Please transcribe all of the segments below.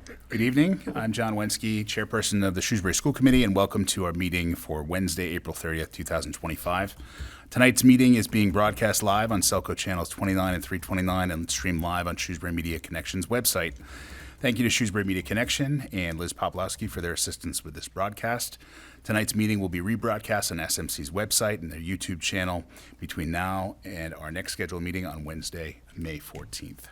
Good evening. I'm John Wensky, Chairperson of the Shrewsbury School Committee, and welcome to our meeting for Wednesday, April 30th, 2025. Tonight's meeting is being broadcast live on Selco channels 29 and 329 and streamed live on Shrewsbury Media Connection's website. Thank you to Shrewsbury Media Connection and Liz Poplowski for their assistance with this broadcast. Tonight's meeting will be rebroadcast on SMC's website and their YouTube channel between now and our next scheduled meeting on Wednesday, May 14th.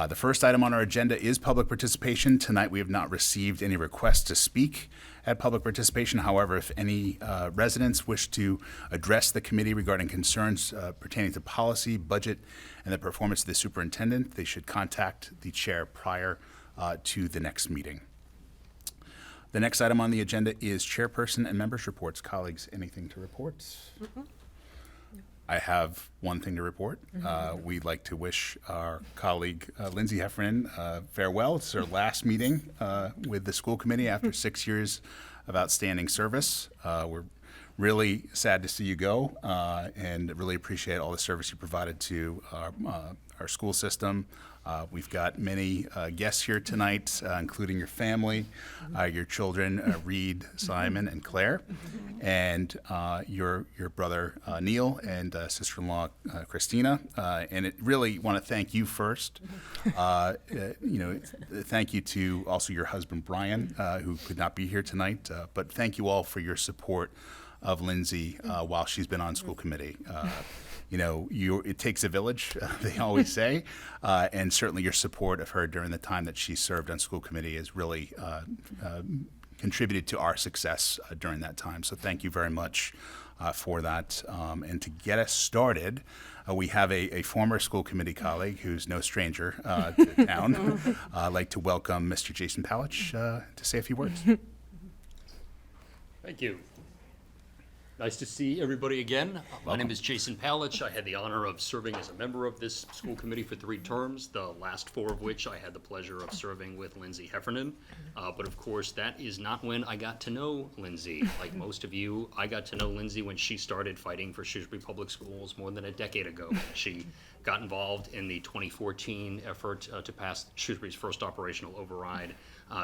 The first item on our agenda is public participation. Tonight, we have not received any requests to speak at public participation. However, if any residents wish to address the committee regarding concerns pertaining to policy, budget, and the performance of the superintendent, they should contact the chair prior to the next meeting. The next item on the agenda is chairperson and members' reports. Colleagues, anything to report? Mm-hmm. I have one thing to report. We'd like to wish our colleague Lindsay Heffernan farewell. It's her last meeting with the school committee after 6 years of outstanding service. We're really sad to see you go and really appreciate all the service you provided to our school system. We've got many guests here tonight, including your family, your children, Reed, Simon, and Claire, and your brother Neil and sister-in-law Christina. And it really want to thank you first. Thank you to also your husband Brian, who could not be here tonight. But thank you all for your support of Lindsay while she's been on school committee. It takes a village, they always say, and certainly your support of her during the time that she served on school committee has really contributed to our success during that time. So thank you very much for that. And to get us started, we have a former school committee colleague who's no stranger to town. I'd like to welcome Mr. Jason Palich to say a few words. Thank you. Nice to see everybody again. My name is Jason Palich. I had the honor of serving as a member of this school committee for 3 terms, the last 4 of which I had the pleasure of serving with Lindsay Heffernan. But of course, that is not when I got to know Lindsay. Like most of you, I got to know Lindsay when she started fighting for Shrewsbury Public Schools more than a decade ago. She got involved in the 2014 effort to pass Shrewsbury's first operational override.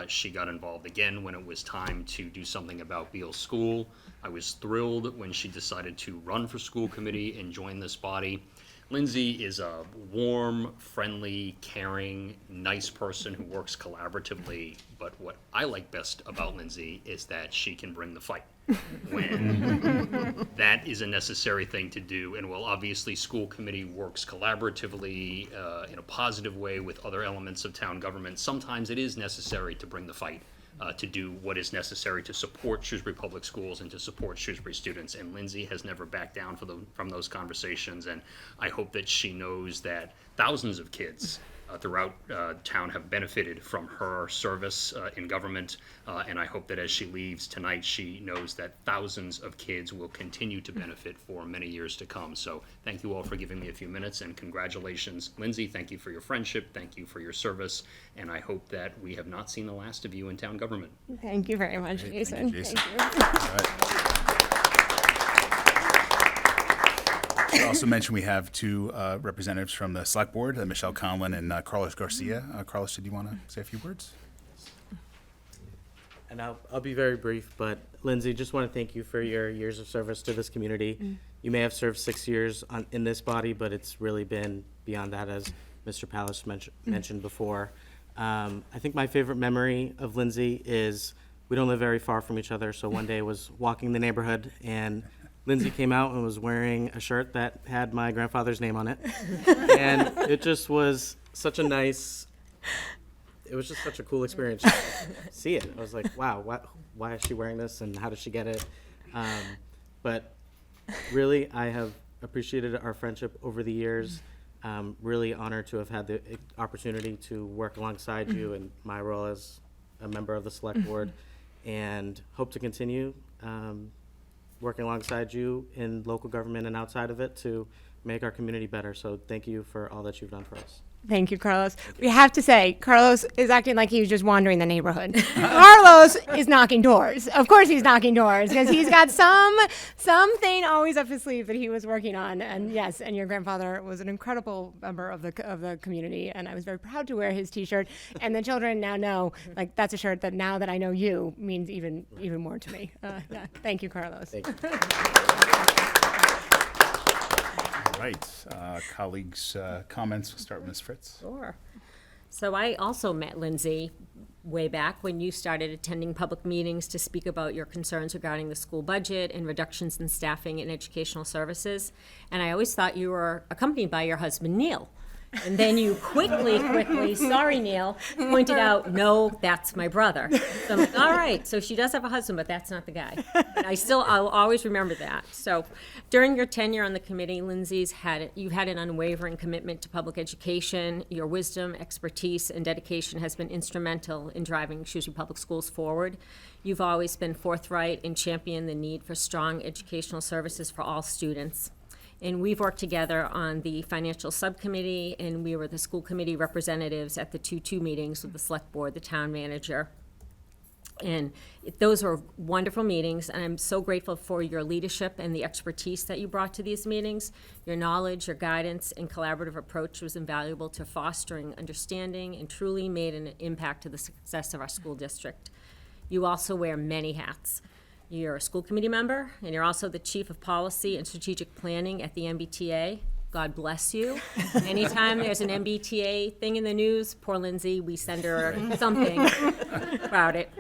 She got involved again when it was time to do something about Beal School. I was thrilled when she decided to run for school committee and join this body. Lindsay is a warm, friendly, caring, nice person who works collaboratively. But what I like best about Lindsay is that she can bring the fight when that is a necessary thing to do. And while obviously school committee works collaboratively in a positive way with other elements of town government, sometimes it is necessary to bring the fight to do what is necessary to support Shrewsbury Public Schools and to support Shrewsbury students. And Lindsay has never backed down from those conversations. And I hope that she knows that thousands of kids throughout town have benefited from her service in government, and I hope that as she leaves tonight, she knows that thousands of kids will continue to benefit for many years to come. So thank you all for giving me a few minutes, and congratulations, Lindsay. Thank you for your friendship. Thank you for your service, and I hope that we have not seen the last of you in town government. Thank you very much, Jason. Thank you. I also mentioned we have 2 representatives from the Select Board, Michelle Conlon and Carlos Garcia. Carlos, did you want to say a few words? And I'll be very brief, but Lindsay, just want to thank you for your years of service to this community. You may have served 6 years in this body, but it's really been beyond that, as Mr. Palich mentioned before. I think my favorite memory of Lindsay is we don't live very far from each other, so one day I was walking the neighborhood and Lindsay came out and was wearing a shirt that had my grandfather's name on it. And it just was such a nice, it was just such a cool experience to see it. I was like, wow, why is she wearing this and how did she get it? But really, I have appreciated our friendship over the years. Really honored to have had the opportunity to work alongside you in my role as a member of the Select Board, and hope to continue working alongside you in local government and outside of it to make our community better. So thank you for all that you've done for us. Thank you, Carlos. We have to say, Carlos is acting like he was just wandering the neighborhood. Carlos is knocking doors. Of course he's knocking doors because he's got something always up his sleeve that he was working on. And yes, and your grandfather was an incredible member of the community, and I was very proud to wear his T-shirt. And the children now know, like, that's a shirt that now that I know you means even more to me. Yeah. Thank you, Carlos. Thank you. Right. Colleagues' comments. We'll start with Ms. Fritz. Sure. So I also met Lindsay way back when you started attending public meetings to speak about your concerns regarding the school budget and reductions in staffing in educational services. And I always thought you were accompanied by your husband, Neil. And then you quickly, sorry, Neil, pointed out, no, that's my brother. So I'm like, all right, so she does have a husband, but that's not the guy. And I'll always remember that. So during your tenure on the committee, you've had an unwavering commitment to public education. Your wisdom, expertise, and dedication has been instrumental in driving Shrewsbury Public Schools forward. You've always been forthright and championed the need for strong educational services for all students. And we've worked together on the financial subcommittee, and we were the school committee representatives at the 2-2 meetings with the select board, the town manager. And those were wonderful meetings, and I'm so grateful for your leadership and the expertise that you brought to these meetings. Your knowledge, your guidance, and collaborative approach was invaluable to fostering understanding and truly made an impact to the success of our school district. You also wear many hats. You're a school committee member, and you're also the chief of policy and strategic planning at the MBTA. God bless you. Anytime there's an MBTA thing in the news, poor Lindsay, we send her something about it.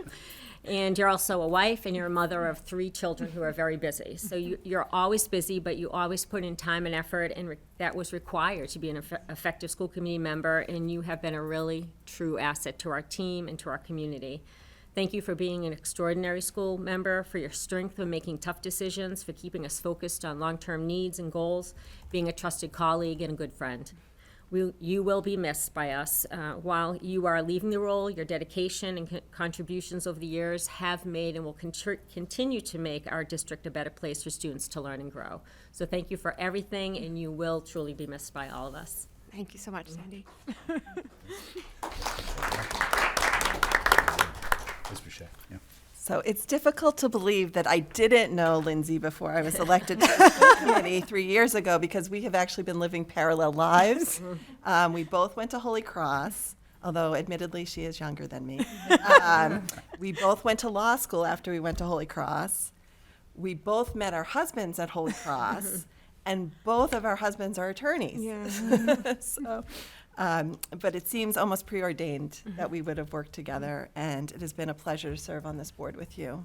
And you're also a wife, and you're a mother of 3 children who are very busy. So you're always busy, but you always put in time and effort, and that was required to be an effective school committee member, and you have been a really true asset to our team and to our community. Thank you for being an extraordinary school member, for your strength when making tough decisions, for keeping us focused on long-term needs and goals, being a trusted colleague and a good friend. You will be missed by us. While you are leaving the role, your dedication and contributions over the years have made and will continue to make our district a better place for students to learn and grow. So thank you for everything, and you will truly be missed by all of us. Thank you so much, Sandy. Ms. Boucher. Yeah. So it's difficult to believe that I didn't know Lindsay before I was elected to the school committee 3 years ago, because we have actually been living parallel lives. We both went to Holy Cross, although admittedly she is younger than me. We both went to law school after we went to Holy Cross. We both met our husbands at Holy Cross, and both of our husbands are attorneys. Yeah. So, but it seems almost preordained that we would have worked together, and it has been a pleasure to serve on this board with you.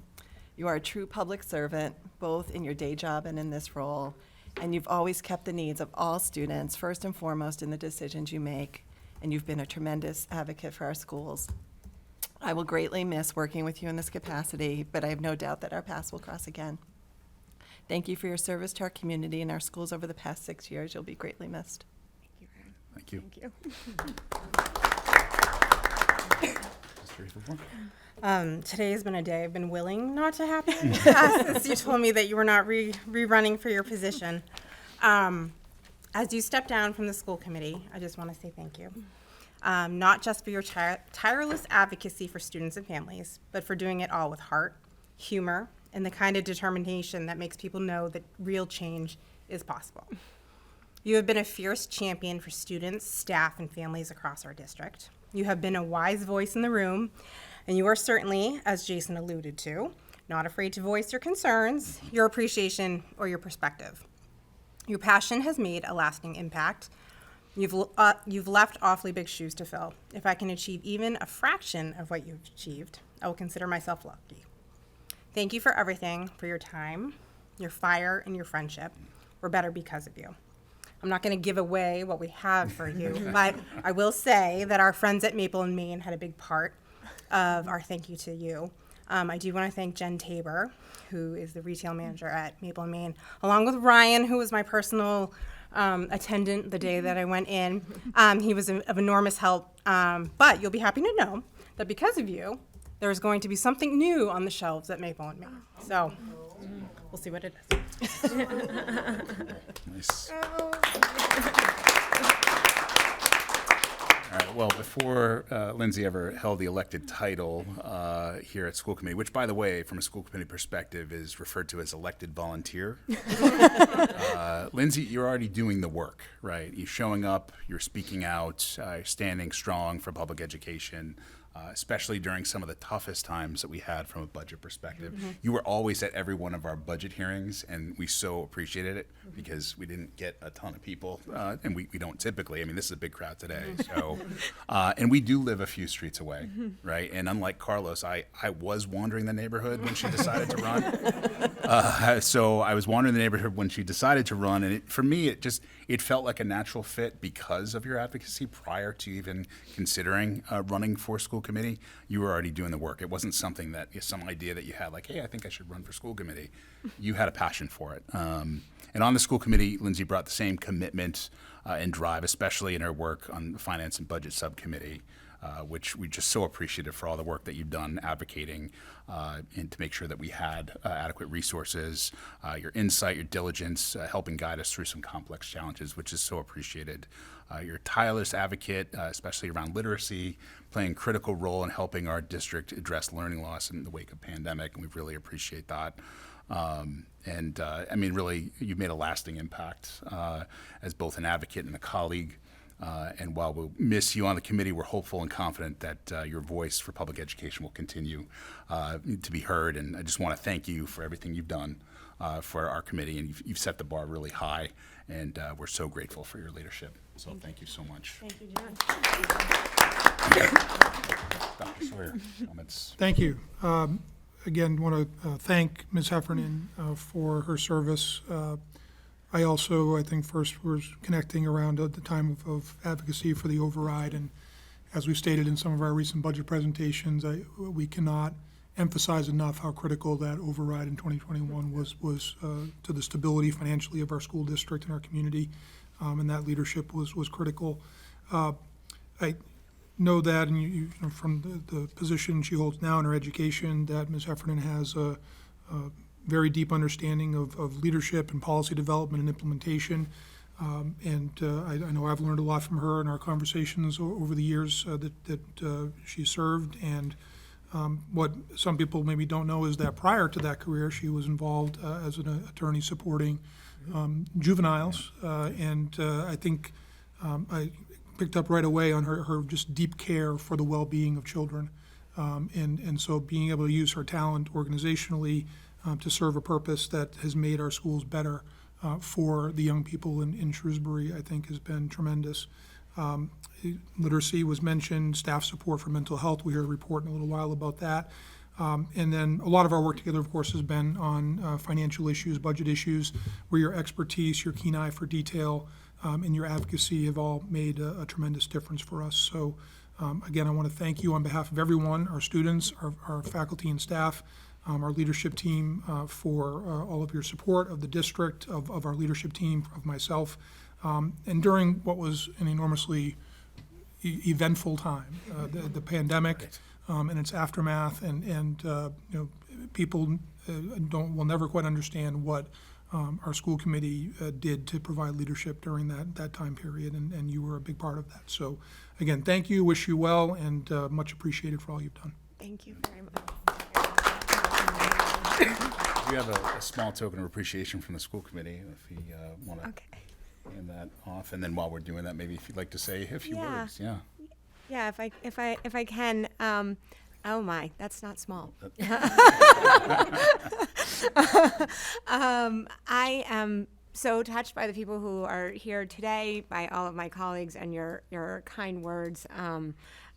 You are a true public servant, both in your day job and in this role, and you've always kept the needs of all students first and foremost in the decisions you make, and you've been a tremendous advocate for our schools. I will greatly miss working with you in this capacity, but I have no doubt that our paths will cross again. Thank you for your service to our community and our schools over the past 6 years. You'll be greatly missed. Thank you. Thank you. Today has been a day I've been willing not to happen since you told me that you were not rerunning for your position. As you step down from the school committee, I just want to say thank you. Not just for your tireless advocacy for students and families, but for doing it all with heart, humor, and the kind of determination that makes people know that real change is possible. You have been a fierce champion for students, staff, and families across our district. You have been a wise voice in the room, and you are certainly, as Jason alluded to, not afraid to voice your concerns, your appreciation, or your perspective. Your passion has made a lasting impact. You've left awfully big shoes to fill. If I can achieve even a fraction of what you've achieved, I will consider myself lucky. Thank you for everything, for your time, your fire, and your friendship. We're better because of you. I'm not going to give away what we have for you, but I will say that our friends at Maple and Main had a big part of our thank you to you. I do want to thank Jen Tabor, who is the retail manager at Maple and Main, along with Ryan, who was my personal attendant the day that I went in. He was of enormous help, but you'll be happy to know that because of you, there's going to be something new on the shelves at Maple and Main. So we'll see what it is. Nice. Oh. Ms. Boucher. Yeah. All right, well, before Lindsay ever held the elected title here at school committee, which, by the way, from a school committee perspective, is referred to as elected volunteer. Lindsay, you're already doing the work, right? You're showing up, you're speaking out, standing strong for public education, especially during some of the toughest times that we had from a budget perspective. You were always at every one of our budget hearings, and we so appreciated it because we didn't get a ton of people, and we don't typically. I mean, this is a big crowd today, so and we do live a few streets away, right? And unlike Carlos, I was wandering the neighborhood when she decided to run. So I was wandering the neighborhood when she decided to run, and for me, it felt like a natural fit because of your advocacy prior to even considering running for school committee. You were already doing the work. It wasn't something that some idea that you had like, hey, I think I should run for school committee. You had a passion for it. And on the school committee, Lindsay brought the same commitment and drive, especially in her work on the finance and budget subcommittee, which we just so appreciative for all the work that you've done advocating and to make sure that we had adequate resources, your insight, your diligence, helping guide us through some complex challenges, which is so appreciated. You're a tireless advocate, especially around literacy, playing a critical role in helping our district address learning loss in the wake of pandemic, and we really appreciate that. I mean, really, you've made a lasting impact as both an advocate and a colleague. And while we'll miss you on the committee, we're hopeful and confident that your voice for public education will continue to be heard. And I just want to thank you for everything you've done for our committee. And you've set the bar really high. And we're so grateful for your leadership. So thank you so much. Thank you, John. Dr. Sawyer, comments? Thank you. Again, want to thank Ms. Heffernan for her service. I also, I think, first was connecting around at the time of advocacy for the override, and as we've stated in some of our recent budget presentations, we cannot emphasize enough how critical that override in 2021 was to the stability financially of our school district and our community, and that leadership was critical. I know that, and you know, from the position she holds now in her education, that Ms. Heffernan has a very deep understanding of leadership and policy development and implementation. I know I've learned a lot from her in our conversations over the years that she served. And what some people maybe don't know is that prior to that career, she was involved as an attorney supporting juveniles. I think I picked up right away on her just deep care for the well-being of children. And so being able to use her talent organizationally to serve a purpose that has made our schools better for the young people in Shrewsbury, I think, has been tremendous. Literacy was mentioned, staff support for mental health. We heard a report in a little while about that. And then a lot of our work together, of course, has been on financial issues, budget issues, where your expertise, your keen eye for detail, and your advocacy have all made a tremendous difference for us. So again, I want to thank you on behalf of everyone, our students, our faculty and staff, our leadership team for all of your support of the district, of our leadership team, of myself. And during what was an enormously eventful time, the pandemic and its aftermath, and you know, people will never quite understand what our school committee did to provide leadership during that time period, and you were a big part of that. So again, thank you, wish you well, and much appreciated for all you've done. Thank you very much. We have a small token of appreciation from the school committee, if you want to hand that off. And then while we're doing that, maybe if you'd like to say a few words. Yeah. Yeah, if I can. Oh my, that's not small. I am so touched by the people who are here today, by all of my colleagues, and your kind words. When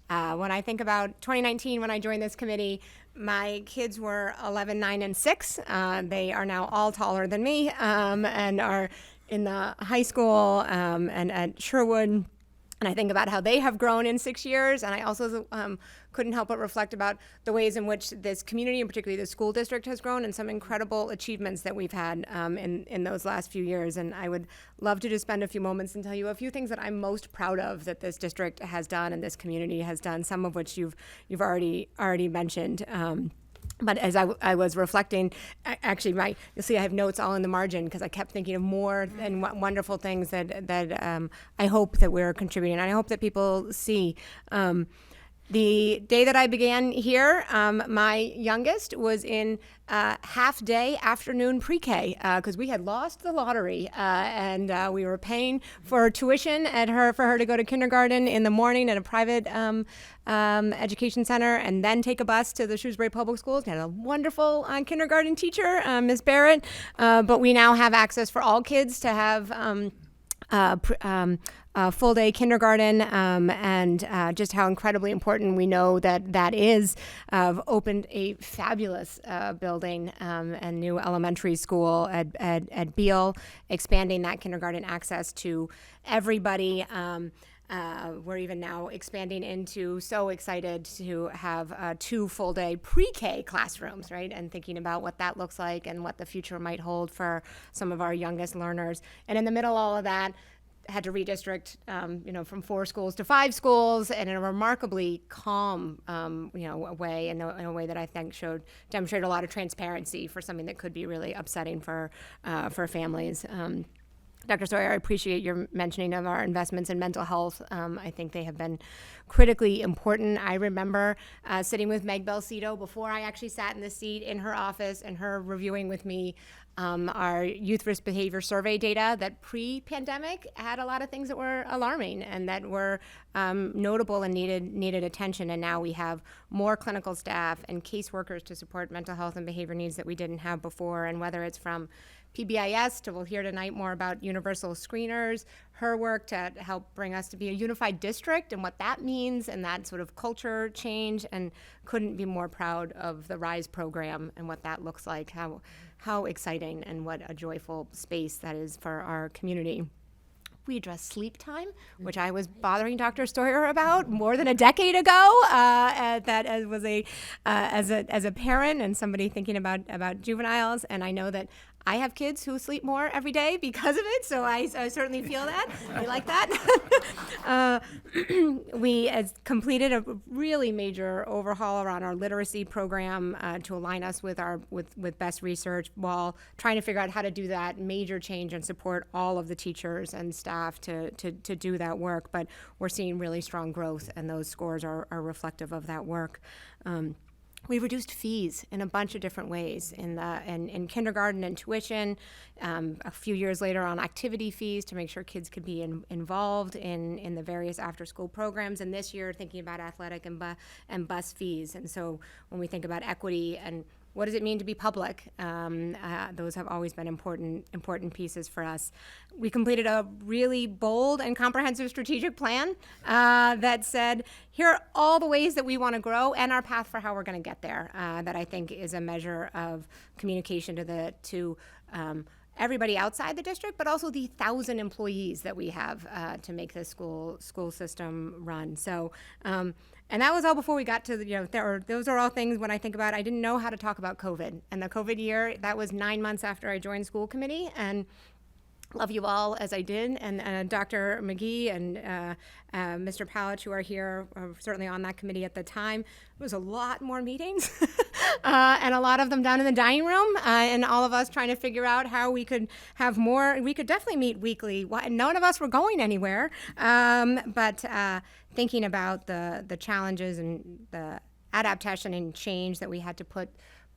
I think about 2019, when I joined this committee, my kids were 11, 9, and 6. They are now all taller than me and are in the high school and at Sherwood. And I think about how they have grown in 6 years. And I also couldn't help but reflect about the ways in which this community, and particularly the school district, has grown, and some incredible achievements that we've had in those last few years. And I would love to just spend a few moments and tell you a few things that I'm most proud of that this district has done and this community has done, some of which you've already mentioned. But as I was reflecting, actually, you'll see I have notes all in the margin because I kept thinking of more and wonderful things that I hope that we're contributing. And I hope that people see. The day that I began here, my youngest was in half-day afternoon pre-K because we had lost the lottery and we were paying for tuition for her to go to kindergarten in the morning at a private education center and then take a bus to the Shrewsbury Public Schools. We had a wonderful kindergarten teacher, Miss Barrett, but we now have access for all kids to have full day kindergarten and just how incredibly important we know that is. Opened a fabulous building and new elementary school at Beale, expanding that kindergarten access to everybody. We're even now expanding into, so excited to have 2 full day pre-K classrooms, right? And thinking about what that looks like and what the future might hold for some of our youngest learners. And in the middle of all of that, had to redistrict, from 4 schools to 5 schools, and in a remarkably calm, way, in a way that I think demonstrated a lot of transparency for something that could be really upsetting for families. Dr. Sawyer, I appreciate your mentioning of our investments in mental health. I think they have been critically important. I remember sitting with Meg Belcito before I actually sat in the seat in her office and her reviewing with me our youth risk behavior survey data that pre-pandemic had a lot of things that were alarming and that were notable and needed attention. And now we have more clinical staff and caseworkers to support mental health and behavior needs that we didn't have before. And whether it's from PBIS, we'll hear tonight more about universal screeners, her work to help bring us to be a unified district and what that means and that sort of culture change, and couldn't be more proud of the RISE program and what that looks like, how exciting and what a joyful space that is for our community. We address sleep time, which I was bothering Dr. Sawyer about more than a decade ago. That as a parent and somebody thinking about juveniles, and I know that I have kids who sleep more every day because of it, so I certainly feel that. We like that. We completed a really major overhaul around our literacy program to align us with best research, while trying to figure out how to do that major change and support all of the teachers and staff to do that work. But we're seeing really strong growth, and those scores are reflective of that work. We reduced fees in a bunch of different ways in kindergarten and tuition, a few years later on activity fees to make sure kids could be involved in the various after-school programs, and this year thinking about athletic and bus fees. And so when we think about equity and what does it mean to be public, those have always been important pieces for us. We completed a really bold and comprehensive strategic plan that said, here are all the ways that we want to grow and our path for how we're going to get there, that I think is a measure of communication to everybody outside the district, but also the 1,000 employees that we have to make this school system run. So, and that was all before we got to those are all things when I think about, I didn't know how to talk about COVID. And the COVID year, that was 9 months after I joined school committee, and love you all as I did, and Dr. McGee and Mr. Palach, who are here, certainly on that committee at the time. It was a lot more meetings, and a lot of them down in the dining room, and all of us trying to figure out how we could have more. We could definitely meet weekly. None of us were going anywhere, but thinking about the challenges and the adaptation and change that we had to put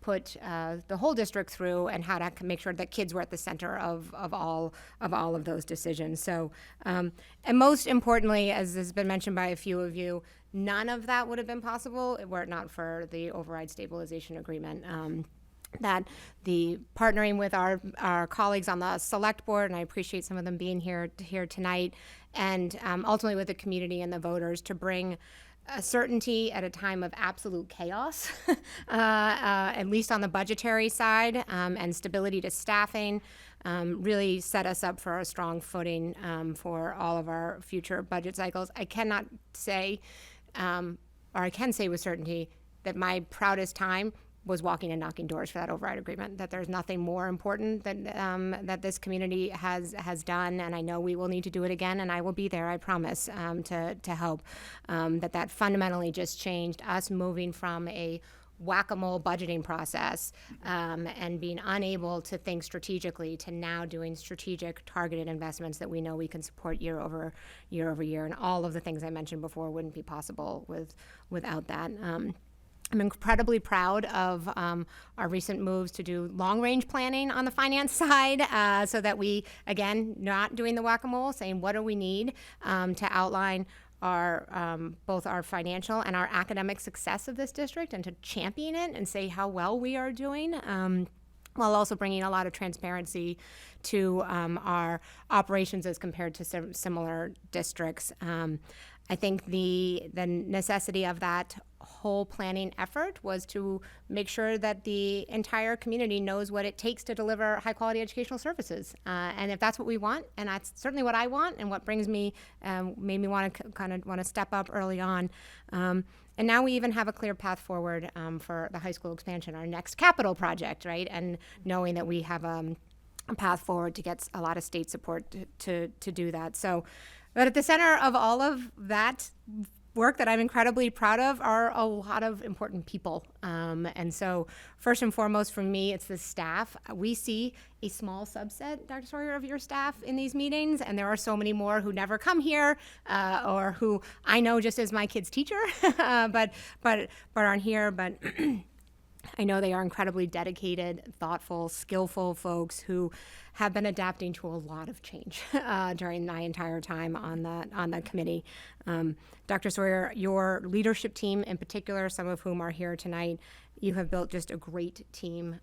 the whole district through, and how to make sure that kids were at the center of all of those decisions. So, and most importantly, as has been mentioned by a few of you, none of that would have been possible were it not for the override stabilization agreement. That the partnering with our colleagues on the select board, and I appreciate some of them being here tonight, and ultimately with the community and the voters to bring certainty at a time of absolute chaos, at least on the budgetary side, and stability to staffing, really set us up for a strong footing for all of our future budget cycles. I cannot say, or I can say with certainty, that my proudest time was walking and knocking doors for that override agreement, that there's nothing more important that this community has done, and I know we will need to do it again, and I will be there, I promise, to help. That fundamentally just changed us moving from a whack-a-mole budgeting process and being unable to think strategically to now doing strategic targeted investments that we know we can support year over year. And all of the things I mentioned before wouldn't be possible without that. I'm incredibly proud of our recent moves to do long-range planning on the finance side so that we, again, not doing the whack-a-mole, saying what do we need to outline our both our financial and our academic success of this district and to champion it and say how well we are doing. While also bringing a lot of transparency to our operations as compared to similar districts. I think the necessity of that whole planning effort was to make sure that the entire community knows what it takes to deliver high quality educational services. And if that's what we want, and that's certainly what I want and what brings me, made me want to step up early on. And now we even have a clear path forward for the high school expansion, our next capital project, right? And knowing that we have a path forward to get a lot of state support to do that. So, but at the center of all of that work that I'm incredibly proud of are a lot of important people. And so first and foremost for me, it's the staff. We see a small subset, Dr. Sawyer, of your staff in these meetings, and there are so many more who never come here or who I know just as my kid's teacher, but aren't here. But I know they are incredibly dedicated, thoughtful, skillful folks who have been adapting to a lot of change during my entire time on the committee. Dr. Sawyer, your leadership team in particular, some of whom are here tonight, you have built just a great team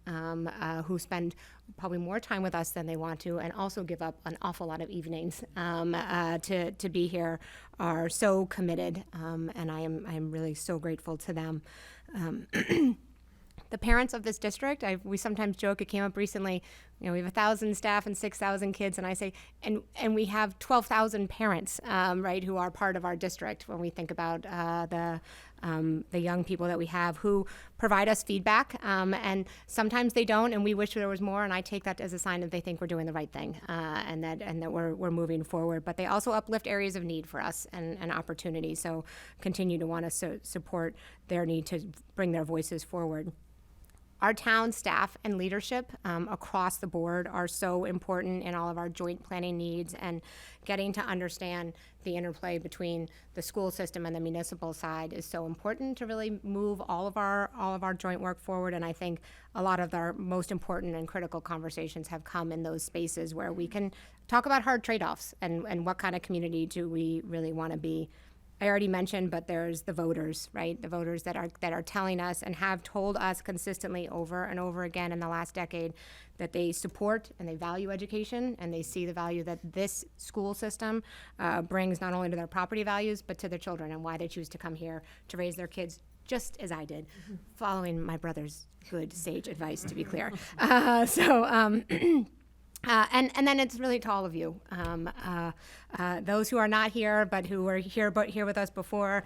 who spend probably more time with us than they want to, and also give up an awful lot of evenings to be here, are so committed, and I am really so grateful to them. The parents of this district, we sometimes joke, it came up recently, we have 1,000 staff and 6,000 kids, and I say, and we have 12,000 parents, right, who are part of our district when we think about the young people that we have who provide us feedback, and sometimes they don't, and we wish there was more, and I take that as a sign that they think we're doing the right thing, and that we're moving forward. But they also uplift areas of need for us and opportunity, so continue to want to support their need to bring their voices forward. Our town staff and leadership across the board are so important in all of our joint planning needs, and getting to understand the interplay between the school system and the municipal side is so important to really move all of our joint work forward. And I think a lot of our most important and critical conversations have come in those spaces where we can talk about hard trade-offs and what kind of community do we really want to be. I already mentioned, but there's the voters, right? The voters that are telling us and have told us consistently over and over again in the last decade that they support and they value education, and they see the value that this school system brings not only to their property values, but to their children, and why they choose to come here to raise their kids just as I did, following my brother's good, sage advice, to be clear. And then it's really to all of you, those who are not here, but who were here with us before.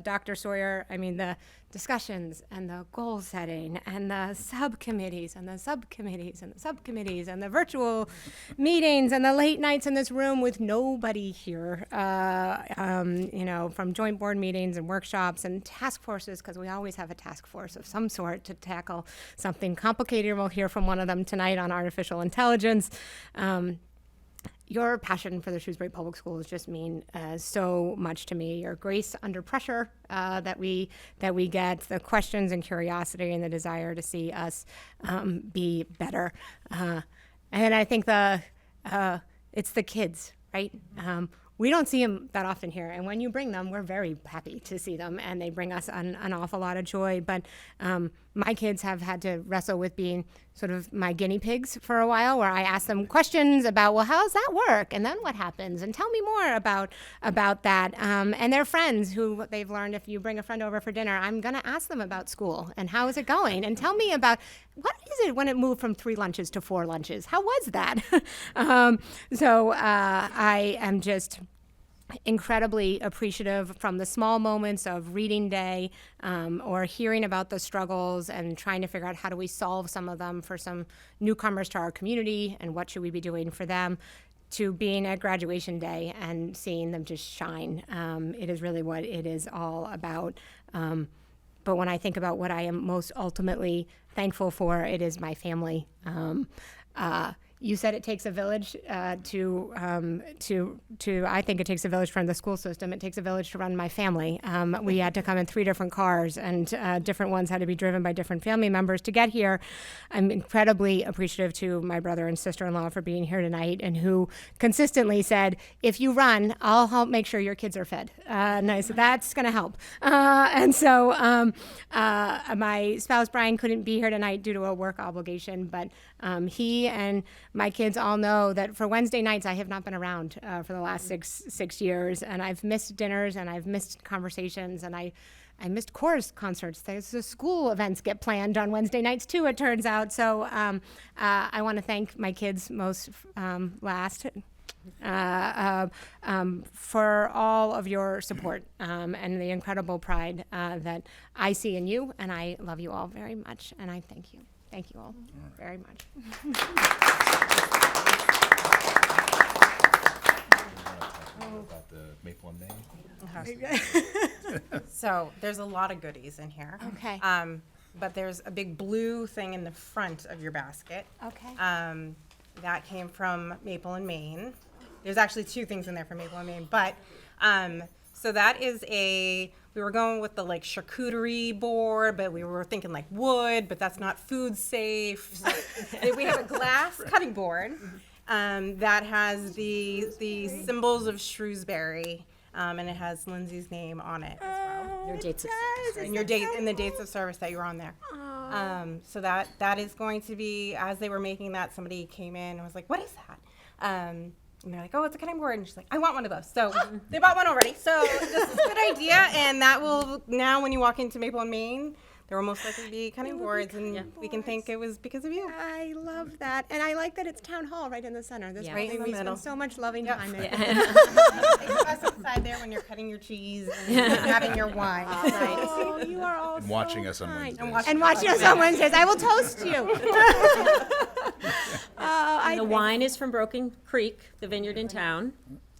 Dr. Sawyer, I mean, the discussions and the goal setting and the subcommittees and the subcommittees and the subcommittees and the virtual meetings and the late nights in this room with nobody here, from joint board meetings and workshops and task forces, because we always have a task force of some sort to tackle something complicated. We'll hear from one of them tonight on artificial intelligence. Your passion for the Shrewsbury Public Schools just mean so much to me. Your grace under pressure that we get, the questions and curiosity and the desire to see us be better. And I think it's the kids, right? We don't see them that often here, and when you bring them, we're very happy to see them, and they bring us an awful lot of joy. But my kids have had to wrestle with being sort of my guinea pigs for a while, where I ask them questions about, well, how does that work? And then what happens? And tell me more about that. And their friends who they've learned, if you bring a friend over for dinner, I'm going to ask them about school and how is it going? And tell me about, what is it when it moved from 3 lunches to 4 lunches? How was that? So I am just incredibly appreciative from the small moments of reading day or hearing about the struggles and trying to figure out how do we solve some of them for some newcomers to our community and what should we be doing for them, to being at graduation day and seeing them just shine. It is really what it is all about. But when I think about what I am most ultimately thankful for, it is my family. You said it takes a village to. I think it takes a village to run the school system. It takes a village to run my family. We had to come in 3 different cars, and different ones had to be driven by different family members to get here. I'm incredibly appreciative to my brother and sister-in-law for being here tonight, and who consistently said, "If you run, I'll help make sure your kids are fed." And I said, "That's going to help." And so my spouse Brian couldn't be here tonight due to a work obligation, but he and my kids all know that for Wednesday nights, I have not been around for the last six years, and I've missed dinners, and I've missed conversations, and I missed chorus concerts. There's the school events get planned on Wednesday nights too, it turns out. So I want to thank my kids most last for all of your support and the incredible pride that I see in you, and I love you all very much, and I thank you. Thank you all very much. About the Maple and May. So there's a lot of goodies in here. Okay. But there's a big blue thing in the front of your basket. Okay. That came from Maple and Maine. There's actually 2 things in there from Maple and Maine, but so that is we were going with the like charcuterie board, but we were thinking like wood, but that's not food safe. So we have a glass cutting board that has the symbols of Shrewsbury, and it has Lindsay's name on it as well. Your dates of service. And the dates of service that you were on there. So that is going to be, as they were making that, somebody came in and was like, "What is that?" And they're like, "Oh, it's a cutting board." And she's like, "I want one of those." So they bought one already. So this is a good idea. And that will, now when you walk into Maple and Maine, there will most likely be cutting boards, and we can think it was because of you. I love that, and I like that it's town hall right in the center. This Yeah. right Right in the we middle. spend so much loving time in. Take us outside there when you're cutting your cheese and having your wine. Oh, you are all And watching so us on kind. Wednesdays. And watching us on Wednesdays. I will toast you. And the wine is from Broken Creek, the vineyard in town.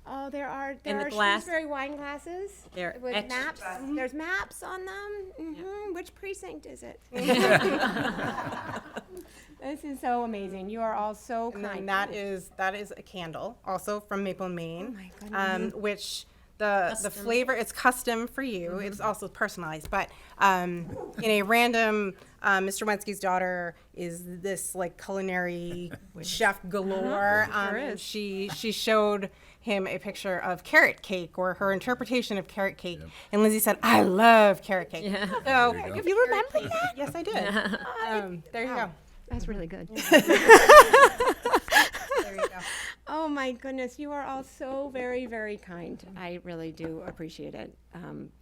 Oh, there are And the are glass- Shrewsbury wine glasses They're with etched. maps. There's maps on them. Which precinct is it? This is so amazing. You are all so And then kind. that is a candle, also from Maple and Maine. Oh my goodness. Which the flavor, it's custom for you. It's also personalized, but in a random, Mr. Wensky's daughter is this like culinary chef galore. She showed him a picture of carrot cake, or her interpretation of carrot cake, and Lindsay said, "I love carrot cake." Yeah. So You remember that? yes, I did. There you go. That's really good. There you go. Oh my goodness, you are all so very, very kind. I really do appreciate it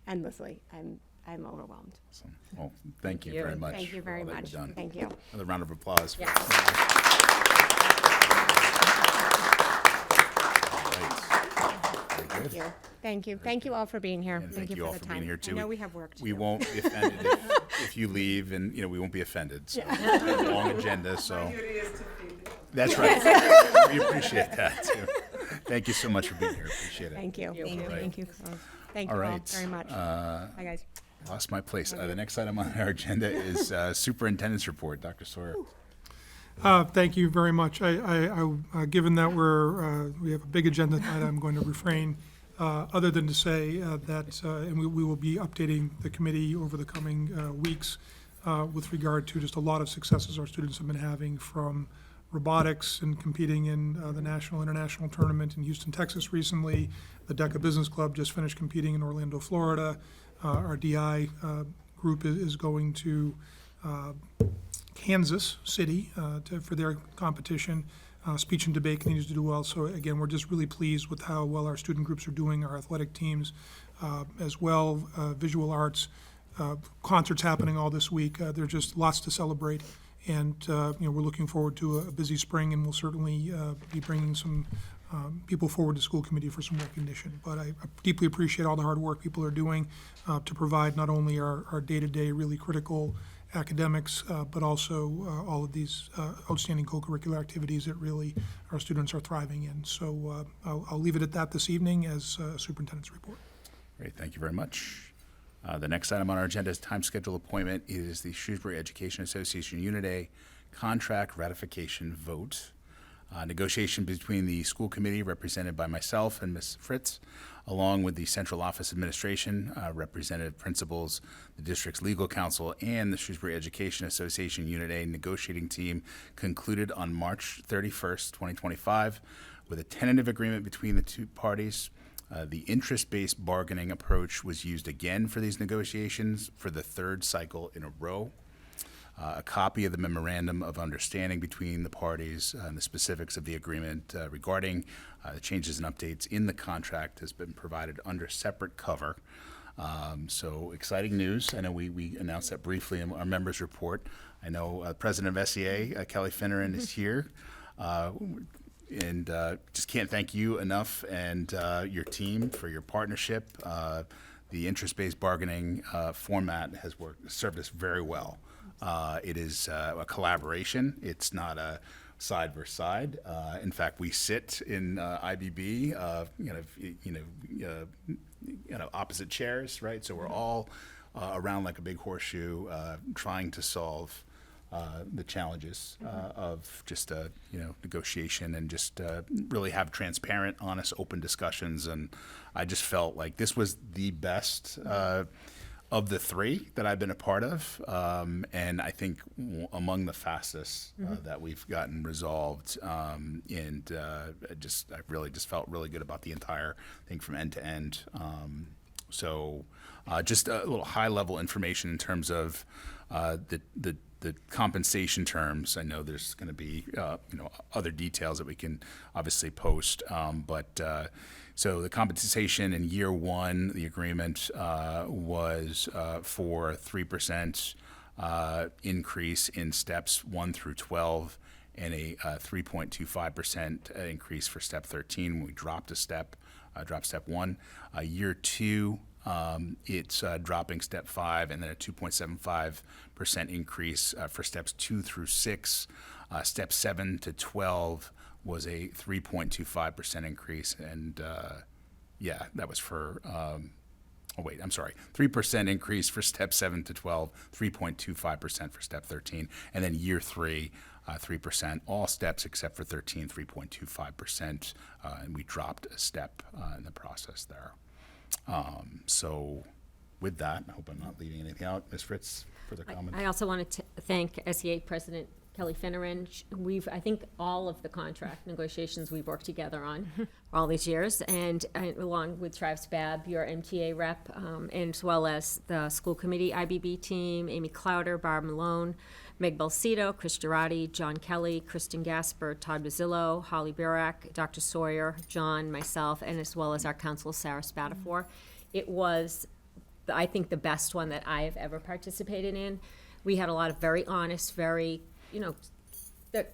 endlessly. I'm overwhelmed. So, well, thank you you. very much. Thank you for very all that much. you've done. Thank you. Another round of applause. For Yeah. Very good. Thank you. Thank you all for being here. And thank you for all the for time. being here too. I know we have work to We do. won't be offended if you leave, and we won't be offended. So it's a long agenda. So that's right. We appreciate that too. Thank you so much for being here. Appreciate it. Thank you. Thank you. Right. Thank you. Thank All you all right. very much. Bye, guys. Lost my place. The next item on our agenda is superintendent's report. Dr. Sawyer. Thank you very much. Given that we have a big agenda tonight, I'm going to refrain, other than to say that, and we will be updating the committee over the coming weeks with regard to just a lot of successes our students have been having, from robotics and competing in the national international tournament in Houston, Texas recently. The DECA Business Club just finished competing in Orlando, Florida. Our DI group is going to Kansas City for their competition. Speech and debate continues to do well. So again, we're just really pleased with how well our student groups are doing, our athletic teams as well, visual arts, concerts happening all this week. There's just lots to celebrate. And we're looking forward to a busy spring, and we'll certainly be bringing some people forward to school committee for some recognition. But I deeply appreciate all the hard work people are doing to provide not only our day-to-day really critical academics, but also all of these outstanding co-curricular activities that really our students are thriving in. So I'll leave it at that this evening as superintendent's report. Great. Thank you very much. The next item on our agenda is time schedule appointment. It is the Shrewsbury Education Association Unit A contract ratification vote. Negotiation between the school committee, represented by myself and Ms. Fritz, along with the central office administration, representative principals, the district's legal counsel, and the Shrewsbury Education Association Unit A negotiating team concluded on March 31st, 2025, with a tentative agreement between the two parties. The interest-based bargaining approach was used again for these negotiations for the third cycle in a row. A copy of the memorandum of understanding between the parties and the specifics of the agreement regarding the changes and updates in the contract has been provided under separate cover. So exciting news. I know we announced that briefly in our members' report. I know President of SEA, Kelly Finneran, is here. And just can't thank you enough and your team for your partnership. The interest-based bargaining format has served us very well. It is a collaboration. It's not a side versus side. In fact, we sit in IBB, opposite chairs, right? So we're all around like a big horseshoe, trying to solve the challenges of just negotiation and just really have transparent, honest, open discussions. And I just felt like this was the best of the three that I've been a part of, and I think among the fastest that we've gotten resolved. I really just felt really good about the entire thing from end to end. So just a little high-level information in terms of the compensation terms. I know there's going to be other details that we can obviously post, so the compensation in year one, the agreement was for 3% increase in steps 1 through 12 and a 3.25% increase for step 13 when we dropped step 1. Year two, it's dropping step 5 and then a 2.75% increase for steps 2 through 6. Step 7 to 12 was a 3.25% increase, and that was for 3% increase for step 7 to 12, 3.25% for step 13, and then year 3, 3%, all steps except for 13, 3.25%, and we dropped a step in the process there. So with that, I hope I'm not leaving anything out. Ms. Fritz, further comments? I also wanted to thank SEA President Kelly Finneran. I think all of the contract negotiations we've worked together on all these years, and along with Travis Babb, your MTA rep, and as well as the school committee IBB team, Amy Clowder, Barb Malone, Meg Balsito, Chris Girardi, John Kelly, Kristen Gasper, Todd Bazzillo, Holly Burak, Dr. Sawyer, John, myself, and as well as our counsel, Sarah Spatafor. It was, I think, the best one that I have ever participated in. We had a lot of very honest,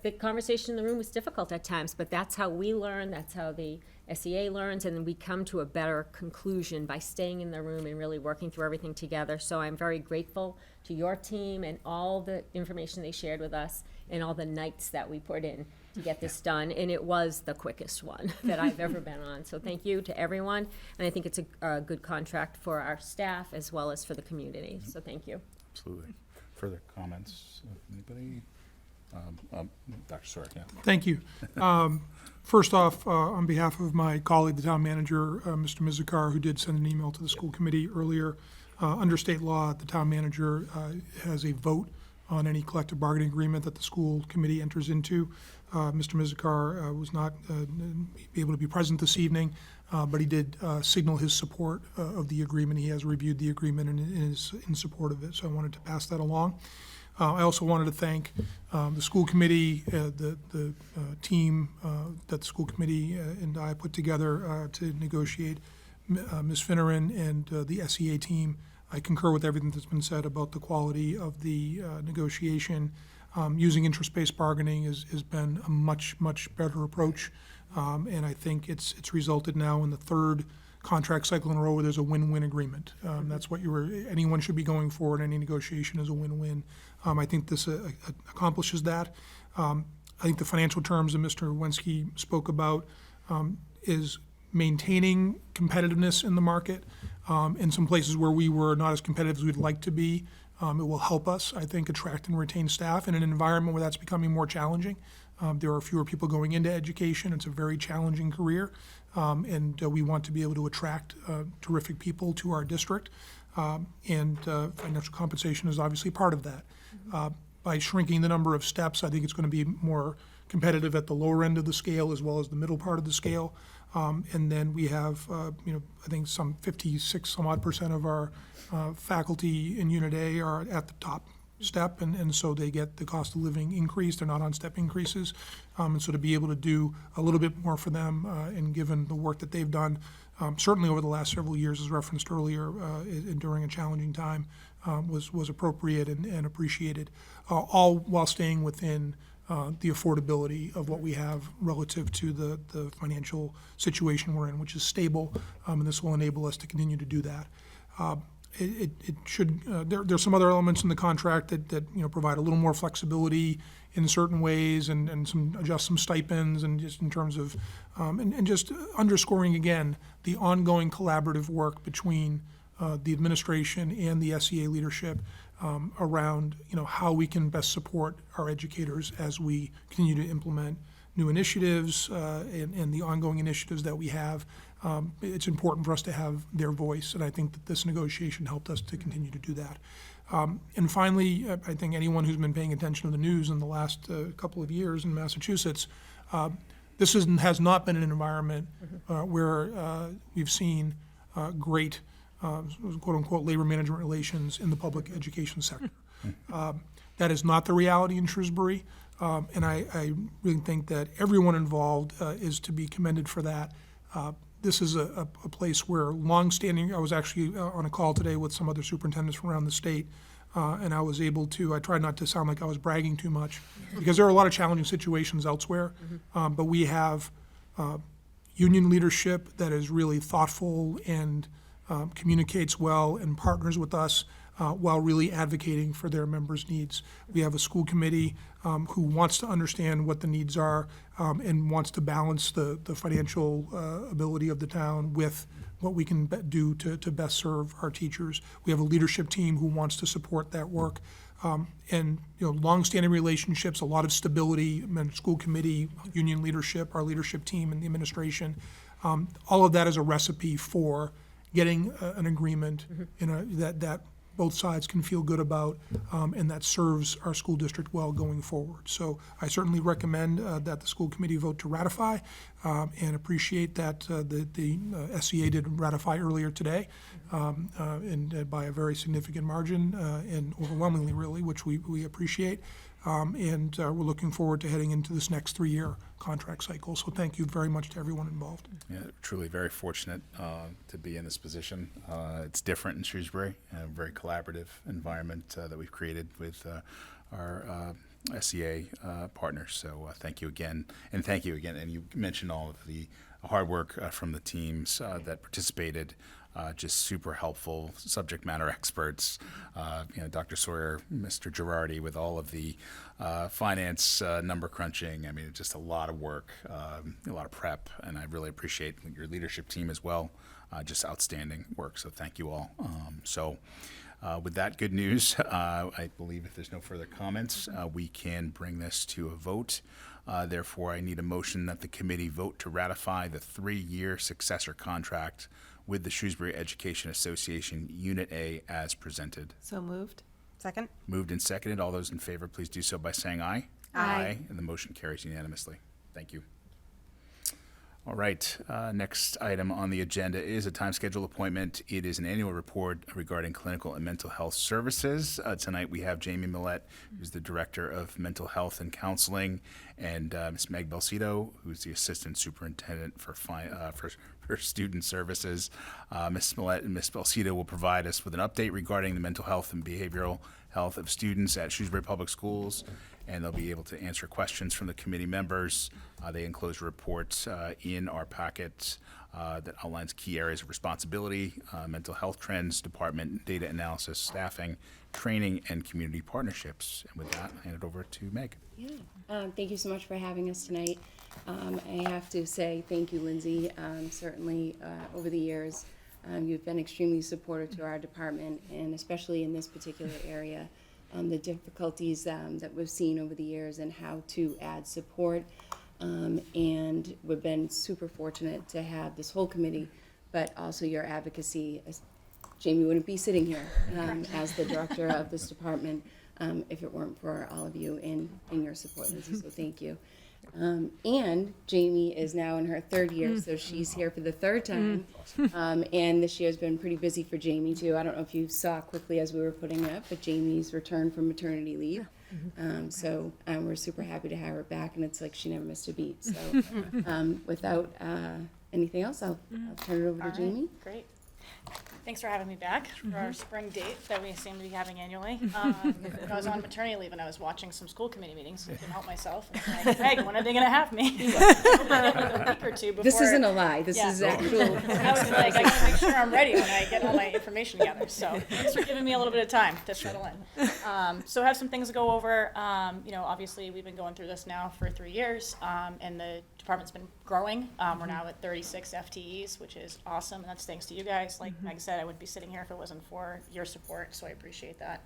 the conversation in the room was difficult at times, but that's how we learn, that's how the SEA learns, and then we come to a better conclusion by staying in the room and really working through everything together. So I'm very grateful to your team and all the information they shared with us and all the nights that we put in to get this done, and it was the quickest one that I've ever been on. So thank you to everyone, and I think it's a good contract for our staff as well as for the community. So thank you. Absolutely. Further comments? Anybody? Dr. Sawyer, yeah. Thank you. First off, on behalf of my colleague, the town manager, Mr. Mizikar, who did send an email to the school committee earlier, under state law, the town manager has a vote on any collective bargaining agreement that the school committee enters into. Mr. Mizikar was not able to be present this evening, but he did signal his support of the agreement. He has reviewed the agreement and is in support of it, so I wanted to pass that along. I also wanted to thank the school committee, the team that the school committee and I put together to negotiate, Ms. Finneran and the SEA team. I concur with everything that's been said about the quality of the negotiation. Using interest-based bargaining has been a much better approach, and I think it's resulted now in the third contract cycle in a row where there's a win-win agreement. That's what anyone should be going for in any negotiation is a win-win. I think this accomplishes that. I think the financial terms that Mr. Wensky spoke about is maintaining competitiveness in the market, in some places where we were not as competitive as we'd like to be. It will help us, I think, attract and retain staff in an environment where that's becoming more challenging. There are fewer people going into education. It's a very challenging career, and we want to be able to attract terrific people to our district, and financial compensation is obviously part of that. By shrinking the number of steps, I think it's going to be more competitive at the lower end of the scale as well as the middle part of the scale. And then we have, I think some 56 some odd % of our faculty in Unit A are at the top step, and so they get the cost of living increase. They're not on step increases. And so to be able to do a little bit more for them, and given the work that they've done, certainly over the last several years, as referenced earlier, during a challenging time, was appropriate and appreciated, all while staying within the affordability of what we have relative to the financial situation we're in, which is stable, and this will enable us to continue to do that. It should, there's some other elements in the contract that provide a little more flexibility in certain ways and adjust some stipends, and just in terms of, and just underscoring again the ongoing collaborative work between the administration and the SEA leadership around how we can best support our educators as we continue to implement new initiatives and the ongoing initiatives that we have. It's important for us to have their voice, and I think that this negotiation helped us to continue to do that. And finally, I think anyone who's been paying attention to the news in the last couple of years in Massachusetts, this has not been an environment where we've seen great quote-unquote labor management relations in the public education sector. That is not the reality in Shrewsbury, and I really think that everyone involved is to be commended for that. This is a place where longstanding, I was actually on a call today with some other superintendents from around the state, and I was able to, I tried not to sound like I was bragging too much, because there are a lot of challenging situations elsewhere, but we have union leadership that is really thoughtful and communicates well and partners with us while really advocating for their members' needs. We have a school committee who wants to understand what the needs are and wants to balance the financial ability of the town with what we can do to best serve our teachers. We have a leadership team who wants to support that work. And longstanding relationships, a lot of stability, school committee, union leadership, our leadership team, and the administration. All of that is a recipe for getting an agreement that both sides can feel good about, and that serves our school district well going forward. So I certainly recommend that the school committee vote to ratify, and appreciate that the SEA did ratify earlier today, and by a very significant margin, and overwhelmingly really, which we appreciate. And we're looking forward to heading into this next 3-year contract cycle. So thank you very much to everyone involved. Yeah, truly very fortunate to be in this position. It's different in Shrewsbury, a very collaborative environment that we've created with our SEA partners. So thank you again. And you mentioned all of the hard work from the teams that participated. Just super helpful subject matter experts, Dr. Sawyer, Mr. Girardi, with all of the finance number crunching. I mean, just a lot of work, a lot of prep, and I really appreciate your leadership team as well. Just outstanding work, so thank you all. With that good news, I believe if there's no further comments, we can bring this to a vote. Therefore, I need a motion that the committee vote to ratify the 3-year successor contract with the Shrewsbury Education Association Unit A as presented. So moved. Second? Moved and seconded. All those in favor, please do so by saying aye. Aye. And the motion carries unanimously. Thank you. All right, next item on the agenda is a time schedule appointment. It is an annual report regarding clinical and mental health services. Tonight we have Jamie Millette, who's the Director of Mental Health and Counseling, and Ms. Meg Belcito, who's the Assistant Superintendent for Student Services. Ms. Millette and Ms. Belcito will provide us with an update regarding the mental health and behavioral health of students at Shrewsbury Public Schools, and they'll be able to answer questions from the committee members. They enclose a report in our packet that outlines key areas of responsibility, mental health trends, department data analysis, staffing, training, and community partnerships. And with that, I'll hand it over to Meg. Yeah, thank you so much for having us tonight. I have to say thank you, Lindsay. Certainly over the years, You've been extremely supportive to our department, and especially in this particular area. The difficulties that we've seen over the years and how to add support. And we've been super fortunate to have this whole committee, but also your advocacy. Jamie wouldn't be sitting here as the director of this department if it weren't for all of you and your support, Lindsay, so thank you. And Jamie is now in her third year, so she's here for the third time. And this year has been pretty busy for Jamie, too. I don't know if you saw quickly as we were putting it up, but Jamie's returned from maternity leave. So we're super happy to have her back, and it's like she never missed a beat. So without anything else, I'll turn it over to Jamie. Great. Thanks for having me back for our spring date that we seem to be having annually. I was on maternity leave and I was watching some school committee meetings. I couldn't help myself. And I was like, Meg, when are they going to have me? A week or two before. This isn't a lie. This is actual. I was like, I got to make sure I'm ready when I get all my information together. So thanks for giving me a little bit of time to settle in. So I have some things to go over. Obviously we've been going through this now for 3 years, and the department's been growing. We're now at 36 FTEs, which is awesome, and that's thanks to you guys. Like Meg said, I wouldn't be sitting here if it wasn't for your support, so I appreciate that.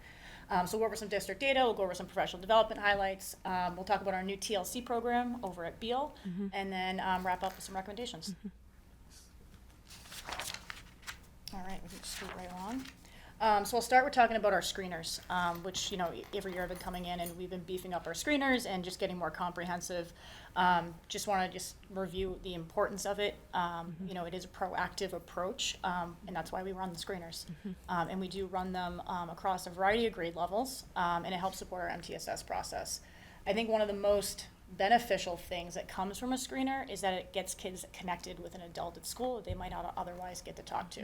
So we'll go over some district data, we'll go over some professional development highlights, we'll talk about our new TLC program over at Beal, and then wrap up with some recommendations. All right, we can just scoot right along. So I'll start with talking about our screeners, which, every year have been coming in and we've been beefing up our screeners and just getting more comprehensive. Just want to review the importance of it. It is a proactive approach, and that's why we run the screeners. And we do run them across a variety of grade levels, and it helps support our MTSS process. I think one of the most beneficial things that comes from a screener is that it gets kids connected with an adult at school that they might not otherwise get to talk to.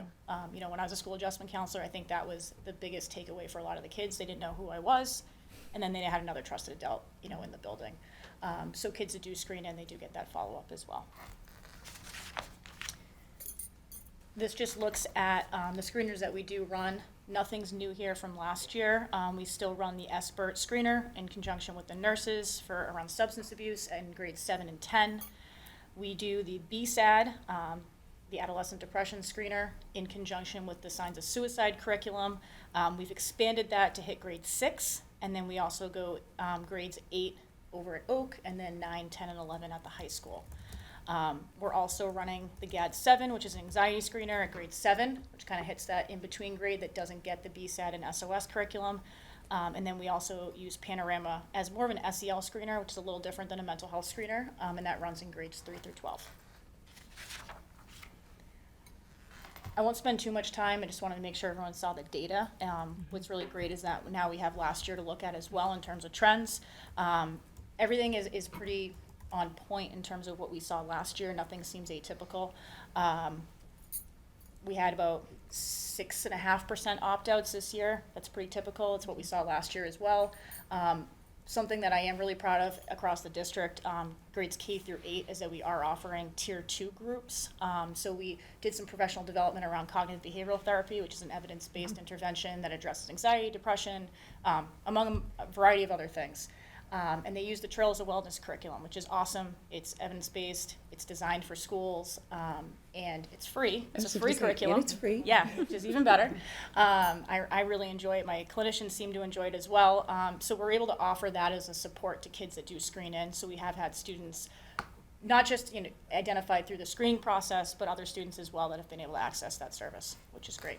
When I was a school adjustment counselor, I think that was the biggest takeaway for a lot of the kids. They didn't know who I was, and then they had another trusted adult, in the building. So kids that do screen in, they do get that follow-up as well. This just looks at the screeners that we do run. Nothing's new here from last year. We still run the SBIRT screener in conjunction with the nurses for around substance abuse in grades 7 and 10. We do the BSAD, the adolescent depression screener, in conjunction with the signs of suicide curriculum. We've expanded that to hit grade 6, and then we also go grades 8 over at Oak, and then 9, 10, and 11 at the high school. We're also running the GAD-7, which is an anxiety screener at grade 7, which kind of hits that in-between grade that doesn't get the BSAD and SOS curriculum. And then we also use Panorama as more of an SEL screener, which is a little different than a mental health screener, and that runs in grades 3 through 12. I won't spend too much time. I just wanted to make sure everyone saw the data. What's really great is that now we have last year to look at as well in terms of trends. Everything is pretty on point in terms of what we saw last year. Nothing seems atypical. We had about 6.5% opt-outs this year. That's pretty typical. It's what we saw last year as well. Something that I am really proud of across the district, grades K through 8, is that we are offering tier 2 groups. So we did some professional development around cognitive behavioral therapy, which is an evidence-based intervention that addresses anxiety, depression, among a variety of other things. And they use the Trail as a Wellness curriculum, which is awesome. It's evidence-based, it's designed for schools, and it's free. It's a free curriculum. And it's free. Yeah, which is even better. I really enjoy it. My clinicians seem to enjoy it as well. So we're able to offer that as a support to kids that do screen in. So we have had students not just identified through the screening process, but other students as well that have been able to access that service, which is great.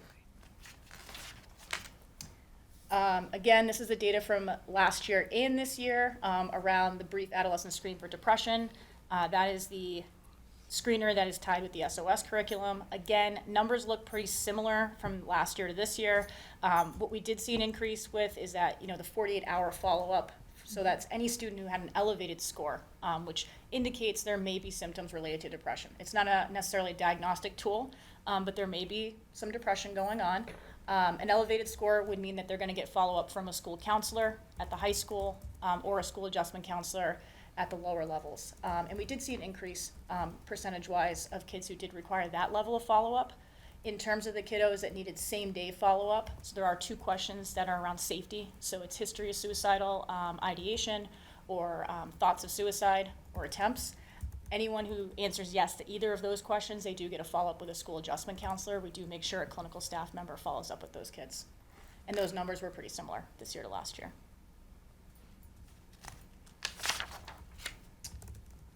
Again, this is the data from last year and this year around the brief adolescent screen for depression. That is the screener that is tied with the SOS curriculum. Again, numbers look pretty similar from last year to this year. What we did see an increase with is that, the 48-hour follow-up. So that's any student who had an elevated score, which indicates there may be symptoms related to depression. It's not necessarily a diagnostic tool, but there may be some depression going on. An elevated score would mean that they're going to get follow-up from a school counselor at the high school or a school adjustment counselor at the lower levels. And we did see an increase percentage-wise of kids who did require that level of follow-up. In terms of the kiddos that needed same-day follow-up, so there are 2 questions that are around safety. So it's history of suicidal ideation or thoughts of suicide or attempts. Anyone who answers yes to either of those questions, they do get a follow-up with a school adjustment counselor. We do make sure a clinical staff member follows up with those kids. And those numbers were pretty similar this year to last year.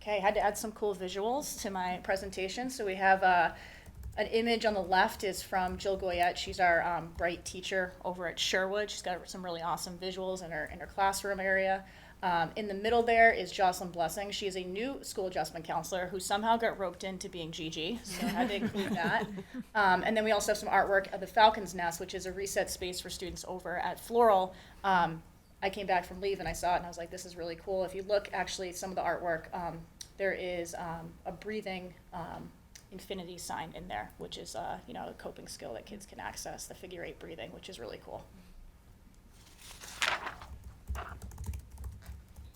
Okay, I had to add some cool visuals to my presentation. So we have an image on the left is from Jill Goyette. She's our bright teacher over at Sherwood. She's got some really awesome visuals in her classroom area. In the middle there is Jocelyn Blessing. She is a new school adjustment counselor who somehow got roped into being Gigi, so I had to include that. And then we also have some artwork of the Falcon's Nest, which is a reset space for students over at Floral. I came back from leave and I saw it and I was like, this is really cool. If you look actually at some of the artwork, there is a breathing infinity sign in there, which is a coping skill that kids can access, the figure 8 breathing, which is really cool.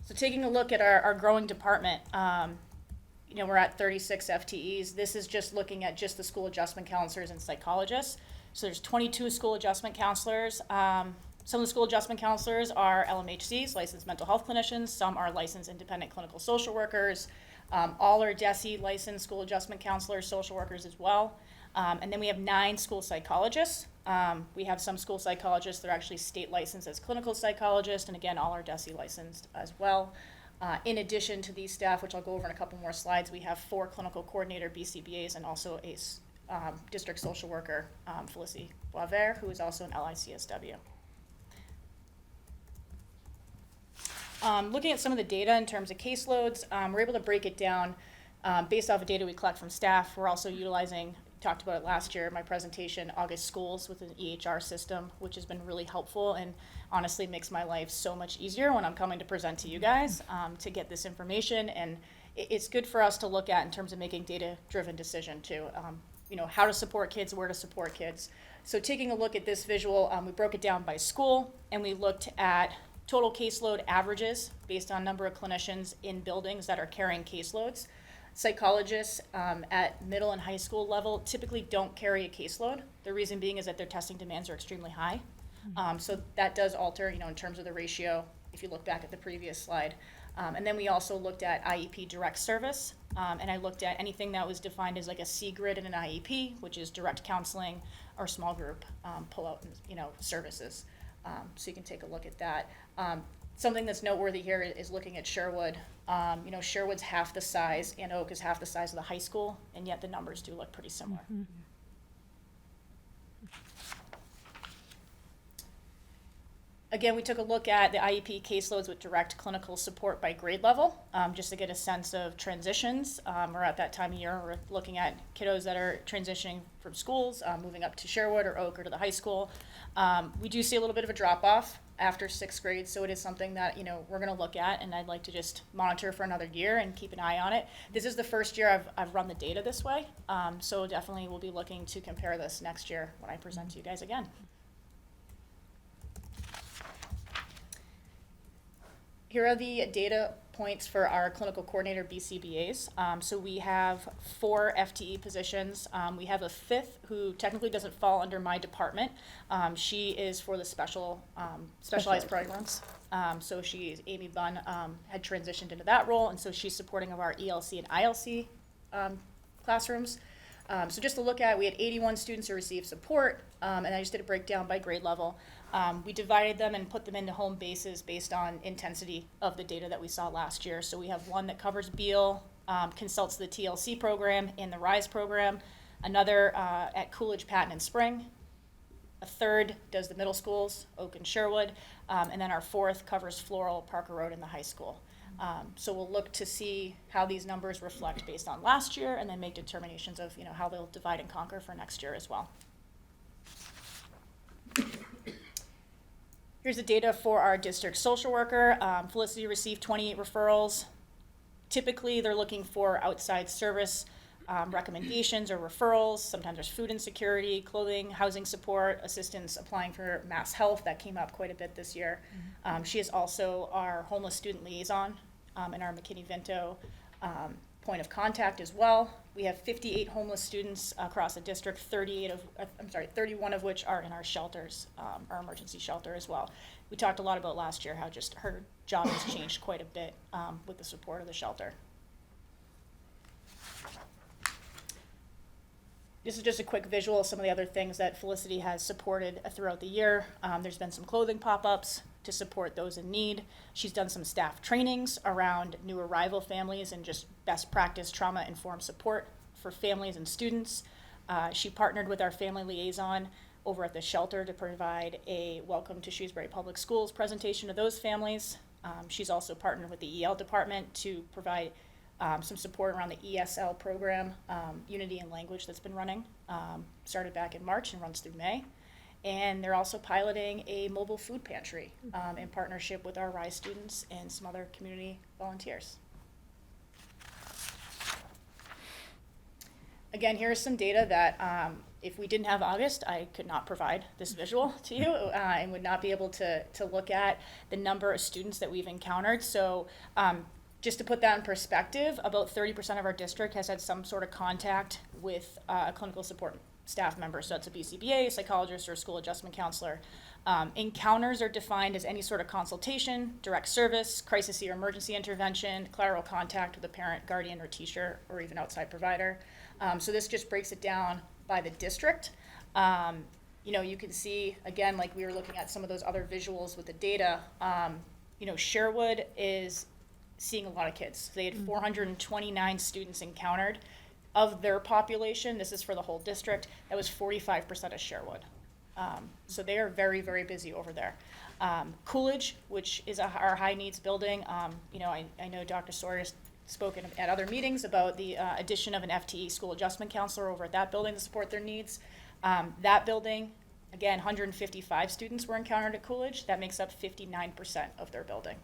So taking a look at our growing department, we're at 36 FTEs. This is just looking at just the school adjustment counselors and psychologists. So there's 22 school adjustment counselors. Some of the school adjustment counselors are LMHCs, licensed mental health clinicians. Some are licensed independent clinical social workers. All are DESE licensed school adjustment counselors, social workers as well. And then we have 9 school psychologists. We have some school psychologists that are actually state licensed as clinical psychologists, and again, all are DESE licensed as well. In addition to these staff, which I'll go over in a couple more slides, we have 4 clinical coordinator BCBAs and also a district social worker, Felicity Boisvert, who is also an LICSW. Looking at some of the data in terms of caseloads, we're able to break it down based off of data we collect from staff. We're also utilizing, talked about it last year in my presentation, August Schools with an EHR system, which has been really helpful and honestly makes my life so much easier when I'm coming to present to you guys to get this information. And it's good for us to look at in terms of making data-driven decision too. How to support kids, where to support kids. So taking a look at this visual, we broke it down by school and we looked at total caseload averages based on number of clinicians in buildings that are carrying caseloads. Psychologists at middle and high school level typically don't carry a caseload. The reason being is that their testing demands are extremely high. So that does alter, in terms of the ratio, if you look back at the previous slide. And then we also looked at IEP direct service, and I looked at anything that was defined as like a C grid in an IEP, which is direct counseling or small group pull-out, services. So you can take a look at that. Something that's noteworthy here is looking at Sherwood. Sherwood's half the size, and Oak is half the size of the high school, and yet the numbers do look pretty similar. Mm-hmm. Again, we took a look at the IEP caseloads with direct clinical support by grade level, just to get a sense of transitions. We're at that time of year, we're looking at kiddos that are transitioning from schools, moving up to Sherwood or Oak or to the high school. We do see a little bit of a drop-off after 6th grade, so it is something that we're going to look at, and I'd like to just monitor for another year and keep an eye on it. This is the first year I've run the data this way, so definitely we'll be looking to compare this next year when I present to you guys again. Here are the data points for our clinical coordinator BCBAs. So we have 4 FTE positions. We have a 5th who technically doesn't fall under my department. She is for the specialized programs. So Amy Bunn had transitioned into that role, and so she's supporting of our ELC and ILC classrooms. So just to look at, we had 81 students who received support, and I just did a breakdown by grade level. We divided them and put them into home bases based on intensity of the data that we saw last year. So we have one that covers Beale, consults the TLC program and the RISE program, another at Coolidge, Patton, and Spring, a third does the middle schools, Oak and Sherwood, and then our 4th covers Floral, Parker Road, and the high school. So we'll look to see how these numbers reflect based on last year and then make determinations of how they'll divide and conquer for next year as well. Here's the data for our district social worker. Felicity received 28 referrals. Typically, they're looking for outside service recommendations or referrals. Sometimes there's food insecurity, clothing, housing support, assistance applying for Mass Health. That came up quite a bit this year. She is also our homeless student liaison and our McKinney-Vento point of contact as well. We have 58 homeless students across the district, 31 of which are in our shelters, our emergency shelter as well. We talked a lot about last year how just her job has changed quite a bit with the support of the shelter. this is just a quick visual of some of the other things that Felicity has supported throughout the year. There's been some clothing pop-ups to support those in need. She's done some staff trainings around new arrival families and just best practice trauma-informed support for families and students. She partnered with our family liaison over at the shelter to provide a Welcome to Shrewsbury Public Schools presentation to those families. She's also partnered with the EL department to provide some support around the ESL program, Unity in Language, that's been running. Started back in March and runs through May. And they're also piloting a mobile food pantry in partnership with our RISE students and some other community volunteers. Again, here's some data that if we didn't have August, I could not provide this visual to you and would not be able to look at the number of students that we've encountered. So just to put that in perspective, about 30% of our district has had some sort of contact with a clinical support staff member. So that's a BCBA, psychologist, or a school adjustment counselor. Encounters are defined as any sort of consultation, direct service, crisis or emergency intervention, collateral contact with a parent, guardian, or teacher, or even outside provider. So this just breaks it down by the district. You know, you can see, again, like we were looking at some of those other visuals with the data, you know, Sherwood is seeing a lot of kids. They had 429 students encountered. Of their population, this is for the whole district, that was 45% of Sherwood. So they are very, very busy over there. Coolidge, which is our high needs building, you know, I know Dr. Sawyer's spoken at other meetings about the addition of an FTE school adjustment counselor over at that building to support their needs. That building, again, 155 students were encountered at Coolidge. That makes up 59% of their building.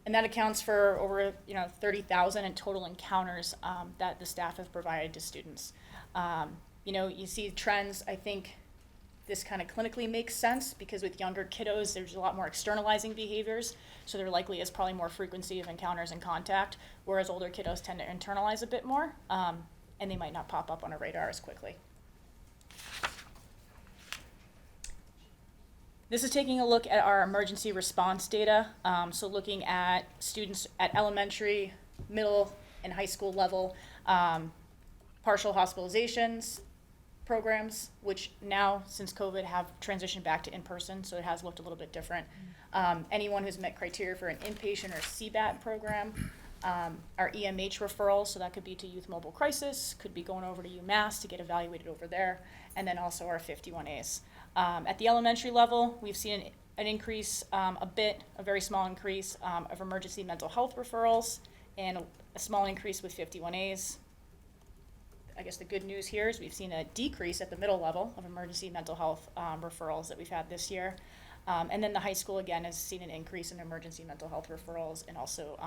And that accounts for over 30,000 in total encounters that the staff have provided to students. You know, you see trends. I think this kind of clinically makes sense because with younger kiddos, there's a lot more externalizing behaviors. So there likely is probably more frequency of encounters and contact, whereas older kiddos tend to internalize a bit more, and they might not pop up on a radar as quickly. This is taking a look at our emergency response data. So looking at students at elementary, middle, and high school level, partial hospitalizations programs, which now, since COVID, have transitioned back to in-person, so it has looked a little bit different. Anyone who's met criteria for an inpatient or CBAT program, our EMH referrals, so that could be to Youth Mobile Crisis, could be going over to UMass to get evaluated over there, and then also our 51As. At the elementary level, we've seen an increase, a very small increase of emergency mental health referrals and a small increase with 51As. I guess the good news here is we've seen a decrease at the middle level of emergency mental health referrals that we've had this year. And then the high school, again, has seen an increase in emergency mental health referrals and also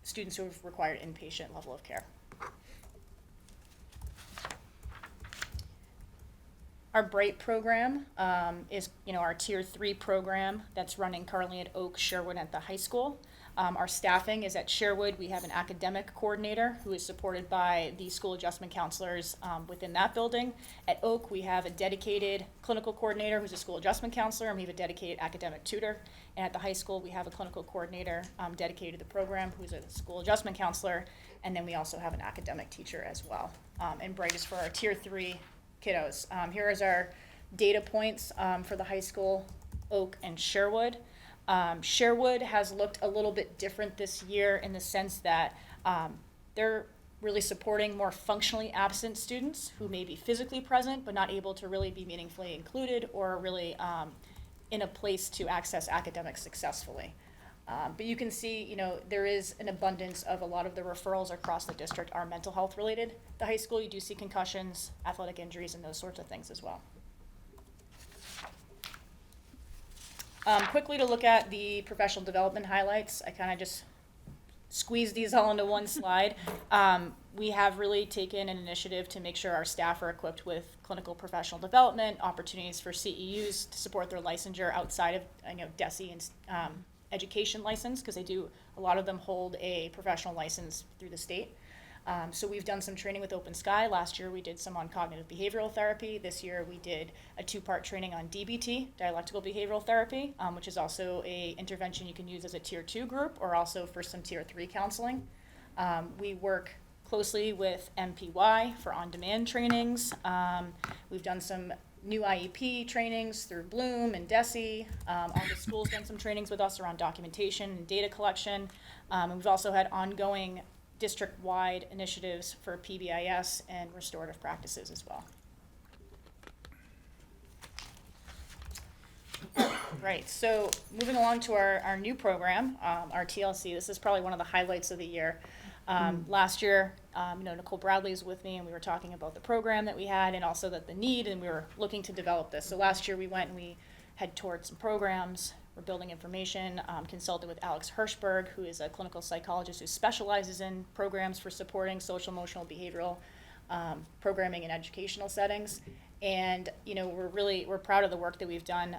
students who have required inpatient level of care. Our BRIGHT program is, our Tier 3 program that's running currently at Oak, Sherwood, at the high school. Our staffing is at Sherwood. We have an academic coordinator who is supported by the school adjustment counselors within that building. At Oak, we have a dedicated clinical coordinator who's a school adjustment counselor, and we have a dedicated academic tutor. And at the high school, we have a clinical coordinator dedicated to the program who's a school adjustment counselor, and then we also have an academic teacher as well. And BRIGHT is for our Tier 3 kiddos. Here is our data points for the high school, Oak, and Sherwood. Sherwood has looked a little bit different this year in the sense that they're really supporting more functionally absent students who may be physically present but not able to really be meaningfully included or really in a place to access academics successfully. But you can see, there is an abundance of a lot of the referrals across the district are mental health related. The high school, you do see concussions, athletic injuries, and those sorts of things as well. Quickly to look at the professional development highlights, I kind of just squeezed these all into one slide. We have really taken an initiative to make sure our staff are equipped with clinical professional development, opportunities for CEUs to support their licensure outside of DESE and education license, because a lot of them hold a professional license through the state. So we've done some training with Open Sky. Last year we did some on cognitive behavioral therapy. This year we did a 2-part training on DBT, dialectical behavioral therapy, which is also a intervention you can use as a Tier 2 group or also for some Tier 3 counseling. We work closely with MPY for on-demand trainings. We've done some new IEP trainings through Bloom and DESE. All the schools done some trainings with us around documentation and data collection. And we've also had ongoing district-wide initiatives for PBIS and restorative practices as well. Right, so moving along to our new program, our TLC, this is probably one of the highlights of the year. Last year, Nicole Bradley was with me, and we were talking about the program that we had and also the need, and we were looking to develop this. So last year we went and we had toured some programs, we're building information, consulted with Alex Hirschberg, who is a clinical psychologist who specializes in programs for supporting social, emotional, behavioral programming in educational settings. And, we're proud of the work that we've done.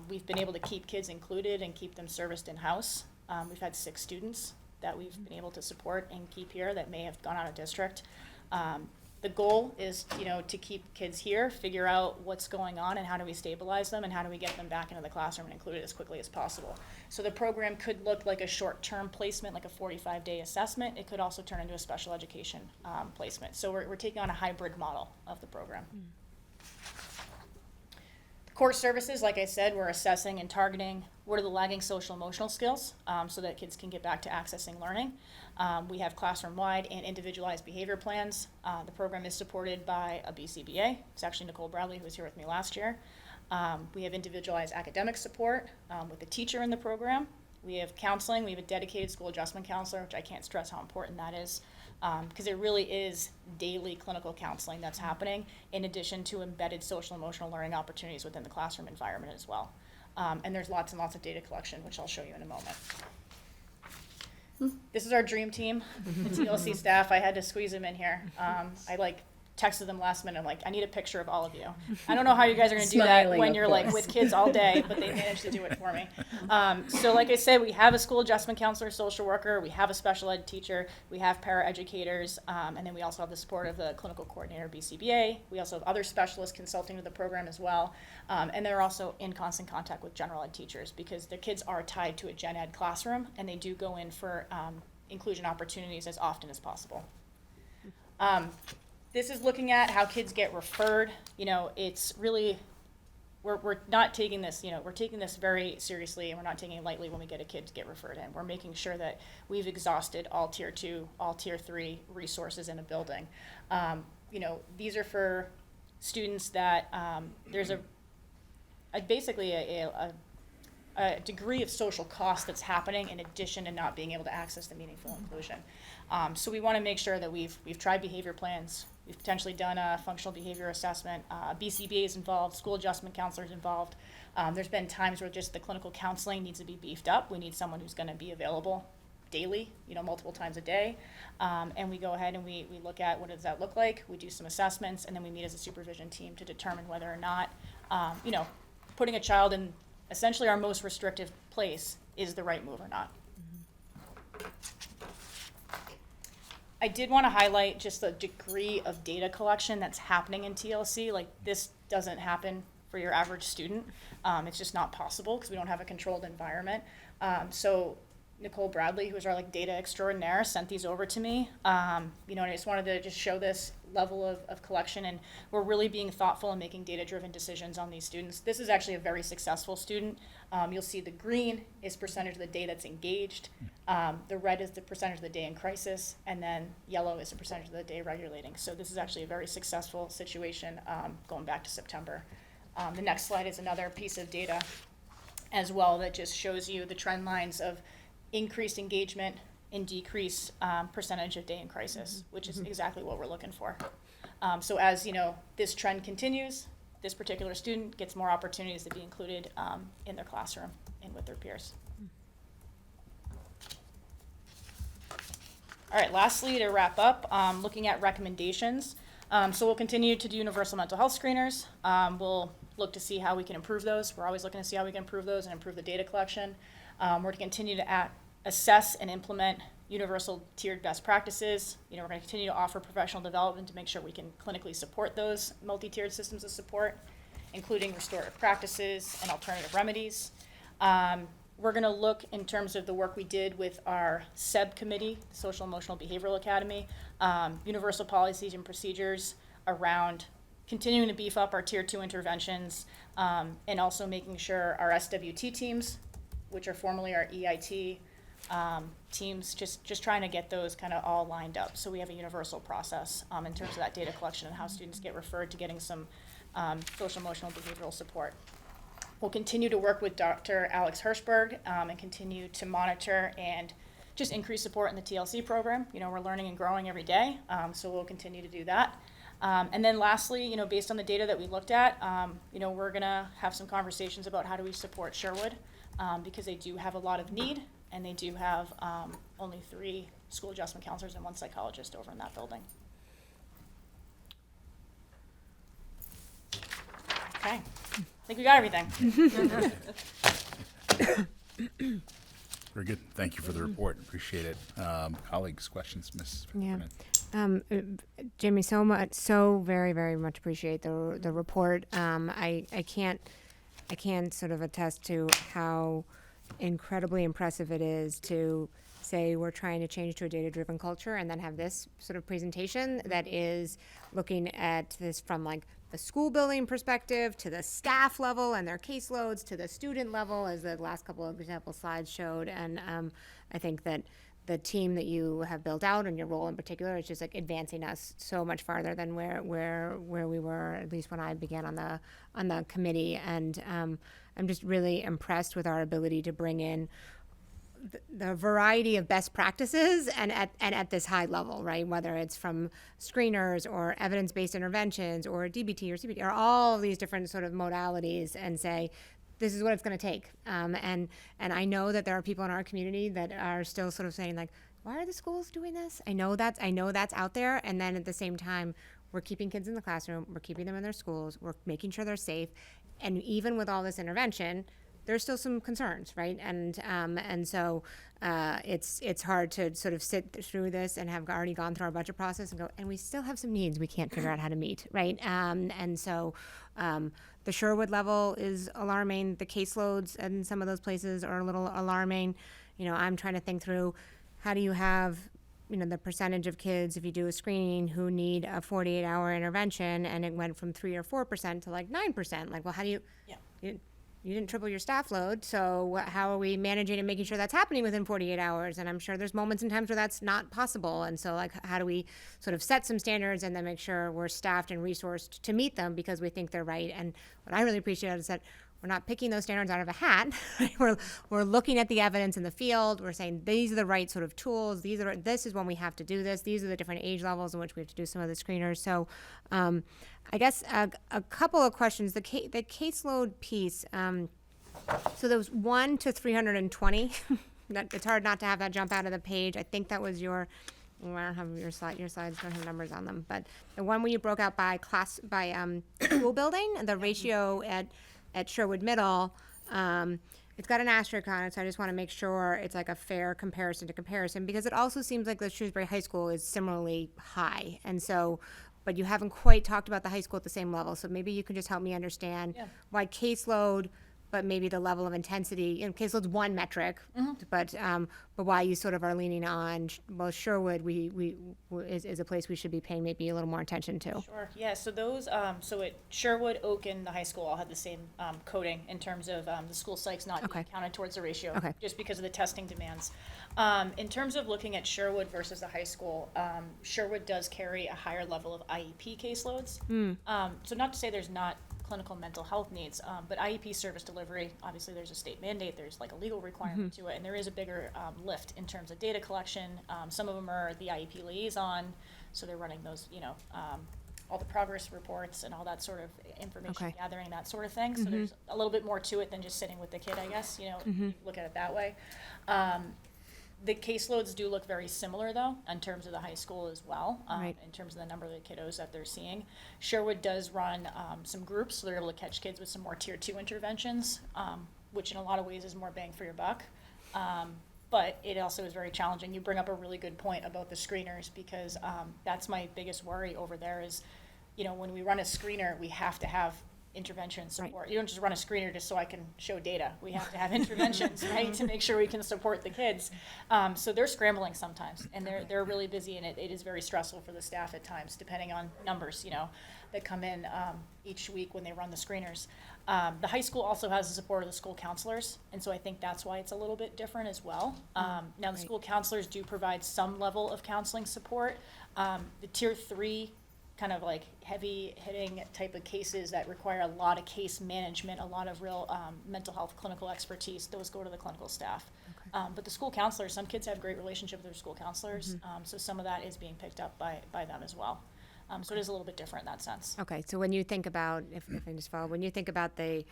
We've been able to keep kids included and keep them serviced in-house. We've had 6 students that we've been able to support and keep here that may have gone out of district. The goal is, to keep kids here, figure out what's going on and how do we stabilize them and how do we get them back into the classroom and include it as quickly as possible. So the program could look like a short-term placement, like a 45-day assessment. It could also turn into a special education placement. So we're taking on a hybrid model of the program. Core services, like I said, we're assessing and targeting what are the lagging social emotional skills so that kids can get back to accessing learning. We have classroom-wide and individualized behavior plans. The program is supported by a BCBA. It's actually Nicole Bradley, who was here with me last year. We have individualized academic support with a teacher in the program. We have counseling. We have a dedicated school adjustment counselor, which I can't stress how important that is. Because it really is daily clinical counseling that's happening, in addition to embedded social emotional learning opportunities within the classroom environment as well. And there's lots and lots of data collection, which I'll show you in a moment. This is our dream team, the TLC staff. I had to squeeze them in here. I texted them last minute. I'm like, I need a picture of all of you. I don't know how you guys are going to do that Smiling, when of you're course. with kids all day, but they managed to do it for me. So like I said, we have a school adjustment counselor, social worker, we have a special ed teacher, we have paraeducators, and then we also have the support of the clinical coordinator, BCBA. We also have other specialists consulting with the program as well. And they're also in constant contact with general ed teachers because their kids are tied to a gen ed classroom, and they do go in for inclusion opportunities as often as possible. This is looking at how kids get referred. It's really, we're not taking this, we're taking this very seriously, and we're not taking it lightly when we get a kid to get referred in. We're making sure that we've exhausted all tier 2, all tier 3 resources in a building. These are for students that there's basically a degree of social cost that's happening in addition to not being able to access the meaningful inclusion. So we want to make sure that we've tried behavior plans. We've potentially done a functional behavior assessment. BCBA is involved, school adjustment counselors involved. There's been times where just the clinical counseling needs to be beefed up. We need someone who's going to be available daily, multiple times a day. And we go ahead and we look at what does that look like. We do some assessments, and then we meet as a supervision team to determine whether or not, putting a child in essentially our most restrictive place is the right move or not. I did want to highlight just the degree of data collection that's happening in TLC. Like, this doesn't happen for your average student. It's just not possible because we don't have a controlled environment. So Nicole Bradley, who is our data extraordinaire, sent these over to me. And I just wanted to just show this level of collection, and we're really being thoughtful and making data-driven decisions on these students. This is actually a very successful student. You'll see the green is percentage of the day that's engaged. The red is the percentage of the day in crisis, and then yellow is the percentage of the day regulating. So this is actually a very successful situation going back to September. The next slide is another piece of data as well that just shows you the trend lines of increased engagement and decreased percentage of day in crisis, which is exactly what we're looking for. So as this trend continues, this particular student gets more opportunities to be included in their classroom and with their peers. All right, lastly, to wrap up, looking at recommendations. So we'll continue to do universal mental health screeners. We'll look to see how we can improve those. We're always looking to see how we can improve those and improve the data collection. We're to continue to assess and implement universal tiered best practices. We're going to continue to offer professional development to make sure we can clinically support those multi-tiered systems of support, including restorative practices and alternative remedies. we're going to look in terms of the work we did with our SEB committee, Social Emotional Behavioral Academy, universal policies and procedures around continuing to beef up our tier 2 interventions, and also making sure our SWT teams, which are formerly our EIT teams, just trying to get those kind of all lined up. So we have a universal process in terms of that data collection and how students get referred to getting some social emotional behavioral support. We'll continue to work with Dr. Alex Hirschberg and continue to monitor and just increase support in the TLC program. You know, we're learning and growing every day, so we'll continue to do that. And then lastly, you know, based on the data that we looked at, you know, we're gonna have some conversations about how do we support Sherwood, because they do have a lot of need, and they do have only 3 school adjustment counselors and 1 psychologist over in that building. Okay, I think we got everything. Very good. Thank you for the report. Appreciate it. Colleagues, questions, Ms. Yeah. Heffernan? Jamie, so very, very much appreciate the report. I can't sort of attest to how incredibly impressive it is to say we're trying to change to a data-driven culture and then have this sort of presentation that is looking at this from like the school building perspective to the staff level and their caseloads to the student level, as the last couple of example slides showed. And I think that the team that you have built out and your role in particular is just like advancing us so much farther than where we were, at least when I began on the committee. And I'm just really impressed with our ability to bring in the variety of best practices and at this high level, right? Whether it's from screeners or evidence-based interventions or DBT or CBT or all these different sort of modalities, and say, this is what it's going to take. And I know that there are people in our community that are still sort of saying like, why are the schools doing this? I know that's out there. And then at the same time, we're keeping kids in the classroom, we're keeping them in their schools, we're making sure they're safe. And even with all this intervention, there's still some concerns, right? And so it's hard to sort of sit through this and have already gone through our budget process and go, and we still have some needs we can't figure out how to meet, right? And so the Sherwood level is alarming. The caseloads in some of those places are a little alarming. You know, I'm trying to think through, how do you have, you know, the percentage of kids, if you do a screening, who need a 48-hour intervention, and it went from 3 or 4% to like 9%. Like, well, how do you, you didn't triple your staff load, so how are we managing and making sure that's happening within 48 hours? And I'm sure there's moments and times where that's not possible. And so, like, how do we sort of set some standards and then make sure we're staffed and resourced to meet them because we think they're right? And what I really appreciate is that we're not picking those standards out of a hat. We're looking at the evidence in the field. We're saying these are the right sort of tools. This is when we have to do this. These are the different age levels in which we have to do some of the screeners. So I guess a couple of questions. The caseload piece, so there was 1 to 320. It's hard not to have that jump out of the page. I think that was your, well, I don't have your slide. Your slides don't have numbers on them, but the one where you broke out by class, by school building, the ratio at Sherwood Middle, it's got an asterisk on it, so I just want to make sure it's like a fair comparison to comparison, because it also seems like the Shrewsbury High School is similarly high, and so, but you haven't quite talked about the high school at the same level, so maybe you can just help me understand why caseload, but maybe the level of intensity, you know, caseload's one metric, but why you sort of are leaning on, well, Sherwood is a place we should be paying maybe a little more attention to. Sure, yeah, so those, so at Sherwood, Oak, and the high school all had the same coding in terms of the school psychs not being counted towards the ratio, just because of the testing demands. In terms of looking at Sherwood versus the high school, Sherwood does carry a higher level of IEP caseloads. So not to say there's not clinical mental health needs, but IEP service delivery, obviously there's a state mandate, there's like a legal requirement to it, and there is a bigger lift in terms of data collection. Some of them are the IEP liaison, so they're running those, you know, all the progress reports and all that sort of information gathering, that sort of thing. So there's a little bit more to it than just sitting with the kid, I guess, you know, if you look at it that way. The caseloads do look very similar, though, in terms of the high school as well, in terms of the number of the kiddos that they're seeing. Sherwood does run some groups, so they're able to catch kids with some more tier 2 interventions, which in a lot of ways is more bang for your buck. But it also is very challenging. You bring up a really good point about the screeners, because that's my biggest worry over there is, you know, when we run a screener, we have to have intervention support. You don't just run a screener just so I can show data. We have to have interventions, right, to make sure we can support the kids. So they're scrambling sometimes, and they're really busy, and it is very stressful for the staff at times, depending on numbers, that come in each week when they run the screeners. The high school also has the support of the school counselors, and so I think that's why it's a little bit different as well. Now, the school counselors do provide some level of counseling support. The tier 3 kind of like heavy hitting type of cases that require a lot of case management, a lot of real mental health clinical expertise, those go to the clinical staff. But the school counselors, some kids have great relationship with their school counselors, so some of that is being picked up by them as well. So it is a little bit different in that sense. Okay, so when you think about, if I can just follow, when you think about the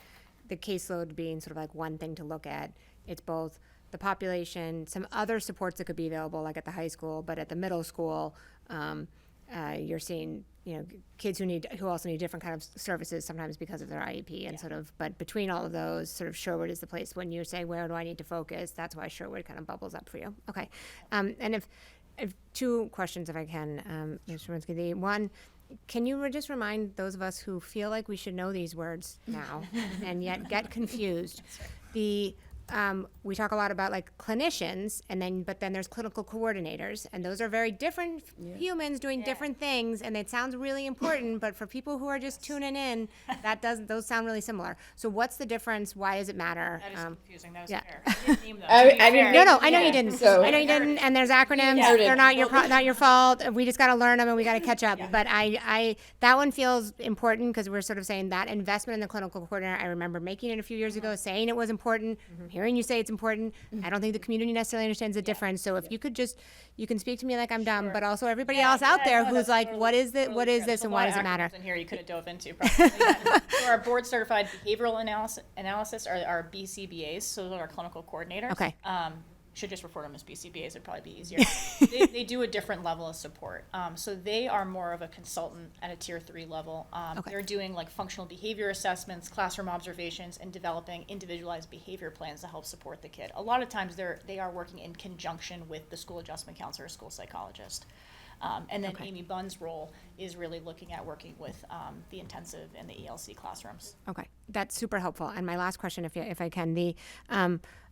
caseload being sort of like one thing to look at, it's both the population, some other supports that could be available, like at the high school, but at the middle school, you're seeing, kids who also need different kind of services sometimes because of their IEP and sort of, but between all of those, sort of Sherwood is the place when you say, where do I need to focus? That's why Sherwood kind of bubbles up for you. Okay, and if 2 questions, if I can, Mr. Winsky. The one, can you just remind those of us who feel like we should know these words now and yet get confused? We talk a lot about like clinicians, but then there's clinical coordinators, and those are very different humans doing different things, and it sounds really important, but for people who are just tuning in, those sound really similar. So what's the difference? Why does it matter? That is confusing. That was yeah. fair. I didn't name those. I didn't. No, I know you didn't. So- I know you didn't. And there's acronyms. Yeah. They're not your fault. We just got to learn them and we got to catch up. But I that one feels important because we're sort of saying that investment in the clinical coordinator. I remember making it a few years ago, saying it was important. Hearing you say it's important. I don't think the community necessarily understands the difference. So if you could you can speak to me like I'm dumb, but also everybody else out there who's like, what is this, and why does it matter? In here you could have dove into probably. So our board certified behavioral analysis are our BCBAs, so those are our clinical coordinators. Okay. Should just refer to them as BCBAs, it'd probably be easier. They do a different level of support. So they are more of a consultant at a tier 3 level. They're doing like functional behavior assessments, classroom observations, and developing individualized behavior plans to help support the kid. A lot of times they are working in conjunction with the school adjustment counselor or school psychologist. And then Amy Bunn's role is really looking at working with the intensive and the ELC classrooms. Okay, that's super helpful. And my last question, if I can,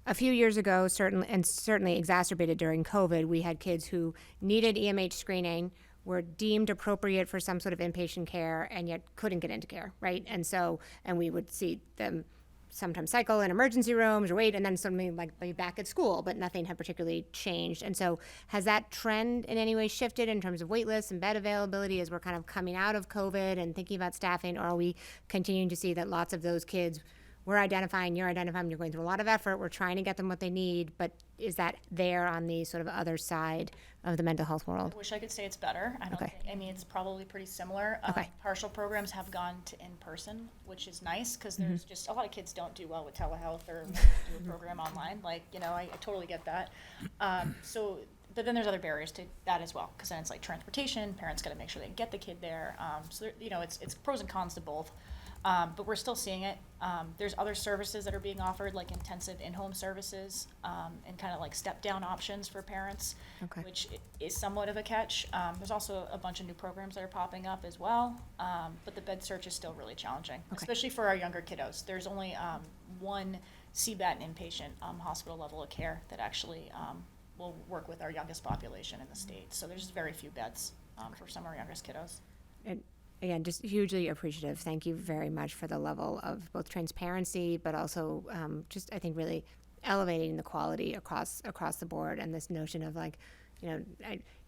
a few years ago, certainly exacerbated during COVID, we had kids who needed EMH screening, were deemed appropriate for some sort of inpatient care, and yet couldn't get into care, right? And we would see them sometimes cycle in emergency rooms or wait, and then suddenly like be back at school, but nothing had particularly changed. And so has that trend in any way shifted in terms of wait lists and bed availability as we're kind of coming out of COVID and thinking about staffing, or are we continuing to see that lots of those kids you're identifying, you're going through a lot of effort, we're trying to get them what they need, but is that there on the sort of other side of the mental health world? I wish I could say it's better. It's probably pretty similar. Partial programs have gone to in-person, which is nice because there's just a lot of kids don't do well with telehealth or do a program online. I totally get that. But then there's other barriers to that as well, because then it's like transportation, parents got to make sure they can get the kid there. It's pros and cons to both. But we're still seeing it. There's other services that are being offered, like intensive in-home services, and kind of like step-down options for parents, which is somewhat of a catch. There's also a bunch of new programs that are popping up as well, but the bed search is still really challenging, especially for our younger kiddos. There's only one CBAT inpatient hospital level of care that actually will work with our youngest population in the state. So there's very few beds for some of our youngest kiddos. Again, just hugely appreciative. Thank you very much for the level of both transparency, but also just, I think, really elevating the quality across the board. And this notion of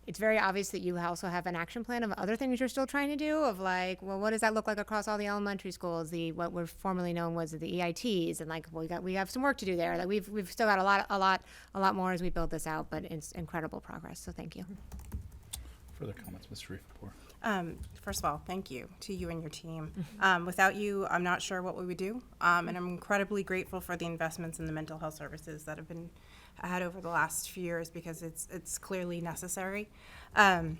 it's very obvious that you also have an action plan of other things you're still trying to do. Of what does that look like across all the elementary schools? What were formerly known was the EITs, and we have some work to do there. We've still got a lot more as we build this out, but it's incredible progress. So thank you. Further comments, Ms. Sharif-Kapoor? First of all, thank you to you and your team. Without you, I'm not sure what we would do. And I'm incredibly grateful for the investments in the mental health services that have been had over the last few years, because it's clearly necessary. I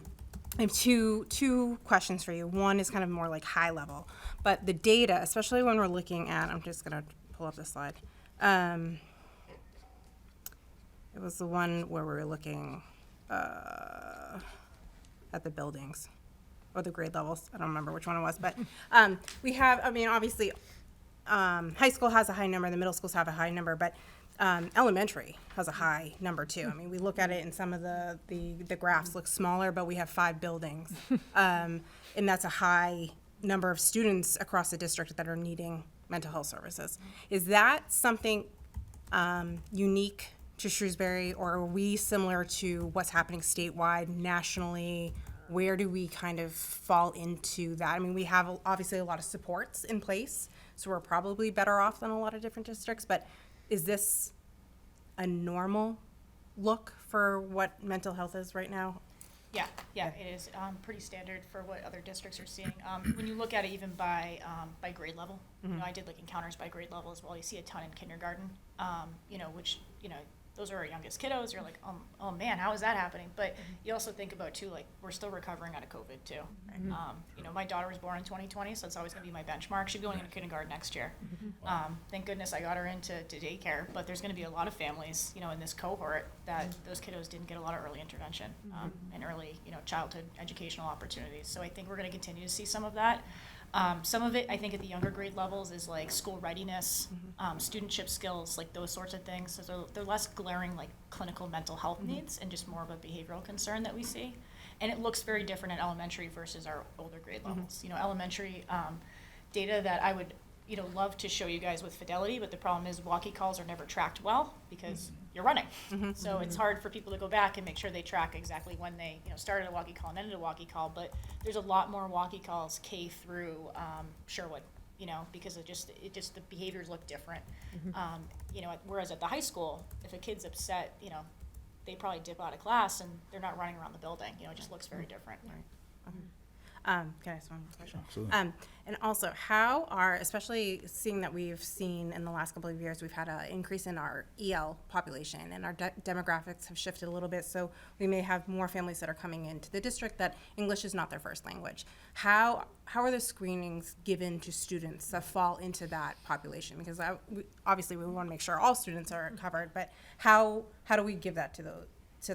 have two questions for you. One is kind of more like high level, but the data, especially when we're looking at, I'm just gonna pull up the slide. It was the one where we were looking at the buildings. or the grade levels. I don't remember which one it was, but we have, I mean, obviously, high school has a high number, the middle schools have a high number, but elementary has a high number too. I mean, we look at it and some of the graphs look smaller, but we have 5 buildings. And that's a high number of students across the district that are needing mental health services. Is that something unique to Shrewsbury, or are we similar to what's happening statewide, nationally? Where do we kind of fall into that? I mean, we have obviously a lot of supports in place, so we're probably better off than a lot of different districts, but is this a normal look for what mental health is right now? Yeah, it is pretty standard for what other districts are seeing. When you look at it even by grade level, you know, I did like encounters by grade level as well. You see a ton in kindergarten, you know, which, you know, those are our youngest kiddos. You're like, oh man, how is that happening? But you also think about too, like, we're still recovering out of COVID too. You know, my daughter was born in 2020, so it's always going to be my benchmark. She's going into kindergarten next year. Thank goodness I got her into daycare, but there's going to be a lot of families, you know, in this cohort that those kiddos didn't get a lot of early intervention and early, you know, childhood educational opportunities. So I think we're going to continue to see some of that. Some of it, I think, at the younger grade levels is like school readiness, studentship skills, like those sorts of things. So they're less glaring like clinical mental health needs and just more of a behavioral concern that we see. And it looks very different at elementary versus our older grade levels. You know, elementary data that I would, you know, love to show you guys with fidelity, but the problem is walkie calls are never tracked well because you're running. So it's hard for people to go back and make sure they track exactly when they, you know, started a walkie call and ended a walkie call. But there's a lot more walkie calls K through Sherwood, you know, because it just the behaviors look different. You know, whereas at the high school, if a kid's upset, you know, they probably dip out of class and they're not running around the building. You know, it just looks very different. Can I ask one more question? Absolutely. And also, how are, especially seeing that we've seen in the last couple of years, we've had an increase in our EL population, and our demographics have shifted a little bit, so we may have more families that are coming into the district that English is not their first language. How are the screenings given to students that fall into that population? Because obviously we want to make sure all students are covered, but how do we give that to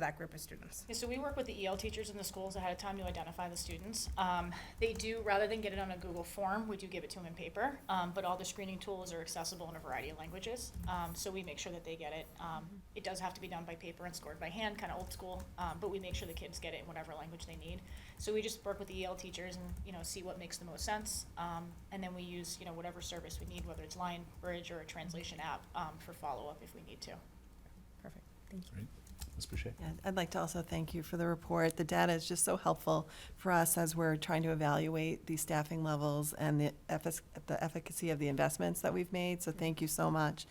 that group of students? Yeah, so we work with the EL teachers in the schools ahead of time to identify the students. They do, rather than get it on a Google form, we do give it to them in paper, but all the screening tools are accessible in a variety of languages, so we make sure that they get it. It does have to be done by paper and scored by hand, kind of old school, but we make sure the kids get it in whatever language they need. So we just work with the EL teachers and, you know, see what makes the most sense, and then we use, you know, whatever service we need, whether it's Line, Bridge, or a translation app for follow-up if we need to. Perfect, thank you. Great. Ms. Boucher. Yeah, I'd like to also thank you for the report. The data is just so helpful for us as we're trying to evaluate these staffing levels and the efficacy of the investments that we've made, so thank you so much.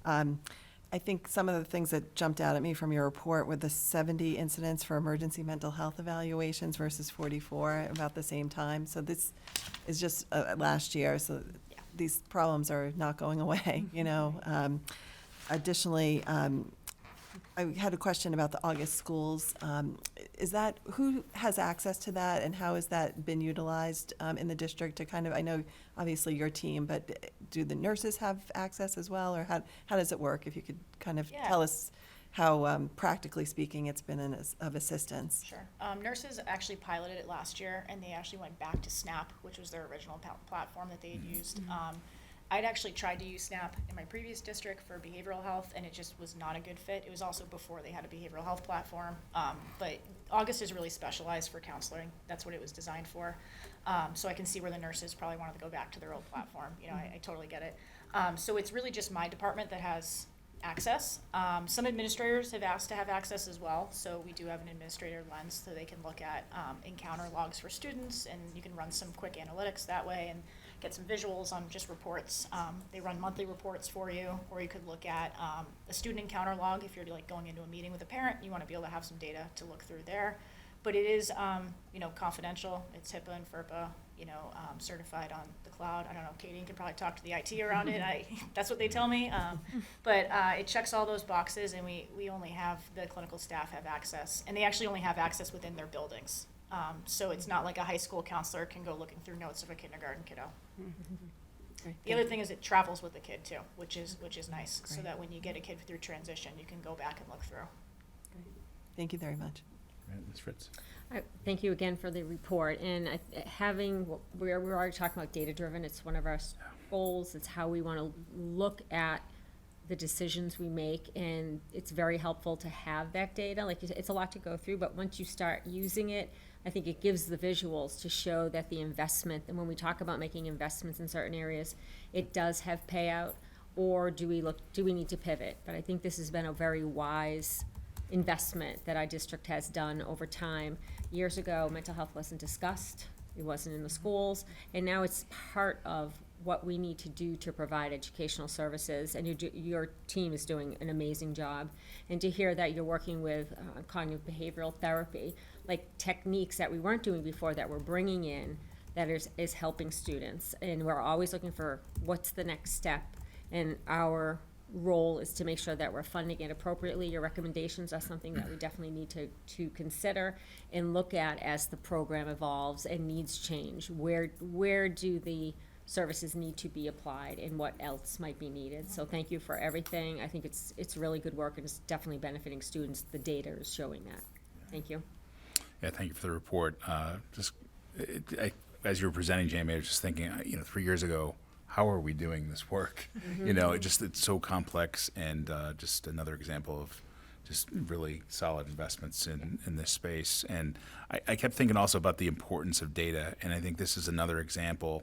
I think some of the things that jumped out at me from your report were the 70 incidents for emergency mental health evaluations versus 44 about the same time. So this is just last year, so these problems are not going away, you know. Additionally, I had a question about the August schools. Is that, who has access to that, and how has that been utilized in the district to kind of, I know obviously your team, but do the nurses have access as well, or how does it work? If you could kind of tell us how, practically speaking, it's been of assistance. Sure. Nurses actually piloted it last year, and they actually went back to SNAP, which was their original platform that they had used. I'd actually tried to use SNAP in my previous district for behavioral health, and it just was not a good fit. It was also before they had a behavioral health platform. But August is really specialized for counseling. That's what it was designed for. So I can see where the nurses probably wanted to go back to their old platform. You know, I totally get it. So it's really just my department that has access. Some administrators have asked to have access as well, so we do have an administrator lens so they can look at encounter logs for students, and you can run some quick analytics that way and get some visuals on just reports. They run monthly reports for you, or you could look at a student encounter log. If you're like going into a meeting with a parent, you want to be able to have some data to look through there. But it is, you know, confidential. It's HIPAA and FERPA, you know, certified on the cloud. I don't know, Katie, you can probably talk to the IT around it. That's what they tell me. But it checks all those boxes, and we only have the clinical staff have access, and they actually only have access within their buildings. So it's not like a high school counselor can go looking through notes of a kindergarten kiddo. The other thing is it travels with the kid too, which is nice, so that when you get a kid through transition, you can go back and look through. Thank you very much. Right, Ms. Fritz? Thank you again for the report, and we're already talking about data-driven, it's one of our goals, it's how we want to look at the decisions we make, and it's very helpful to have that data. Like, it's a lot to go through, but once you start using it, I think it gives the visuals to show that the investment, and when we talk about making investments in certain areas, it does have payout, or do we need to pivot? But I think this has been a very wise investment that our district has done over time. Years ago, mental health wasn't discussed, it wasn't in the schools, and now it's part of what we need to do to provide educational services, and your team is doing an amazing job. And to hear that you're working with cognitive behavioral therapy, like techniques that we weren't doing before that we're bringing in, that is helping students. And we're always looking for what's the next step, and our role is to make sure that we're funding it appropriately. Your recommendations are something that we definitely need to consider and look at as the program evolves and needs change. Where do the services need to be applied and what else might be needed? So thank you for everything. I think it's really good work, and it's definitely benefiting students. The data is showing that. Thank you. Yeah, thank you for the report. As you were presenting, Jamie, I was just thinking, 3 years ago, how are we doing this work? It's so complex, and just another example of just really solid investments in this space. And I kept thinking also about the importance of data, and I think this is another example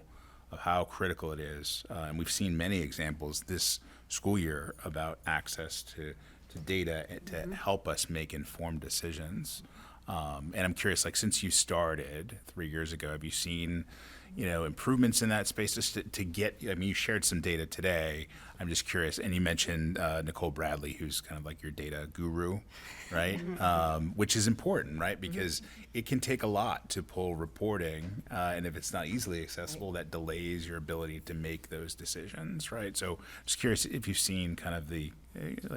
of how critical it is. And we've seen many examples this school year about access to data to help us make informed decisions. And I'm curious, like, since you started 3 years ago, have you seen, improvements in that space just to get, you shared some data today. I'm just curious, and you mentioned Nicole Bradley, who's kind of like your data guru, right? Which is important, right? Because it can take a lot to pull reporting, and if it's not easily accessible, that delays your ability to make those decisions, right? So just curious if you've seen kind of the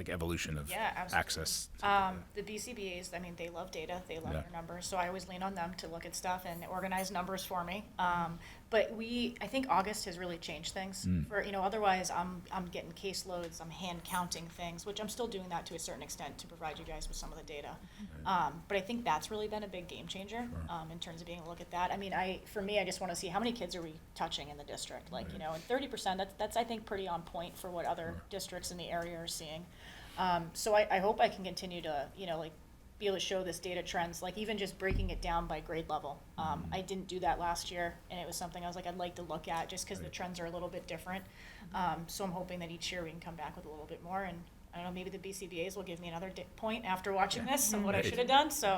evolution of access. The BCBA's, they love data, they love their numbers, so I always lean on them to look at stuff and organize numbers for me. But I think August has really changed things. Otherwise I'm getting caseloads, I'm hand counting things, which I'm still doing that to a certain extent to provide you guys with some of the data. But I think that's really been a big game changer in terms of being able to look at that. For me, I just want to see how many kids are we touching in the district, and 30%, that's I think pretty on point for what other districts in the area are seeing. So I hope I can continue to, be able to show this data trends, like even just breaking it down by grade level. I didn't do that last year, and it was something I was like, I'd like to look at just because the trends are a little bit different. So I'm hoping that each year we can come back with a little bit more, and I don't know, maybe the BCBA's will give me another point after watching this of what I should have done. So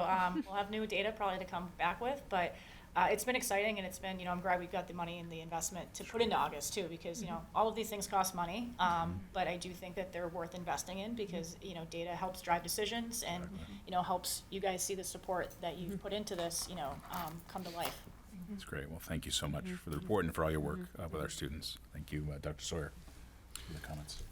we'll have new data probably to come back with, but it's been exciting, and it's been, I'm glad we've got the money and the investment to put into August too, because, all of these things cost money, but I do think that they're worth investing in because, data helps drive decisions and, helps you guys see the support that you've put into this, come to life. That's great. Well, thank you so much for the report and for all your work with our students. Thank you, Dr. Sawyer, for the comments.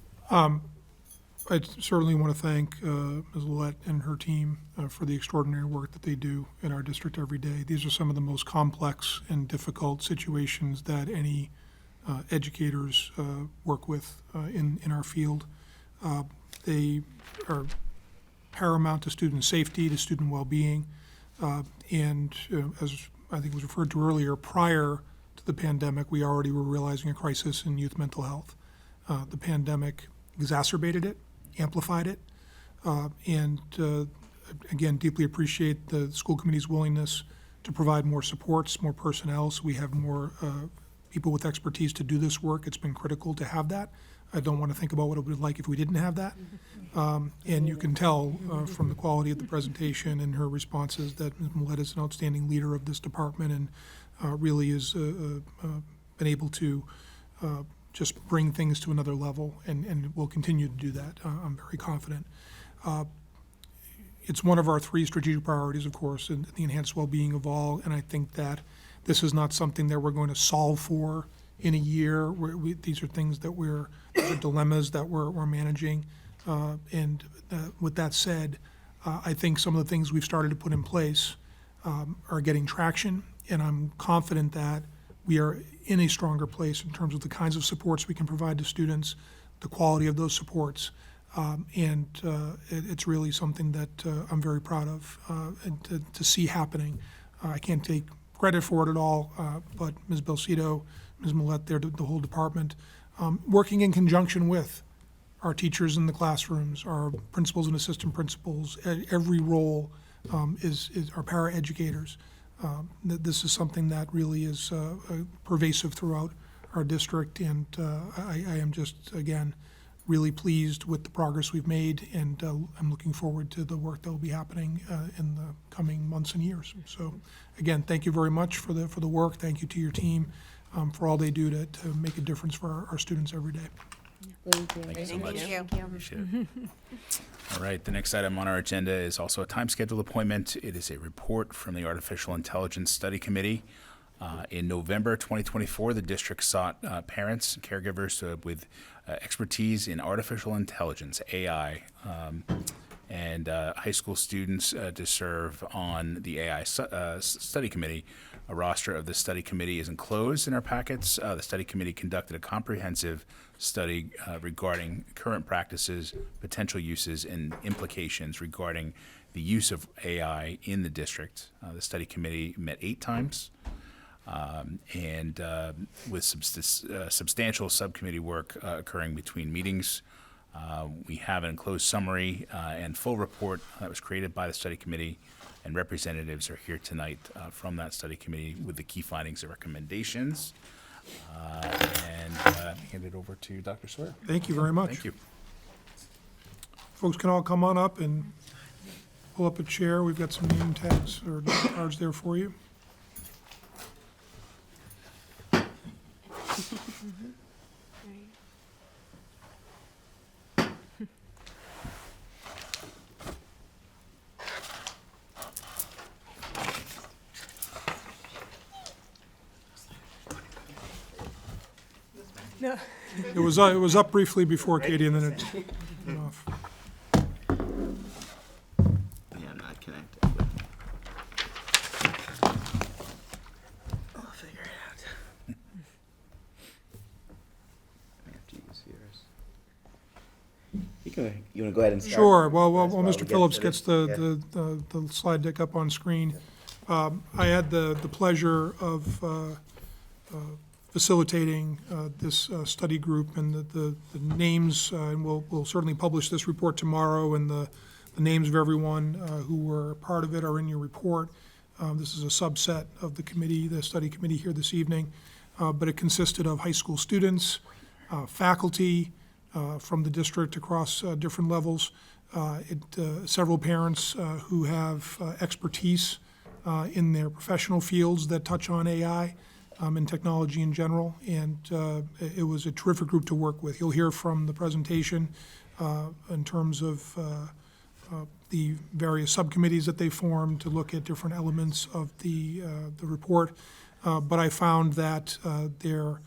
I certainly want to thank Ms. Willett and her team for the extraordinary work that they do in our district every day. These are some of the most complex and difficult situations that any educators work with in our field. They are paramount to student safety, to student well-being, and as I think was referred to earlier, prior to the pandemic, we already were realizing a crisis in youth mental health. The pandemic exacerbated it, amplified it, and again, deeply appreciate the school committee's willingness to provide more supports, more personnel, so we have more people with expertise to do this work. It's been critical to have that. I don't want to think about what it would be like if we didn't have that. And you can tell from the quality of the presentation and her responses that Ms. Millett is an outstanding leader of this department and really has been able to just bring things to another level, and will continue to do that. I'm very confident. It's one of our 3 strategic priorities, of course, and the enhanced well-being of all, and I think that this is not something that we're going to solve for in a year. These are things that these are dilemmas that we're managing, and with that said, I think some of the things we've started to put in place are getting traction, and I'm confident that we are in a stronger place in terms of the kinds of supports we can provide to students, the quality of those supports, It's really something that I'm very proud of and to see happening. I can't take credit for it at all, but Ms. Belcito, Ms. Millette, the whole department, working in conjunction with our teachers in the classrooms, our principals and assistant principals, every role is our para-educators. This is something that really is pervasive throughout our district, and I am just, again, really pleased with the progress we've made, and I'm looking forward to the work that will be happening in the coming months and years. So, again, thank you very much for the work. Thank you to your team for all they do to make a difference for our students every day. Thank you. Thank you so much. Thank you. Appreciate it. All right, the next item on our agenda is also a time scheduled appointment. It is a report from the Artificial Intelligence Study Committee. In November 2024, the district sought parents and caregivers with expertise in artificial intelligence, AI, and high school students to serve on the AI study committee. A roster of the study committee is enclosed in our packets. The study committee conducted a comprehensive study regarding current practices, potential uses, and implications regarding the use of AI in the district. The study committee met 8 times. With substantial subcommittee work occurring between meetings. We have an enclosed summary and full report that was created by the study committee, and representatives are here tonight from that study committee with the key findings and recommendations. Hand it over to Dr. Sawyer. Thank you very much. Thank you. Folks can all come on up and pull up a chair. We've got some name tags or cards there for you. No. It was up briefly before Katie, and then it went off. Yeah, I'm not connected. I'll figure it out. I have to use yours. You want to go ahead and start? Sure. Well, While we Mr. get Phillips to gets this. the slide deck up on screen. I had the pleasure of facilitating this study group, and the names, and we'll certainly publish this report tomorrow, and the names of everyone who were part of it are in your report. This is a subset of the committee, the study committee here this evening, but it consisted of high school students, faculty from the district across different levels, several parents who have expertise in their professional fields that touch on AI, and technology in general, and it was a terrific group to work with. You'll hear from the presentation in terms of the various subcommittees that they formed to look at different elements of the report, but I found that the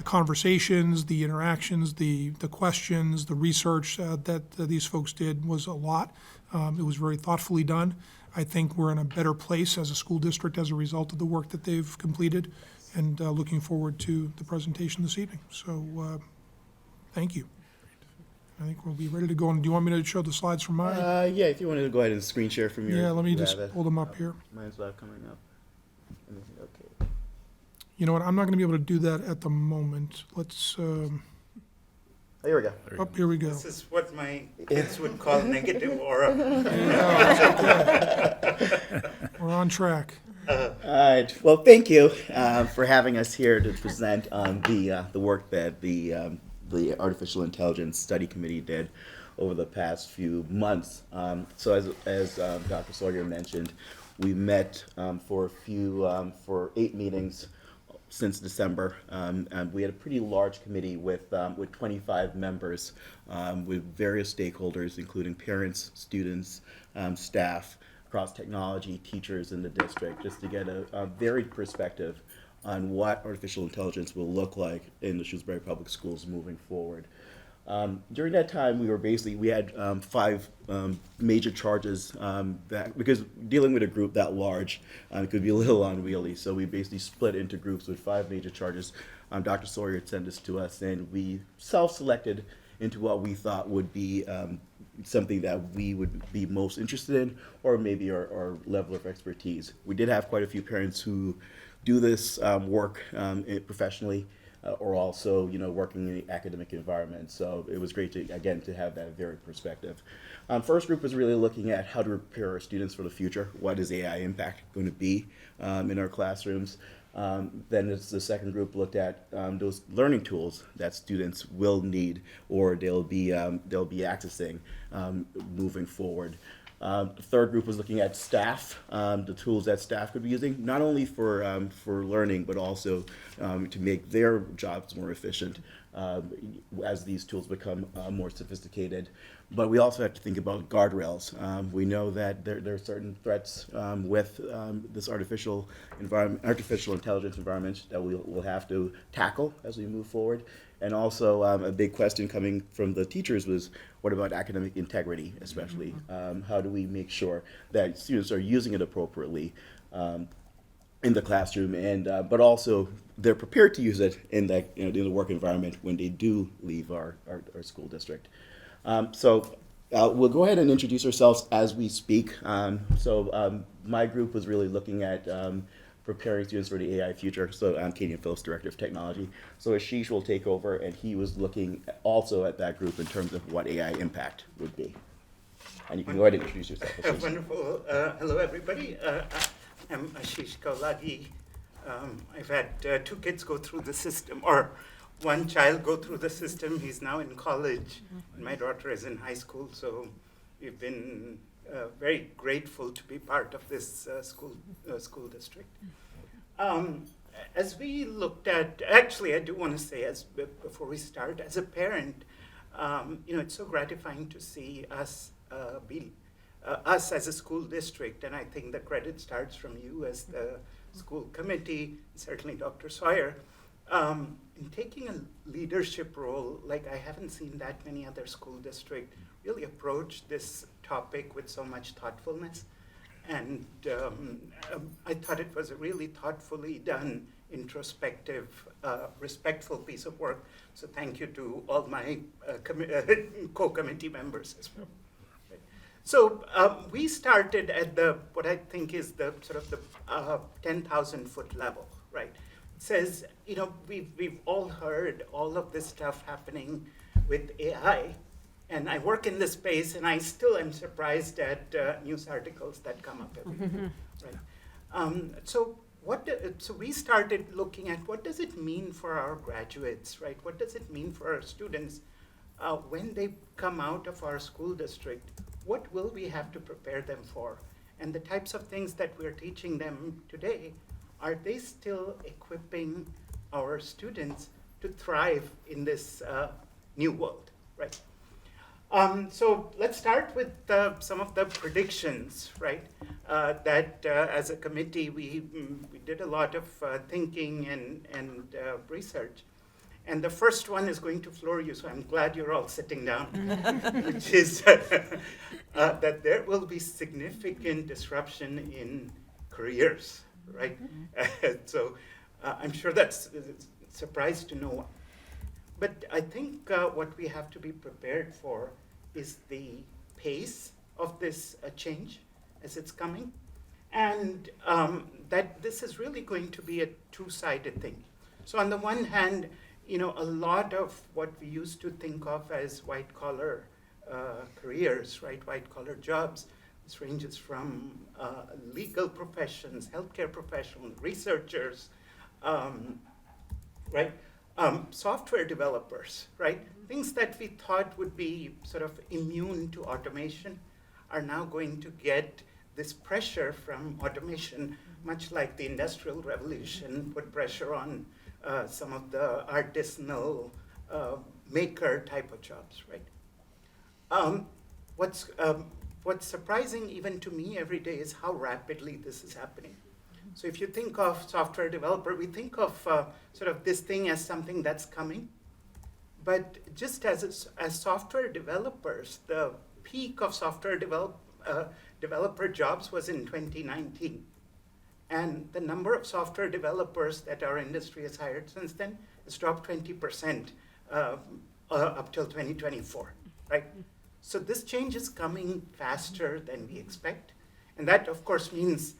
conversations, the interactions, the questions, the research that these folks did was a lot. It was very thoughtfully done. I think we're in a better place as a school district as a result of the work that they've completed, and looking forward to the presentation this evening. So, thank you. I think we'll be ready to go. And do you want me to show the slides from mine? Yeah, if you want to go ahead and screen share from your. Yeah, let me just pull them up here. Mine's not coming up. Okay. You know what, I'm not going to be able to do that at the moment. Let's, Oh, here we go. here we go. This is what my kids would call negative aura. We're on track. All right. Well, thank you for having us here to present on the work that the Artificial Intelligence Study Committee did over the past few months. So as Dr. Sawyer mentioned, we met for 8 meetings since December. And we had a pretty large committee with 25 members, with various stakeholders, including parents, students, staff, across technology, teachers in the district, just to get a varied perspective on what artificial intelligence will look like in the Shrewsbury Public Schools moving forward. During that time, we had 5 major charges, because dealing with a group that large could be a little unwieldy. So we basically split into groups with 5 major charges. Dr. Sawyer had sent this to us, and we self-selected into what we thought would be something that we would be most interested in, or maybe our level of expertise. We did have quite a few parents who do this work professionally, or also, working in the academic environment. So it was great to have that varied perspective. First group was really looking at how to prepare our students for the future. What is AI impact going to be in our classrooms? Then the second group looked at those learning tools that students will need or they'll be accessing moving forward. The third group was looking at staff, the tools that staff could be using, not only for learning, but also to make their jobs more efficient as these tools become more sophisticated. But we also have to think about guardrails. We know that there are certain threats with this artificial intelligence environment that we'll have to tackle as we move forward. And also a big question coming from the teachers was, what about academic integrity, especially? How do we make sure that students are using it appropriately in the classroom, and but also they're prepared to use it in the work environment when they do leave our school district. So we'll go ahead and introduce ourselves as we speak. My group was really looking at preparing students for the AI future. So I'm Katie Phillips, Director of Technology. So Ashish will take over, and he was looking also at that group in terms of what AI impact would be. And you can go ahead and introduce yourself. Ashish. Wonderful. Hello, everybody. I'm Ashish Kaulagi. I've had 2 kids go through the system, or 1 child go through the system. He's now in college, and my daughter is in high school. So we've been very grateful to be part of this school district. As we looked at, actually, I do want to say, before we start, as a parent, it's so gratifying to see us us as a school district, and I think the credit starts from you as the school committee, certainly Dr. Sawyer, in taking a leadership role. Like, I haven't seen that many other school districts really approach this topic with so much thoughtfulness. And I thought it was a really thoughtfully done, introspective, respectful piece of work. So thank you to all my co-committee members as well. So we started at what I think is the sort of the 10,000-foot level, right? It says, we've all heard all of this stuff happening with AI, and I work in this space, and I still am surprised at news articles that come up every day, right? So we started looking at, what does it mean for our graduates, right? What does it mean for our students when they come out of our school district? What will we have to prepare them for? And the types of things that we're teaching them today, are they still equipping our students to thrive in this new world, right? So let's start with some of the predictions, right? That as a committee, we did a lot of thinking and research. And the first one is going to floor you, so I'm glad you're all sitting down, which is that there will be significant disruption in careers, right? So I'm sure that's a surprise to no one. But I think what we have to be prepared for is the pace of this change as it's coming, and that this is really going to be a two-sided thing. So on the one hand, a lot of what we used to think of as white-collar careers, right, white-collar jobs, this ranges from legal professions, healthcare professionals, researchers, right, software developers, right, things that we thought would be sort of immune to automation are now going to get this pressure from automation, much like the Industrial Revolution put pressure on some of the artisanal maker type of jobs, right? What's surprising even to me every day is how rapidly this is happening. So if you think of software developer, we think of sort of this thing as something that's coming. But just as software developers, the peak of software developer jobs was in 2019. And the number of software developers that our industry has hired since then has dropped 20% up till 2024, right? So this change is coming faster than we expect. And that, of course, means,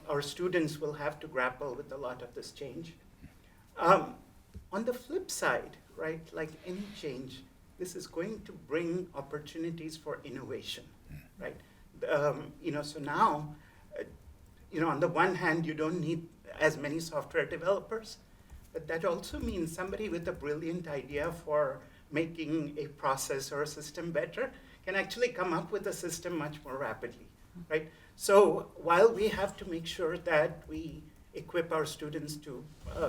our students will have to grapple with a lot of this change. On the flip side, right, like any change, this is going to bring opportunities for innovation, right? So now, on the one hand, you don't need as many software developers, but that also means somebody with a brilliant idea for making a process or a system better can actually come up with a system much more rapidly, right? So while we have to make sure that we equip our students to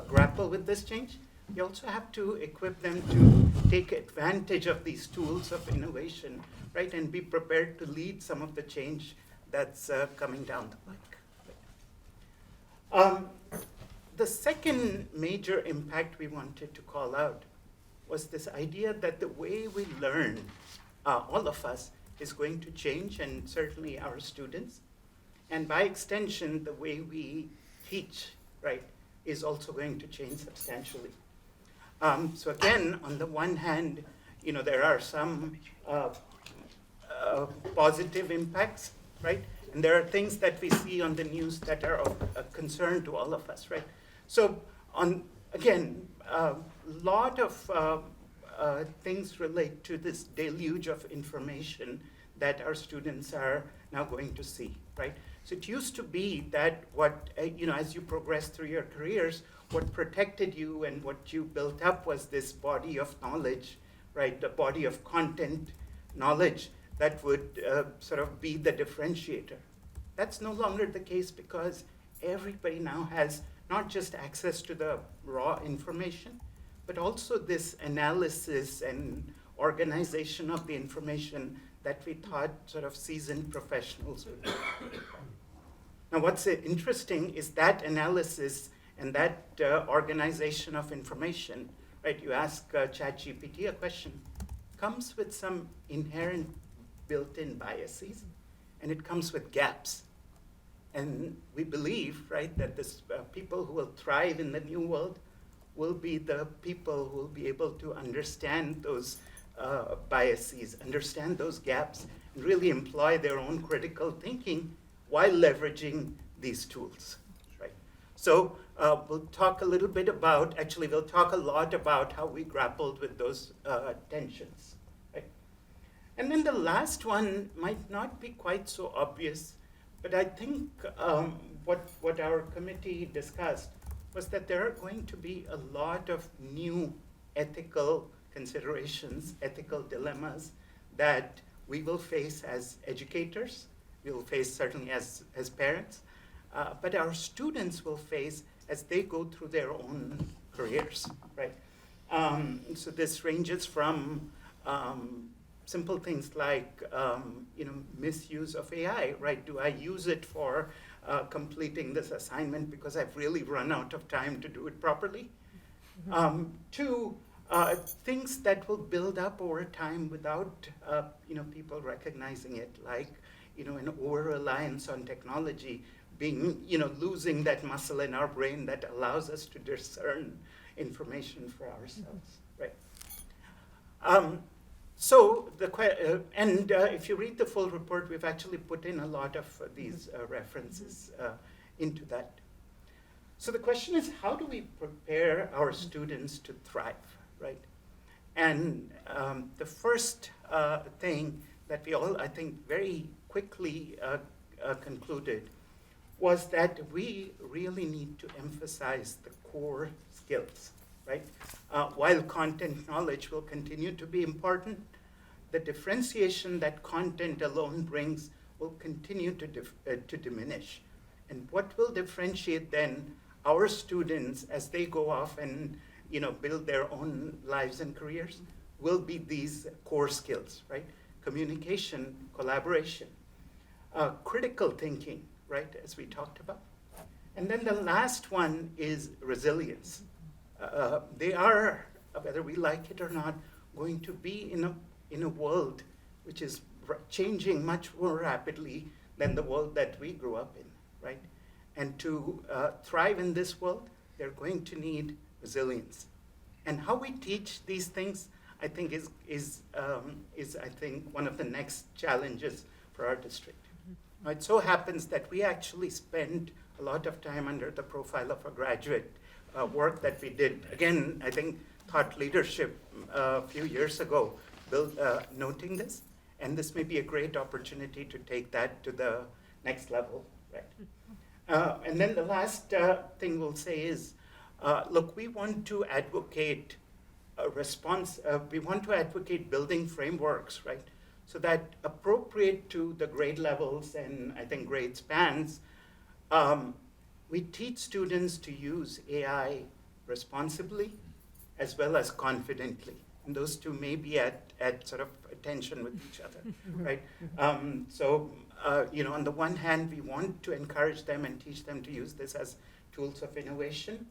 grapple with this change, we also have to equip them to take advantage of these tools of innovation, right, and be prepared to lead some of the change that's coming down the pike. The second major impact we wanted to call out was this idea that the way we learn, all of us, is going to change, and certainly our students. And by extension, the way we teach, right, is also going to change substantially. So again, on the one hand, there are some positive impacts, right? And there are things that we see on the news that are of concern to all of us, right? So a lot of things relate to this deluge of information that our students are now going to see, right? So it used to be that as you progress through your careers, what protected you and what you built up was this body of knowledge, right? The body of content knowledge that would sort of be the differentiator. That's no longer the case because everybody now has not just access to the raw information, but also this analysis and organization of the information that we thought sort of seasoned professionals would do. Now, what's interesting is that analysis and that organization of information, right? You ask ChatGPT a question, comes with some inherent built-in biases, and it comes with gaps. And we believe, right, that this people who will thrive in the new world will be the people who will be able to understand those biases, understand those gaps, and really employ their own critical thinking while leveraging these tools, right? So we'll talk a little bit about, actually we'll talk a lot about how we grappled with those tensions, right? And then the last one might not be quite so obvious, but I think what our committee discussed was that there are going to be a lot of new ethical considerations, ethical dilemmas that we will face as educators, we will face certainly as parents, but our students will face as they go through their own careers, right? So this ranges from simple things like misuse of AI, right? Do I use it for completing this assignment because I've really run out of time to do it properly? To things that will build up over time without people recognizing it, like an over-reliance on technology, being losing that muscle in our brain that allows us to discern information for ourselves, right? So if you read the full report, we've actually put in a lot of these references into that. So the question is, how do we prepare our students to thrive, right? And the first thing that we all, I think, very quickly concluded was that we really need to emphasize the core skills, right? While content knowledge will continue to be important, the differentiation that content alone brings will continue to diminish. And what will differentiate then our students as they go off and build their own lives and careers will be these core skills, right? Communication, collaboration, critical thinking, right, as we talked about. And then the last one is resilience. They are, whether we like it or not, going to be in a world which is changing much more rapidly than the world that we grew up in, right? And to thrive in this world, they're going to need resilience. And how we teach these things, I think is I think one of the next challenges for our district. Now, it so happens that we actually spend a lot of time under the profile of a graduate work that we did. Again, I think thought leadership a few years ago noting this, and this may be a great opportunity to take that to the next level, right? And then the last thing we'll say is, look, we want to advocate a response, we want to advocate building frameworks, right? So that appropriate to the grade levels and I think grade spans, we teach students to use AI responsibly as well as confidently. And those two may be at sort of tension with each other, right? So, on the one hand, we want to encourage them and teach them to use this as tools of innovation.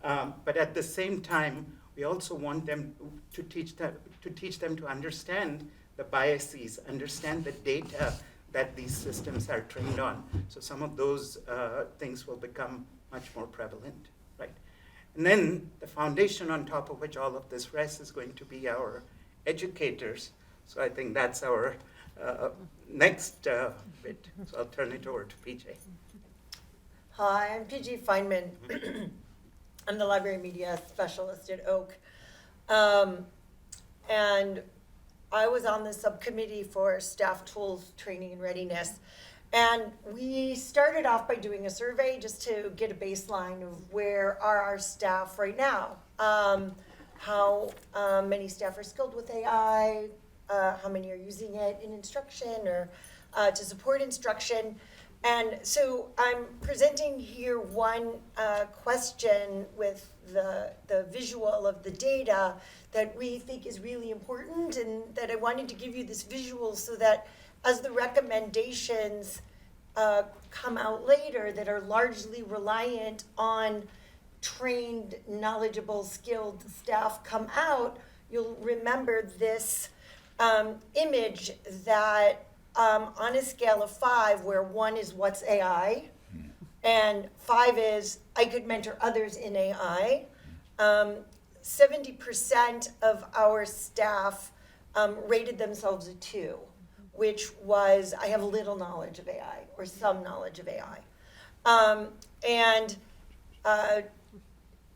But at the same time, we also want them to teach them to understand the biases, understand the data that these systems are trained on. So some of those things will become much more prevalent, right? And then the foundation on top of which all of this rests is going to be our educators. So I think that's our next bit. So I'll turn it over to PJ. Hi, I'm PG Feynman. I'm the library media specialist at Oak. And I was on the subcommittee for staff tools, training, and readiness. And we started off by doing a survey just to get a baseline of where are our staff right now. How many staff are skilled with AI, how many are using it in instruction or to support instruction. And so I'm presenting here one question with the visual of the data that we think is really important, and that I wanted to give you this visual so that as the recommendations come out later that are largely reliant on trained, knowledgeable, skilled staff come out, you'll remember this image that on a scale of 5, where 1 is what's AI, and 5 is I could mentor others in AI, 70% of our staff rated themselves a 2, which was I have little knowledge of AI or some knowledge of AI.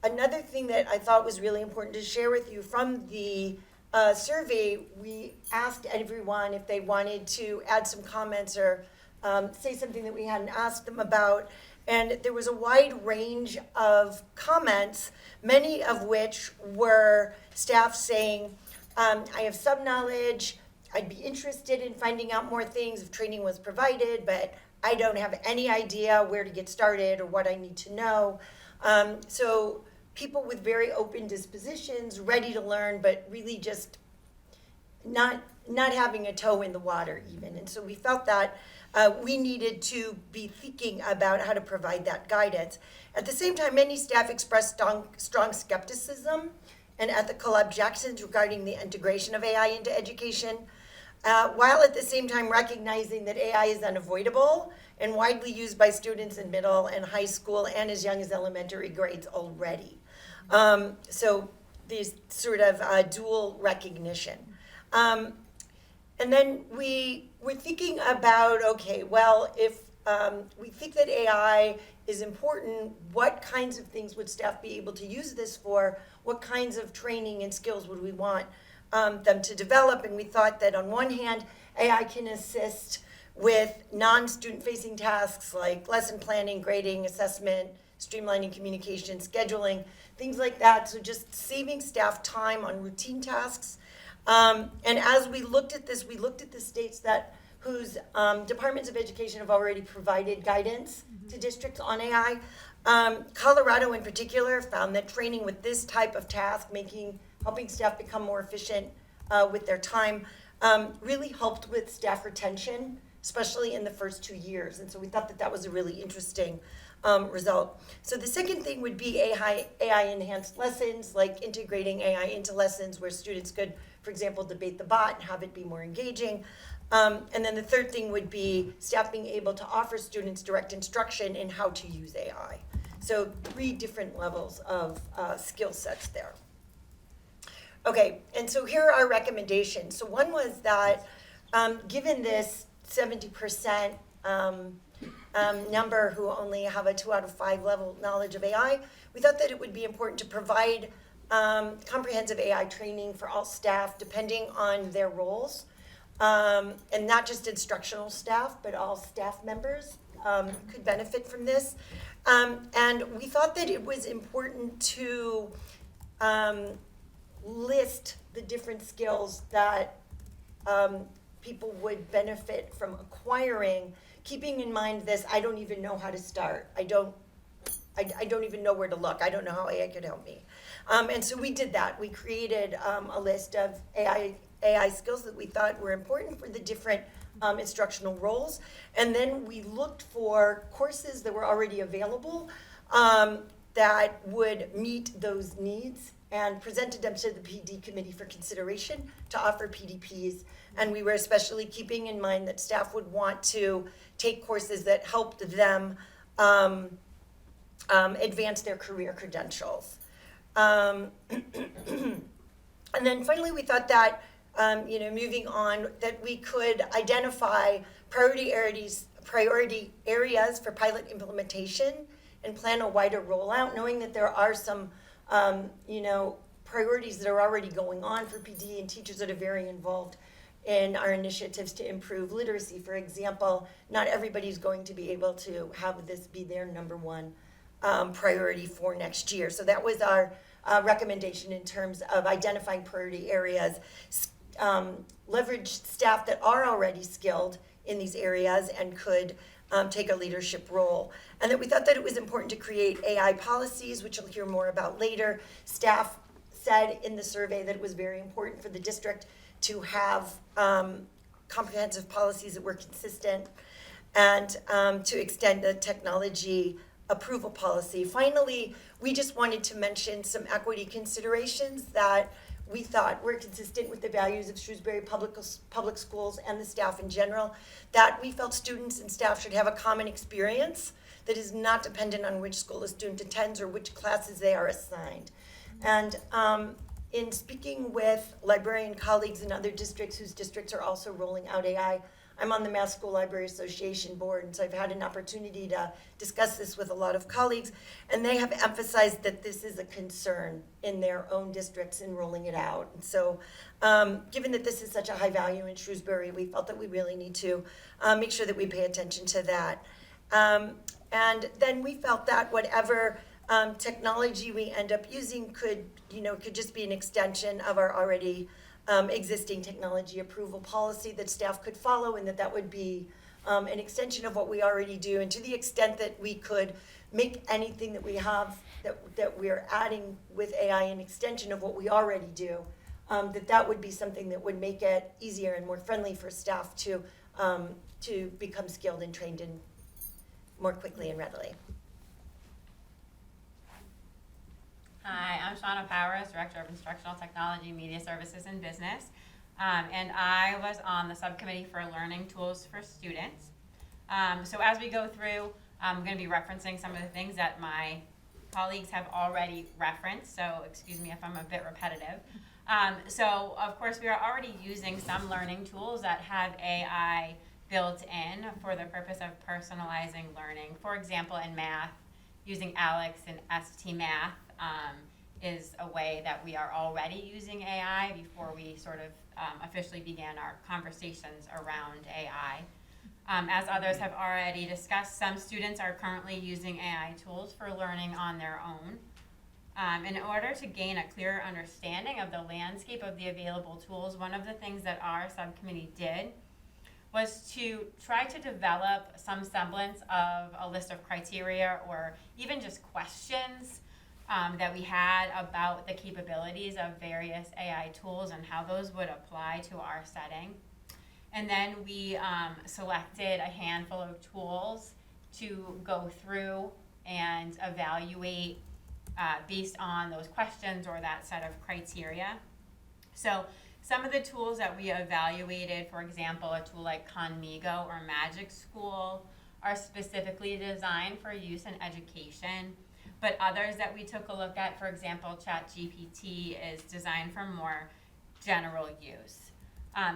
Another thing that I thought was really important to share with you from the survey, we asked everyone if they wanted to add some comments or say something that we hadn't asked them about. And there was a wide range of comments, many of which were staff saying, I have some knowledge, I'd be interested in finding out more things if training was provided, but I don't have any idea where to get started or what I need to know. So people with very open dispositions, ready to learn, but really just not having a toe in the water even. And so we felt that we needed to be thinking about how to provide that guidance. At the same time, many staff expressed strong skepticism and ethical objections regarding the integration of AI into education, while at the same time recognizing that AI is unavoidable and widely used by students in middle and high school and as young as elementary grades already. So these sort of dual recognition. And then we were thinking about, okay, well, if we think that AI is important, what kinds of things would staff be able to use this for? What kinds of training and skills would we want them to develop? And we thought that on one hand, AI can assist with non-student facing tasks like lesson planning, grading, assessment, streamlining communication, scheduling, things like that. So just saving staff time on routine tasks. And as we looked at this, we looked at the states whose departments of education have already provided guidance to districts on AI. Colorado in particular found that training with this type of task, helping staff become more efficient with their time, really helped with staff retention, especially in the first 2 years. And so we thought that that was a really interesting result. So the second thing would be AI-enhanced lessons, like integrating AI into lessons where students could, for example, debate the bot and have it be more engaging. And then the third thing would be staff being able to offer students direct instruction in how to use AI. So 3 different levels of skill sets there. Okay, and so here are our recommendations. So one was that, given this 70% number who only have a 2 out of 5 level knowledge of AI, we thought that it would be important to provide comprehensive AI training for all staff, depending on their roles, and not just instructional staff, but all staff members could benefit from this. And we thought that it was important to list the different skills that people would benefit from acquiring, keeping in mind this, I don't even know how to start. I don't even know where to look. I don't know how AI could help me. And so we did that. We created a list of AI skills that we thought were important for the different instructional roles. And then we looked for courses that were already available that would meet those needs and presented them to the PD committee for consideration to offer PDPs. And we were especially keeping in mind that staff would want to take courses that helped them advance their career credentials. And then finally, we thought that, moving on, that we could identify priority areas for pilot implementation and plan a wider rollout, knowing that there are some priorities that are already going on for PD and teachers that are very involved in our initiatives to improve literacy. For example, not everybody's going to be able to have this be their number one priority for next year. So that was our recommendation in terms of identifying priority areas, leverage staff that are already skilled in these areas and could take a leadership role. And that we thought that it was important to create AI policies, which you'll hear more about later. Staff said in the survey that it was very important for the district to have comprehensive policies that were consistent and to extend the technology approval policy. Finally, we just wanted to mention some equity considerations that we thought were consistent with the values of Shrewsbury Public Schools and the staff in general, that we felt students and staff should have a common experience that is not dependent on which school a student attends or which classes they are assigned. And in speaking with librarian colleagues in other districts whose districts are also rolling out AI, I'm on the Mass School Library Association board, and so I've had an opportunity to discuss this with a lot of colleagues, and they have emphasized that this is a concern in their own districts in rolling it out. And so given that this is such a high value in Shrewsbury, we felt that we really need to make sure that we pay attention to that. And then we felt that whatever technology we end up using could just be an extension of our already existing technology approval policy that staff could follow, and that would be an extension of what we already do. And to the extent that we could make anything that we have that we're adding with AI an extension of what we already do, that would be something that would make it easier and more friendly for staff to become skilled and trained in more quickly and readily. Hi, I'm Shauna Powers, Director of Instructional Technology, Media Services, and Business. And I was on the subcommittee for learning tools for students. So as we go through, I'm going to be referencing some of the things that my colleagues have already referenced, so excuse me if I'm a bit repetitive. So of course we are already using some learning tools that have AI built in for the purpose of personalizing learning. For example, in math, using Alex and ST Math is a way that we are already using AI before we sort of officially began our conversations around AI. As others have already discussed, some students are currently using AI tools for learning on their own. In order to gain a clearer understanding of the landscape of the available tools, one of the things that our subcommittee did was to try to develop some semblance of a list of criteria or even just questions that we had about the capabilities of various AI tools and how those would apply to our setting. And then we selected a handful of tools to go through and evaluate based on those questions or that set of criteria. So some of the tools that we evaluated, for example, a tool like Conmigo or Magic School, are specifically designed for use in education. But others that we took a look at, for example, ChatGPT is designed for more general use.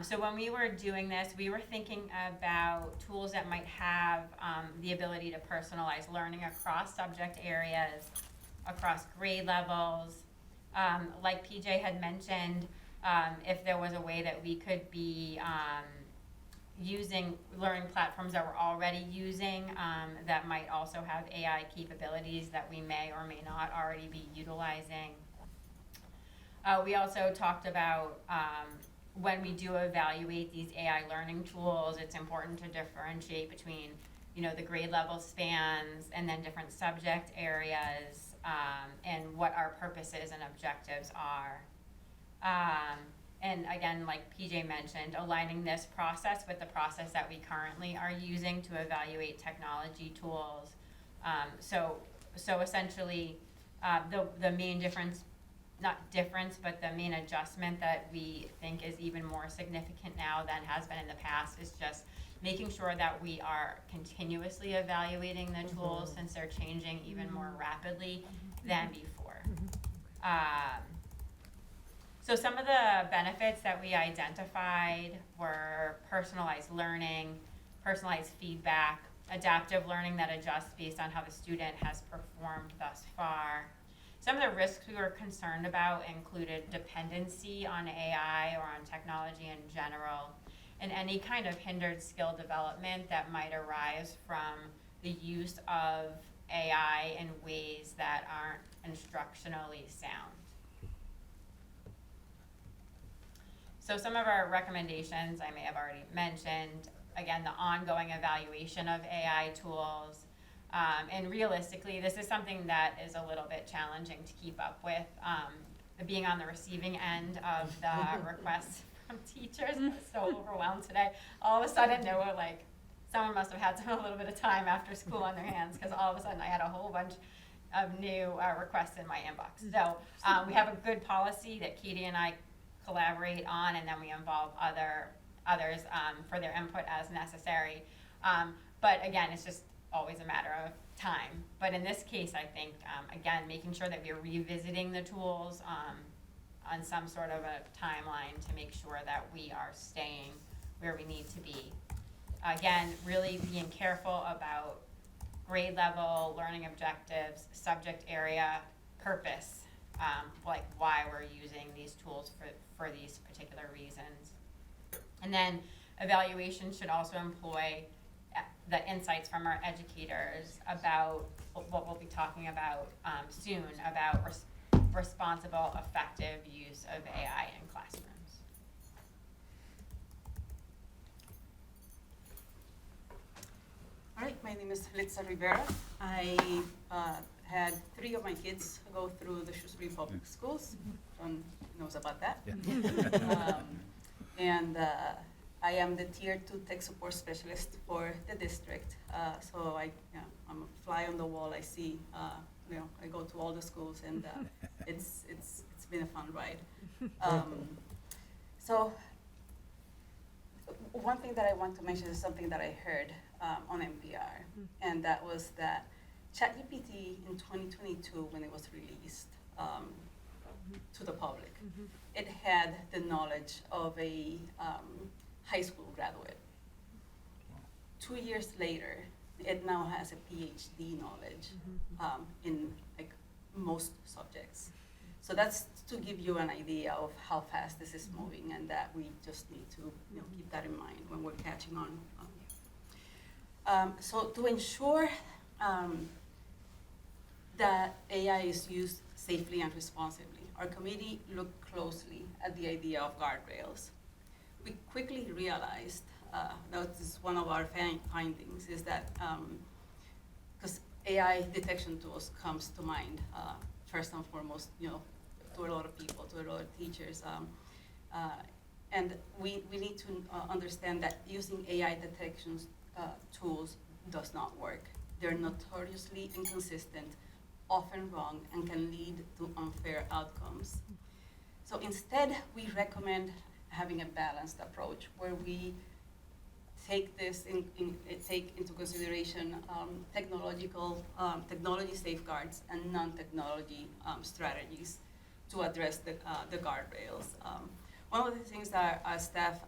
So when we were doing this, we were thinking about tools that might have the ability to personalize learning across subject areas, across grade levels. Like PJ had mentioned, if there was a way that we could be using learning platforms that we're already using that might also have AI capabilities that we may or may not already be utilizing. We also talked about when we do evaluate these AI learning tools, it's important to differentiate between, the grade level spans and then different subject areas and what our purposes and objectives are. And again, like PJ mentioned, aligning this process with the process that we currently are using to evaluate technology tools. So essentially, the main difference, not difference, but the main adjustment that we think is even more significant now than has been in the past is just making sure that we are continuously evaluating the tools since they're changing even more rapidly than before. So some of the benefits that we identified were personalized learning, personalized feedback, adaptive learning that adjusts based on how the student has performed thus far. Some of the risks we were concerned about included dependency on AI or on technology in general, and any kind of hindered skill development that might arise from the use of AI in ways that aren't instructionally sound. So some of our recommendations I may have already mentioned. Again, the ongoing evaluation of AI tools. And realistically, this is something that is a little bit challenging to keep up with. Being on the receiving end of the requests from teachers, I was so overwhelmed today. All of a sudden, there were someone must have had a little bit of time after school on their hands, because all of a sudden I had a whole bunch of new requests in my inbox. So we have a good policy that Katie and I collaborate on, and then we involve others for their input as necessary. But again, it's just always a matter of time. But in this case, I think, again, making sure that we're revisiting the tools on some sort of a timeline to make sure that we are staying where we need to be. Again, really being careful about grade level, learning objectives, subject area, purpose, like why we're using these tools for these particular reasons. And then evaluation should also employ the insights from our educators about what we'll be talking about soon, about responsible, effective use of AI in classrooms. All right, my name is Litza Rivera. I had 3 of my kids go through the Shrewsbury Public Schools. John knows about that. Yeah. And I am the Tier 2 tech support specialist for the district. So I'm a fly on the wall. I see, I go to all the schools, and it's been a fun ride. So one thing that I want to mention is something that I heard on NPR, and that was that ChatGPT in 2022, when it was released to the public, it had the knowledge of a high school graduate. 2 years later, it now has a PhD knowledge in most subjects. So that's to give you an idea of how fast this is moving, and that we just need to keep that in mind when we're catching on. So to ensure that AI is used safely and responsibly, our committee looked closely at the idea of guardrails. We quickly realized, that is one of our findings, is that, because AI detection tools comes to mind, first and foremost, to a lot of people, to a lot of teachers. And we need to understand that using AI detection tools does not work. They're notoriously inconsistent, often wrong, and can lead to unfair outcomes. So instead, we recommend having a balanced approach where we take into consideration technology safeguards and non-technology strategies to address the guardrails. One of the things that our staff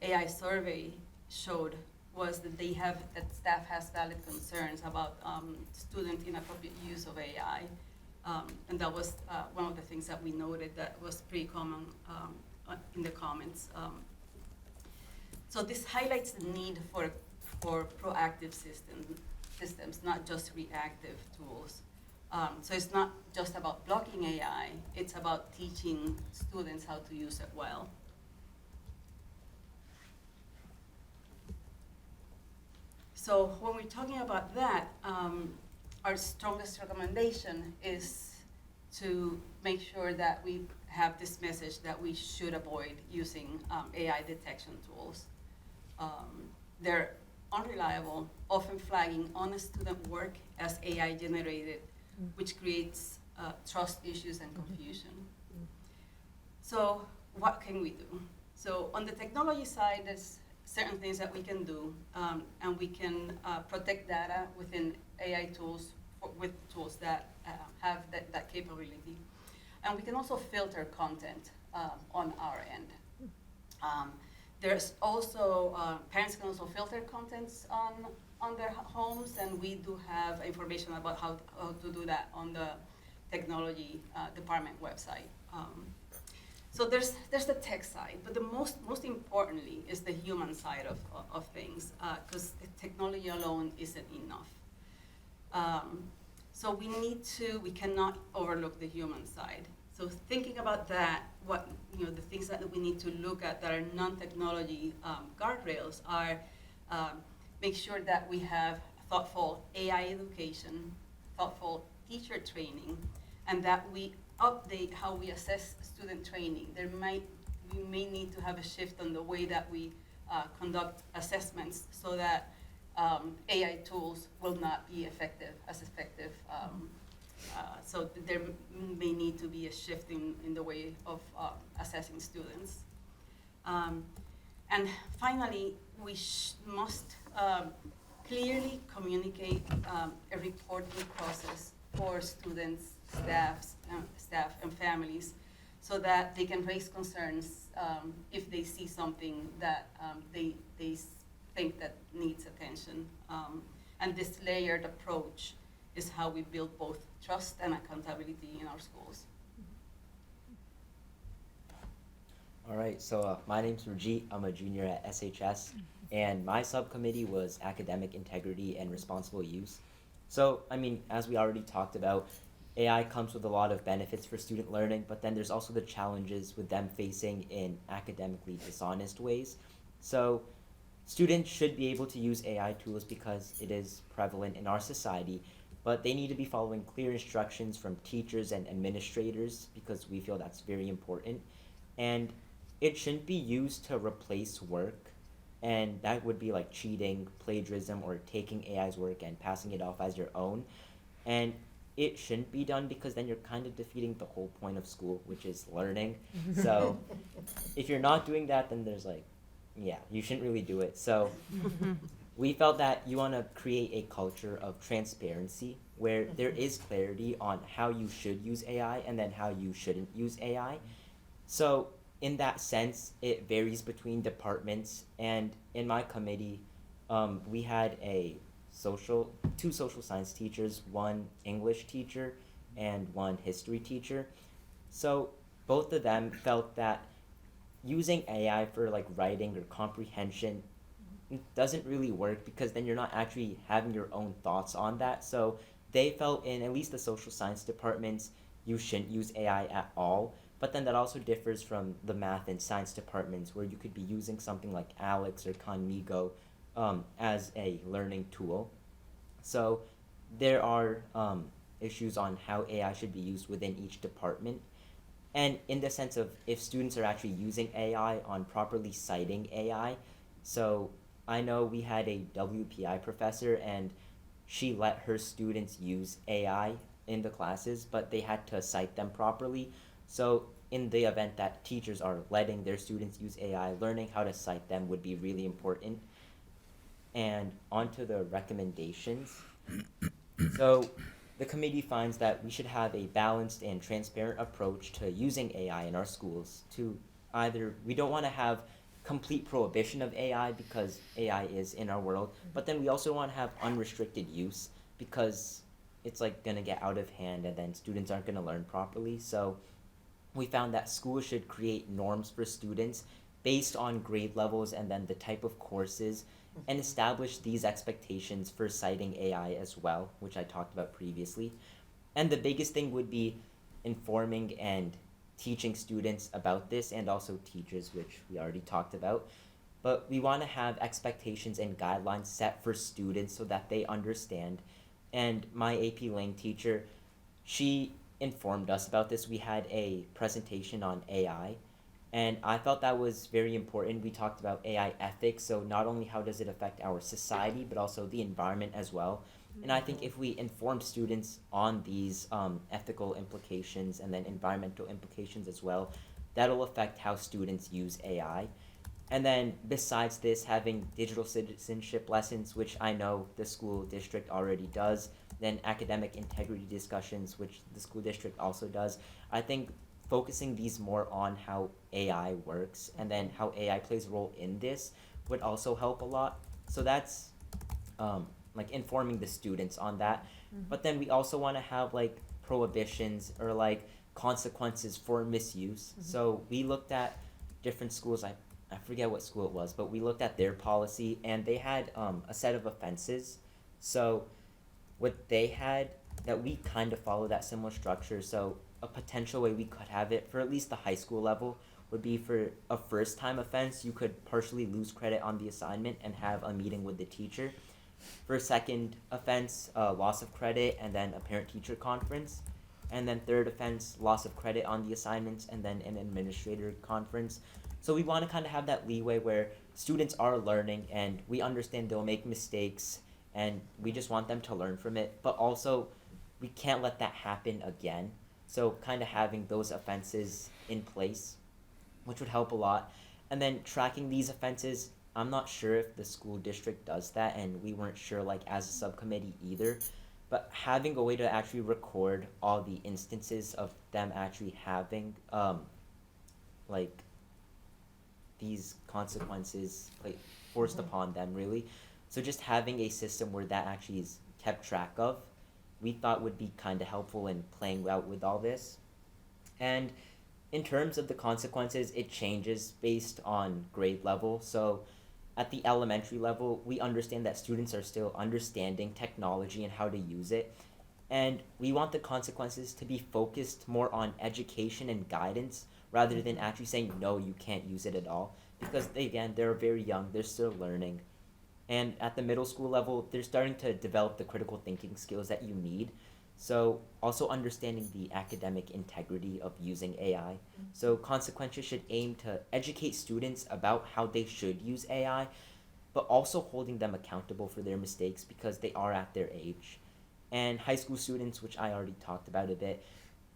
AI survey showed was that staff has valid concerns about student inappropriate use of AI. And that was one of the things that we noted that was pretty common in the comments. So this highlights the need for proactive systems, not just reactive tools. So it's not just about blocking AI, it's about teaching students how to use it well. So when we're talking about that, our strongest recommendation is to make sure that we have this message that we should avoid using AI detection tools. They're unreliable, often flagging honest student work as AI generated, which creates trust issues and confusion. So what can we do? So on the technology side, there's certain things that we can do, and we can protect data within AI tools with tools that have that capability. And we can also filter content on our end. There's also, parents can also filter contents on their homes, and we do have information about how to do that on the technology department website. So there's the tech side, but the most importantly is the human side of things, because technology alone isn't enough. So we cannot overlook the human side. So thinking about that, the things that we need to look at that are non-technology guardrails are make sure that we have thoughtful AI education, thoughtful teacher training, and that we update how we assess student training. We may need to have a shift on the way that we conduct assessments so that AI tools will not be as effective. So there may need to be a shift in the way of assessing students. And finally, we must clearly communicate a reporting process for students, staff and families, so that they can raise concerns if they see something that they think that needs attention. And this layered approach is how we build both trust and accountability in our schools. All right, so my name's Rajit. I'm a junior at SHS, and my subcommittee was academic integrity and responsible use. So, I mean, as we already talked about, AI comes with a lot of benefits for student learning, but then there's also the challenges with them facing in academically dishonest ways. So, students should be able to use AI tools because it is prevalent in our society, but they need to be following clear instructions from teachers and administrators because we feel that's very important. And it shouldn't be used to replace work, and that would be like cheating, plagiarism, or taking AI's work and passing it off as your own. And it shouldn't be done because then you're kind of defeating the whole point of school, which is learning. So if you're not doing that, then there's you shouldn't really do it. So we felt that you want to create a culture of transparency where there is clarity on how you should use AI and then how you shouldn't use AI. So in that sense, it varies between departments, and in my committee, we had two social science teachers, one English teacher, and one history teacher. So both of them felt that using AI for writing or comprehension doesn't really work because then you're not actually having your own thoughts on that. So they felt in at least the social science departments, you shouldn't use AI at all. But then that also differs from the math and science departments where you could be using something like Alex or Conmigo as a learning tool. So there are issues on how AI should be used within each department. And in the sense of if students are actually using AI on properly citing AI. So I know we had a WPI professor and she let her students use AI in the classes, but they had to cite them properly. So in the event that teachers are letting their students use AI, learning how to cite them would be really important. And onto the recommendations. So the committee finds that we should have a balanced and transparent approach to using AI in our schools. To either, we don't want to have complete prohibition of AI because AI is in our world, but then we also want to have unrestricted use because it's like going to get out of hand and then students aren't going to learn properly. So we found that schools should create norms for students based on grade levels and then the type of courses, and establish these expectations for citing AI as well, which I talked about previously. And the biggest thing would be informing and teaching students about this, and also teachers, which we already talked about. But we want to have expectations and guidelines set for students so that they understand. And my AP Lang teacher, she informed us about this. We had a presentation on AI, and I felt that was very important. We talked about AI ethics, so not only how does it affect our society, but also the environment as well. And I think if we inform students on these ethical implications and then environmental implications as well, that'll affect how students use AI. And then besides this, having digital citizenship lessons, which I know the school district already does, then academic integrity discussions, which the school district also does. I think focusing these more on how AI works and then how AI plays a role in this would also help a lot. So that's like informing the students on that. But then we also want to have like prohibitions or like consequences for misuse. So we looked at different schools. I forget what school it was, but we looked at their policy and they had a set of offenses. So what they had, that we kind of follow that similar structure. So a potential way we could have it for at least the high school level would be for a first time offense, you could partially lose credit on the assignment and have a meeting with the teacher. For a second offense, loss of credit and then a parent teacher conference. And then third offense, loss of credit on the assignments and then an administrator conference. So we want to kind of have that leeway where students are learning and we understand they'll make mistakes and we just want them to learn from it. But also, we can't let that happen again. So kind of having those offenses in place, which would help a lot. And then tracking these offenses, I'm not sure if the school district does that, and we weren't sure like as a subcommittee either. But having a way to actually record all the instances of them actually having like these consequences like forced upon them really. So just having a system where that actually is kept track of, we thought would be kind of helpful in playing out with all this. And in terms of the consequences, it changes based on grade level. So at the elementary level, we understand that students are still understanding technology and how to use it. And we want the consequences to be focused more on education and guidance rather than actually saying, no, you can't use it at all. Because they're very young, they're still learning. And at the middle school level, they're starting to develop the critical thinking skills that you need. So also understanding the academic integrity of using AI. So consequences should aim to educate students about how they should use AI, but also holding them accountable for their mistakes because they are at their age. And high school students, which I already talked about a bit,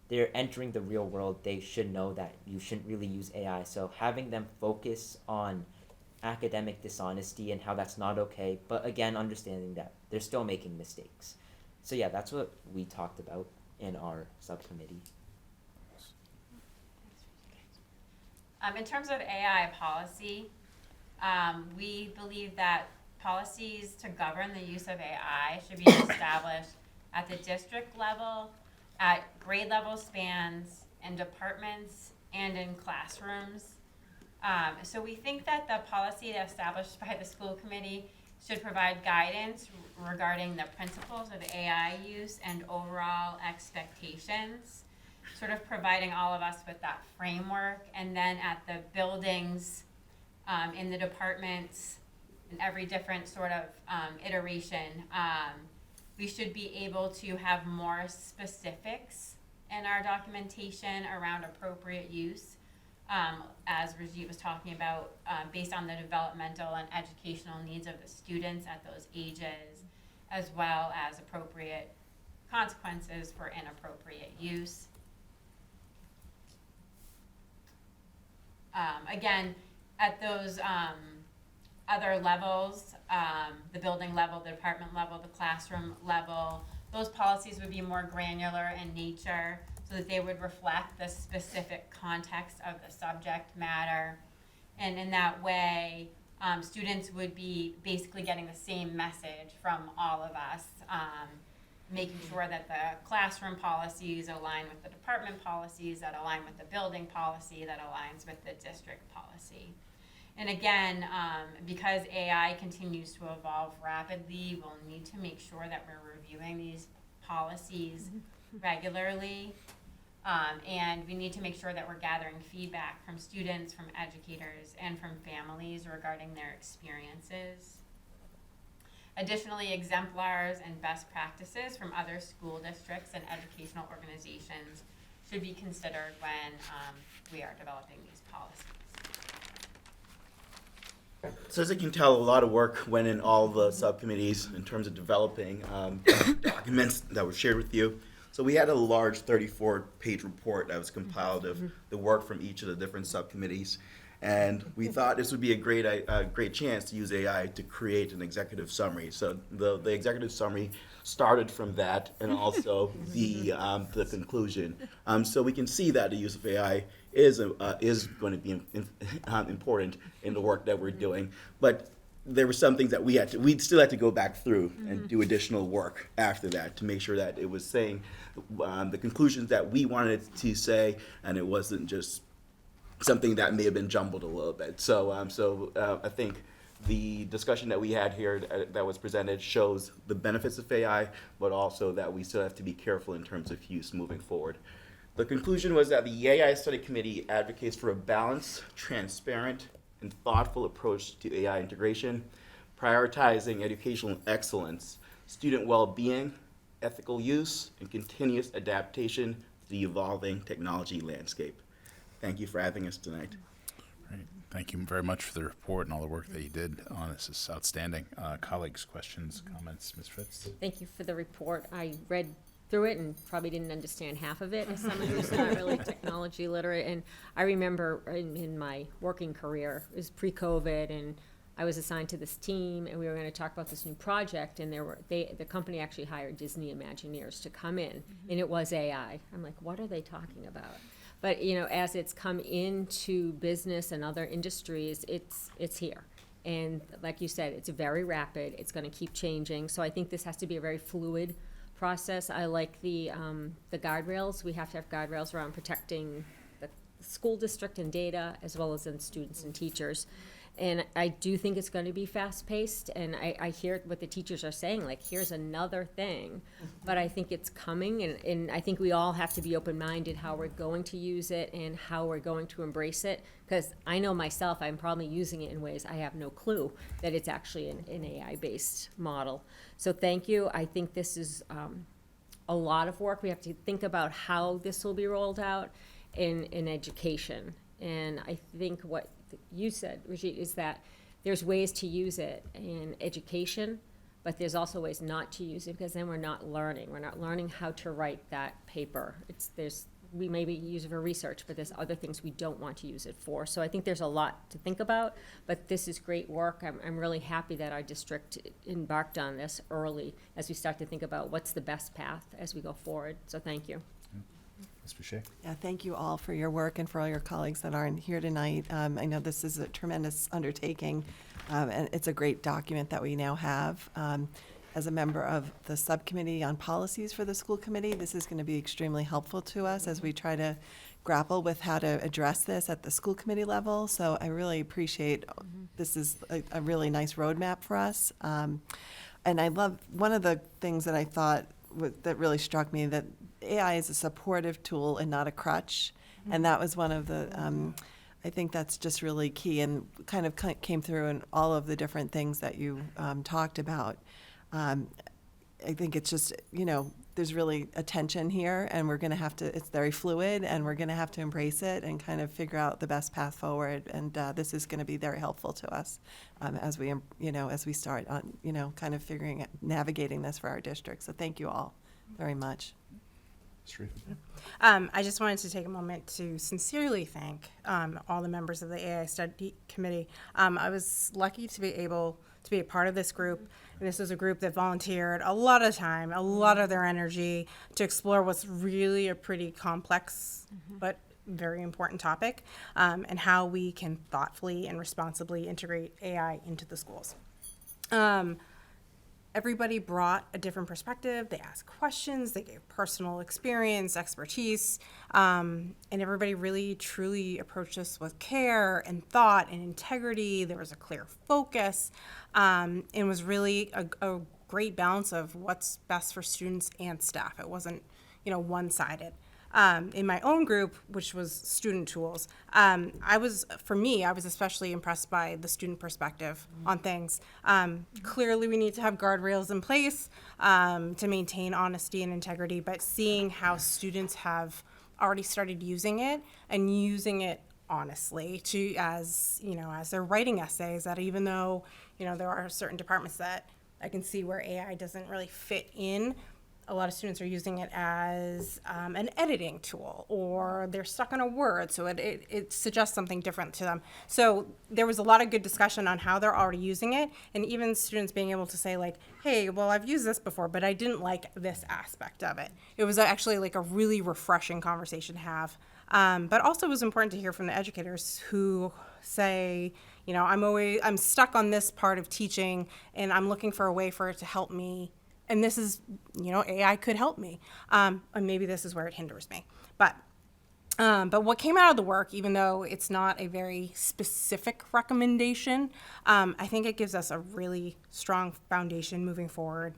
they're entering the real world. They should know that you shouldn't really use AI. So having them focus on academic dishonesty and how that's not okay, but again, understanding that they're still making mistakes. So yeah, that's what we talked about in our subcommittee. In terms of AI policy, we believe that policies to govern the use of AI should be established at the district level, at grade level spans, in departments, and in classrooms. So we think that the policy established by the school committee should provide guidance regarding the principles of AI use and overall expectations, sort of providing all of us with that framework. And then at the buildings, in the departments, in every different sort of iteration, we should be able to have more specifics in our documentation around appropriate use. As Rajit was talking about, based on the developmental and educational needs of the students at those ages, as well as appropriate consequences for inappropriate use. Again, at those other levels, the building level, the department level, the classroom level, those policies would be more granular in nature so that they would reflect the specific context of the subject matter. And in that way, students would be basically getting the same message from all of us, making sure that the classroom policies align with the department policies, that align with the building policy, that aligns with the district policy. And again, because AI continues to evolve rapidly, we'll need to make sure that we're reviewing these policies regularly. And we need to make sure that we're gathering feedback from students, from educators, and from families regarding their experiences. Additionally, exemplars and best practices from other school districts and educational organizations should be considered when we are developing these policies. So as you can tell, a lot of work went in all the subcommittees in terms of developing documents that were shared with you. So we had a large 34-page report that was compiled of the work from each of the different subcommittees. And we thought this would be a great chance to use AI to create an executive summary. So the executive summary started from that, and also the conclusion. So we can see that the use of AI is going to be important in the work that we're doing. But there were some things that we still had to go back through and do additional work after that to make sure that it was saying the conclusions that we wanted it to say, and it wasn't just something that may have been jumbled a little bit. So I think the discussion that we had here that was presented shows the benefits of AI, but also that we still have to be careful in terms of use moving forward. The conclusion was that the AI Study Committee advocates for a balanced, transparent, and thoughtful approach to AI integration, prioritizing educational excellence, student well-being, ethical use, and continuous adaptation to the evolving technology landscape. Thank you for having us tonight. Great. Thank you very much for the report and all the work that you did on this. Is outstanding. Colleagues, questions, comments? Ms. Fritz? Thank you for the report. I read through it and probably didn't understand half of it as someone who's not really technology literate. And I remember in my working career, it was pre-COVID, and I was assigned to this team, and we were going to talk about this new project, and the company actually hired Disney Imagineers to come in, and it was AI. I'm like, what are they talking about? But as it's come into business and other industries, it's here. And like you said, it's very rapid. It's going to keep changing. So I think this has to be a very fluid process. I like the guardrails. We have to have guardrails around protecting the school district and data, as well as in students and teachers. And I do think it's going to be fast-paced, and I hear what the teachers are saying, like, here's another thing. But I think it's coming, and I think we all have to be open-minded how we're going to use it and how we're going to embrace it, because I know myself, I'm probably using it in ways I have no clue that it's actually an AI-based model. So thank you. I think this is a lot of work. We have to think about how this will be rolled out in education. And I think what you said, Rajeet, is that there's ways to use it in education, but there's also ways not to use it, because then we're not learning. We're not learning how to write that paper. We maybe use it for research, but there's other things we don't want to use it for. So I think there's a lot to think about, but this is great work. I'm really happy that our district embarked on this early as we start to think about what's the best path as we go forward. So thank you. Ms. Boucher? Yeah, thank you all for your work and for all your colleagues that aren't here tonight. I know this is a tremendous undertaking, and it's a great document that we now have. As a member of the subcommittee on policies for the school committee, this is going to be extremely helpful to us as we try to grapple with how to address this at the school committee level. So I really appreciate this is a really nice roadmap for us. And I love, one of the things that I thought that really struck me, that AI is a supportive tool and not a crutch. And that was one of the, I think that's just really key, and kind of came through in all of the different things that you talked about. I think it's just, there's really a tension here, and we're going to have to, it's very fluid, and we're going to have to embrace it and kind of figure out the best path forward. And this is going to be very helpful to us as we, as we start on, kind of navigating this for our district. So thank you all very much. I just wanted to take a moment to sincerely thank all the members of the AI Study Committee. I was lucky to be able to be a part of this group. And this was a group that volunteered a lot of time, a lot of their energy to explore what's really a pretty complex but very important topic, and how we can thoughtfully and responsibly integrate AI into the schools. Everybody brought a different perspective. They asked questions, they gave personal experience, expertise, and everybody really truly approached us with care and thought and integrity. There was a clear focus, and it was really a great balance of what's best for students and staff. It wasn't, one-sided. In my own group, which was student tools, I was especially impressed by the student perspective on things. Clearly, we need to have guardrails in place to maintain honesty and integrity, but seeing how students have already started using it and using it honestly as they're writing essays, that even though, there are certain departments that I can see where AI doesn't really fit in, a lot of students are using it as an editing tool, or they're stuck on a word, so it suggests something different to them. So there was a lot of good discussion on how they're already using it, and even students being able to say like, hey, well, I've used this before, but I didn't like this aspect of it. It was actually like a really refreshing conversation to have. But also it was important to hear from the educators who say, I'm stuck on this part of teaching, and I'm looking for a way for it to help me. And this is, AI could help me. And maybe this is where it hinders me. But what came out of the work, even though it's not a very specific recommendation, I think it gives us a really strong foundation moving forward.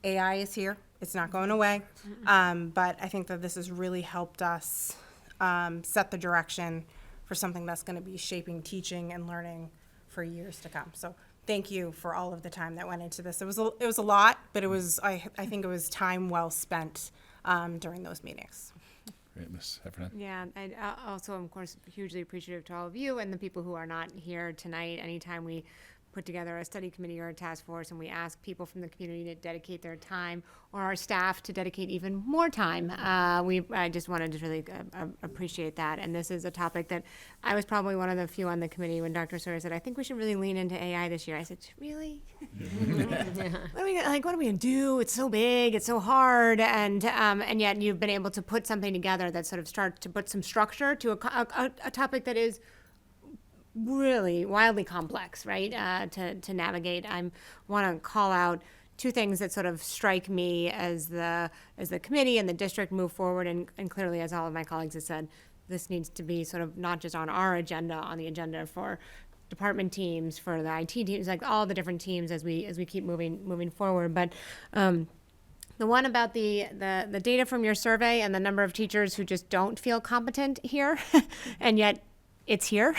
AI is here. It's not going away. But I think that this has really helped us set the direction for something that's going to be shaping teaching and learning for years to come. So thank you for all of the time that went into this. It was a lot, but I think it was time well spent during those meetings. Great, Ms. Heffernan. Yeah, and also, of course, hugely appreciative to all of you and the people who are not here tonight. Anytime we put together a study committee or a task force and we ask people from the community to dedicate their time, or our staff to dedicate even more time, I just wanted to really appreciate that. And this is a topic that I was probably one of the few on the committee when Dr. Sawyer said, I think we should really lean into AI this year. I said, really? What are we gonna do? It's so big, it's so hard, and yet you've been able to put something together that sort of starts to put some structure to a topic that is really wildly complex, right? To navigate. I want to call out two things that sort of strike me as the committee and the district move forward, and clearly, as all of my colleagues have said, this needs to be sort of not just on our agenda, on the agenda for department teams, for the IT teams, like all the different teams as we keep moving forward. But the one about the data from your survey and the number of teachers who just don't feel competent here, and yet it's here,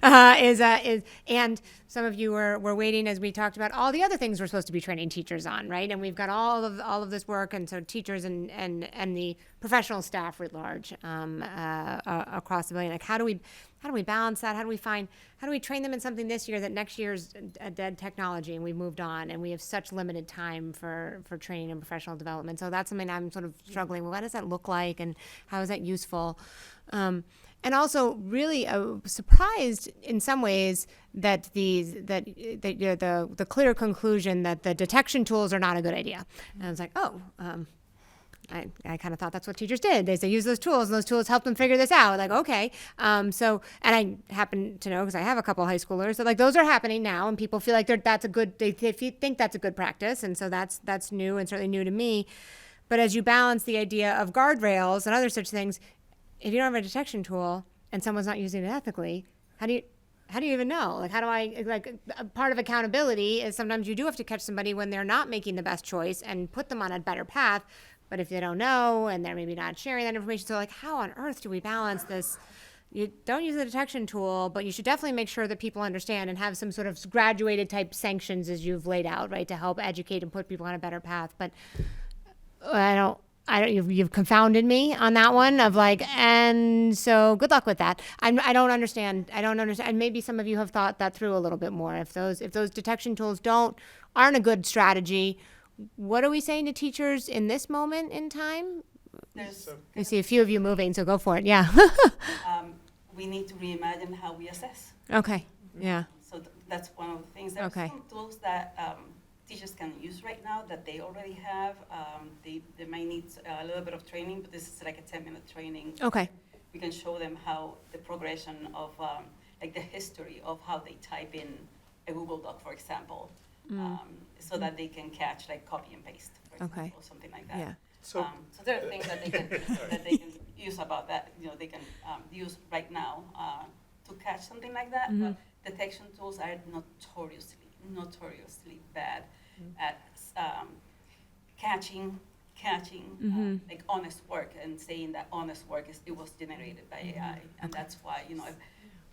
and some of you were waiting as we talked about all the other things we're supposed to be training teachers on, right? And we've got all of this work, and so teachers and the professional staff writ large across the building. Like, how do we balance that? How do we train them in something this year that next year's a dead technology and we've moved on and we have such limited time for training and professional development? So that's something I'm sort of struggling with. What does that look like, and how is that useful? And also, really surprised in some ways that the clear conclusion that the detection tools are not a good idea. And I was like, I kind of thought that's what teachers did. They use those tools, and those tools help them figure this out. Like, okay. And I happen to know, because I have a couple of high schoolers, that like those are happening now, and people feel like they think that's a good practice, and so that's new and certainly new to me. But as you balance the idea of guardrails and other such things, if you don't have a detection tool and someone's not using it ethically, how do you even know? Like, how do I, like, part of accountability is sometimes you do have to catch somebody when they're not making the best choice and put them on a better path. But if they don't know and they're maybe not sharing that information, so like, how on earth do we balance this? You don't use the detection tool, but you should definitely make sure that people understand and have some sort of graduated type sanctions as you've laid out, right, to help educate and put people on a better path. But you've confounded me on that one of like, and so good luck with that. I don't understand. And maybe some of you have thought that through a little bit more. If those detection tools aren't a good strategy, what are we saying to teachers in this moment in time? there's I see a few of you moving, so go for it. Yeah. we need to reimagine how we assess. Okay. Yeah. So that's one of the things. There Okay. are some tools that teachers can use right now that they already have. They might need a little bit of training, but this is like a 10-minute training. Okay. We can show them how the progression of, like the history of how they type in a Google Doc, for example, so that they can catch like copy and paste, for example, Okay. or something like that. Yeah. So there are things that they can use about that. They can use right now to catch something like that. But detection tools are notoriously bad at catching like honest work and saying that honest work it was generated by AI, and that's why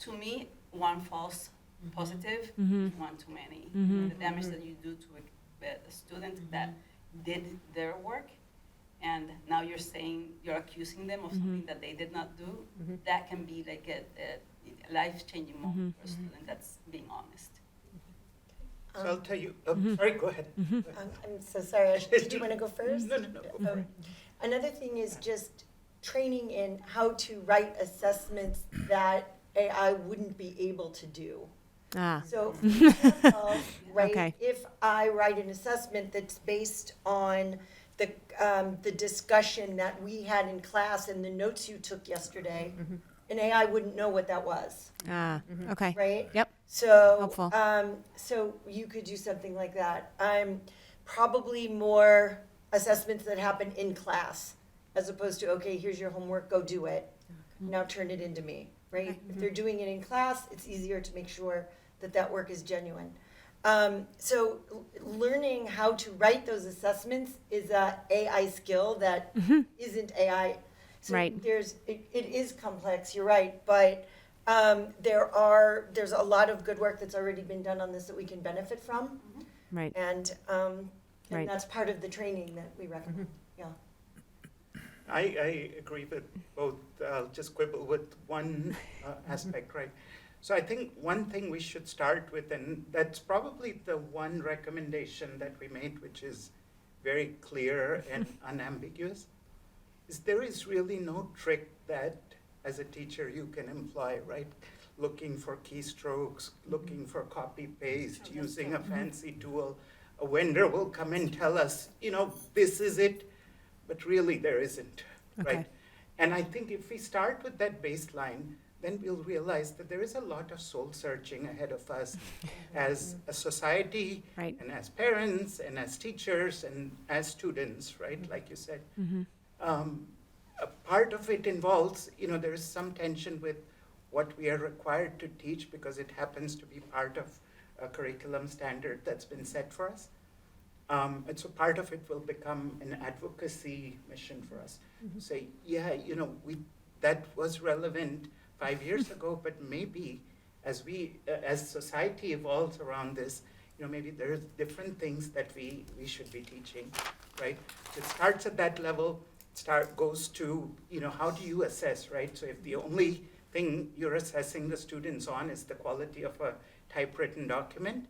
to me one false positive is one too many. The damage that you do to a student that did their work, and now you're accusing them of something that they did not do. That can be like a life-changing moment for a student that's being honest. So I'll tell you, sorry, go ahead. I'm so sorry. Did you want to go first? No, go for it. Another thing is just training in how to write assessments that AI wouldn't be able to do. So, for example, right, Okay. if I write an assessment that's based on the discussion that we had in class and the notes you took yesterday, an AI wouldn't know what that was. Okay. Right? Yep. So, Helpful. so you could do something like that. Probably more assessments that happen in class, as opposed to, okay, here's your homework, go do it. Now turn it into me, right? If they're doing it in class, it's easier to make sure that that work is genuine. So learning how to write those assessments is a AI skill that isn't AI. So Right. it is complex, you're right, but there's a lot of good work that's already been done on this that we can benefit from. Right. And Right. that's part of the training that we recommend, yeah. I agree with both. I'll just quibble with one aspect, right? So I think one thing we should start with, and that's probably the one recommendation that we made, which is very clear and unambiguous, is there is really no trick that as a teacher you can employ, right? Looking for keystrokes, looking for copy paste, using a fancy tool. A vendor will come and tell us, this is it, but really there isn't, Okay. right? And I think if we start with that baseline, then we'll realize that there is a lot of soul searching ahead of us as a society, Right. and as parents, and as teachers, and as students, right? Like you said. A part of it involves, there is some tension with what we are required to teach because it happens to be part of a curriculum standard that's been set for us. And so part of it will become an advocacy mission for us. Say, that was relevant 5 years ago, but maybe as society evolves around this, maybe there's different things that we should be teaching, right? So it starts at that level, goes to, how do you assess, right? So if the only thing you're assessing the students on is the quality of a typewritten document,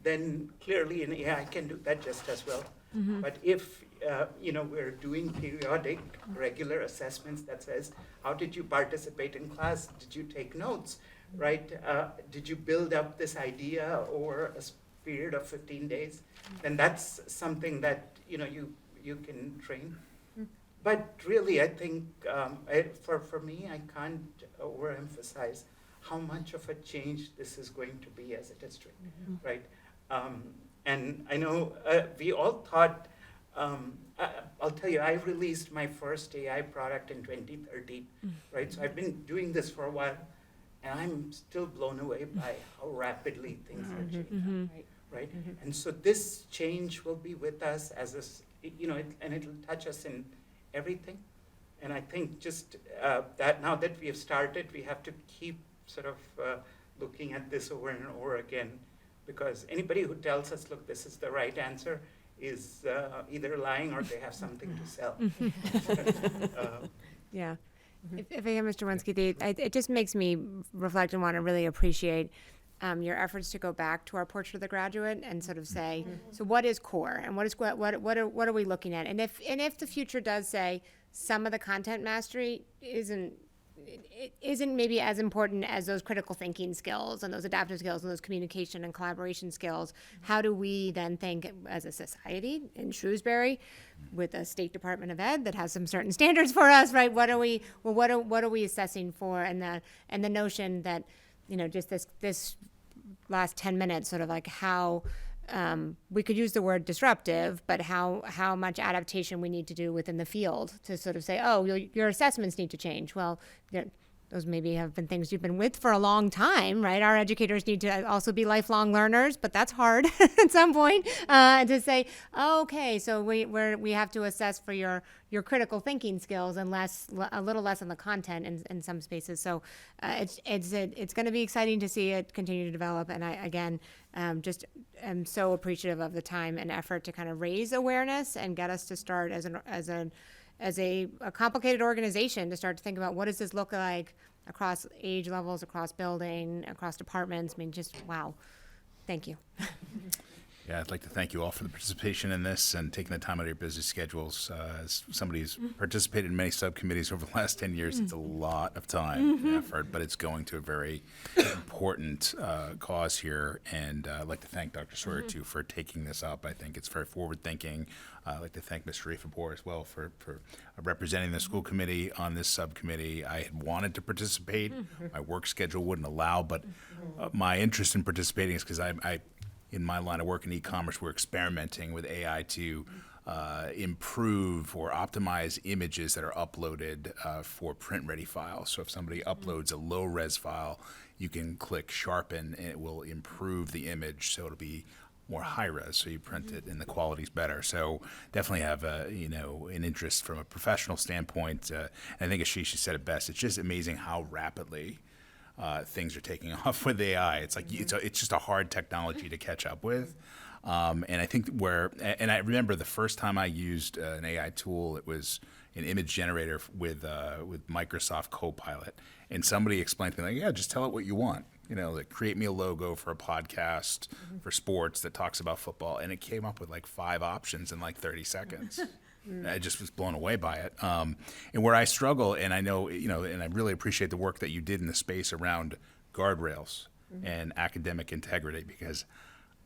then clearly an AI can do that just as well. But if, we're doing periodic, regular assessments that says, how did you participate in class? Did you take notes, right? Did you build up this idea over a period of 15 days? Then that's something that, you can train. But really, I think, for me, I can't overemphasize how much of a change this is going to be as a district, right? And I know we all thought, I'll tell you, I released my first AI product in 2013, right? So I've been doing this for a while, and I'm still blown away by how rapidly things are changing, right? And so this change will be with us as and it'll touch us in everything. And I think just that now that we have started, we have to keep sort of looking at this over and over again, because anybody who tells us, look, this is the right answer, is either lying or they have something to sell. Yeah. If I hear Mr. Wensky, it just makes me reflect and want to really appreciate your efforts to go back to our portrait of the graduate and sort of say, so what is core and what are we looking at? And if the future does say some of the content mastery isn't maybe as important as those critical thinking skills and those adaptive skills and those communication and collaboration skills, how do we then think as a society in Shrewsbury with a State Department of Ed that has some certain standards for us, right? What are we assessing for? And the notion that, just this last 10 minutes, sort of like how we could use the word disruptive, but how much adaptation we need to do within the field to sort of say, oh, your assessments need to change. Well, those maybe have been things you've been with for a long time, right? Our educators need to also be lifelong learners, but that's hard at some point to say, oh, okay, so we have to assess for your critical thinking skills and a little less on the content in some spaces. So it's going to be exciting to see it continue to develop. And I, again, just am so appreciative of the time and effort to kind of raise awareness and get us to start as a complicated organization to start to think about what does this look like across age levels, across building, across departments. I mean, just wow. Thank you. Yeah, I'd like to thank you all for the participation in this and taking the time out of your busy schedules. As somebody who's participated in many subcommittees over the last 10 years, it's a lot of time and effort, but it's going to a very important cause here. And I'd like to thank Dr. Sawyer, too, for taking this up. I think it's very forward-thinking. I'd like to thank Ms. Sharifapur as well for representing the school committee on this subcommittee. I had wanted to participate. My work schedule wouldn't allow, but my interest in participating is because I in my line of work in e-commerce, we're experimenting with AI to improve or optimize images that are uploaded for print-ready files. So if somebody uploads a low-res file, you can click sharpen, and it will improve the image, so it'll be more high-res, so you print it and the quality's better. So definitely have an interest from a professional standpoint. And I think Ashish said it best. It's just amazing how rapidly things are taking off with AI. It's like it's just a hard technology to catch up with. And I think and I remember the first time I used an AI tool, it was an image generator with Microsoft Copilot. And somebody explained to me, like, yeah, just tell it what you want. Like create me a logo for a podcast for sports that talks about football. And it came up with like 5 options in like 30 seconds. I just was blown away by it. And where I struggle, and I know, and I really appreciate the work that you did in the space around guardrails and academic integrity, because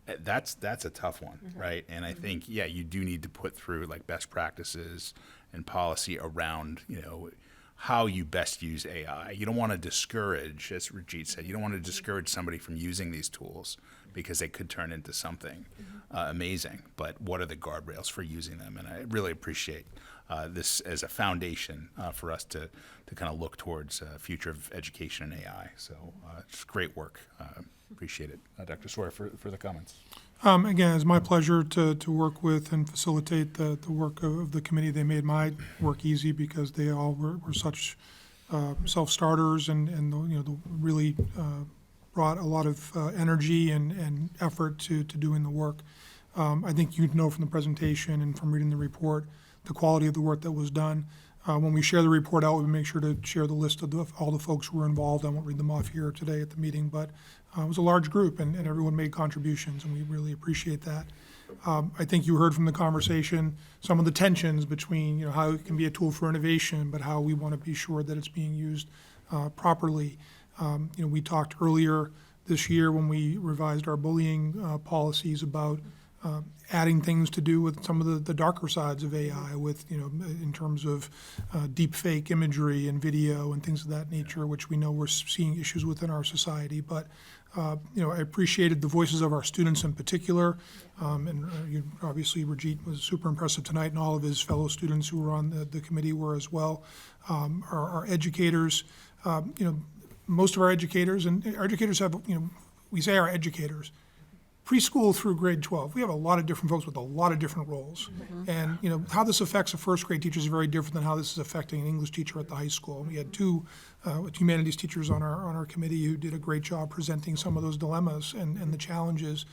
that's a tough one, right? And I think, you do need to put through like best practices and policy around, how you best use AI. You don't want to discourage, as Rajit said, you don't want to discourage somebody from using these tools because they could turn into something amazing. But what are the guardrails for using them? And I really appreciate this as a foundation for us to kind of look towards future of education and AI. So it's great work. Appreciate it. Dr. Sawyer, for the comments. Again, it's my pleasure to work with and facilitate the work of the committee. They made my work easy because they all were such self-starters and really brought a lot of energy and effort to doing the work. I think you know from the presentation and from reading the report the quality of the work that was done. When we share the report out, we make sure to share the list of all the folks who were involved. I won't read them off here today at the meeting, but it was a large group, and everyone made contributions, and we really appreciate that. I think you heard from the conversation some of the tensions between how it can be a tool for innovation, but how we want to be sure that it's being used properly. We talked earlier this year when we revised our bullying policies about adding things to do with some of the darker sides of AI, with in terms of deep fake imagery and video and things of that nature, which we know we're seeing issues within our society. But I appreciated the voices of our students in particular, and obviously Rajit was super impressive tonight, and all of his fellow students who were on the committee were as well. Our educators, most of our educators, and our educators have, we say our educators, preschool through grade 12, we have a lot of different folks with a lot of different roles. And how this affects a first grade teacher is very different than how this is affecting an English teacher at the high school. We had 2 humanities teachers on our committee who did a great job presenting some of those dilemmas and the challenges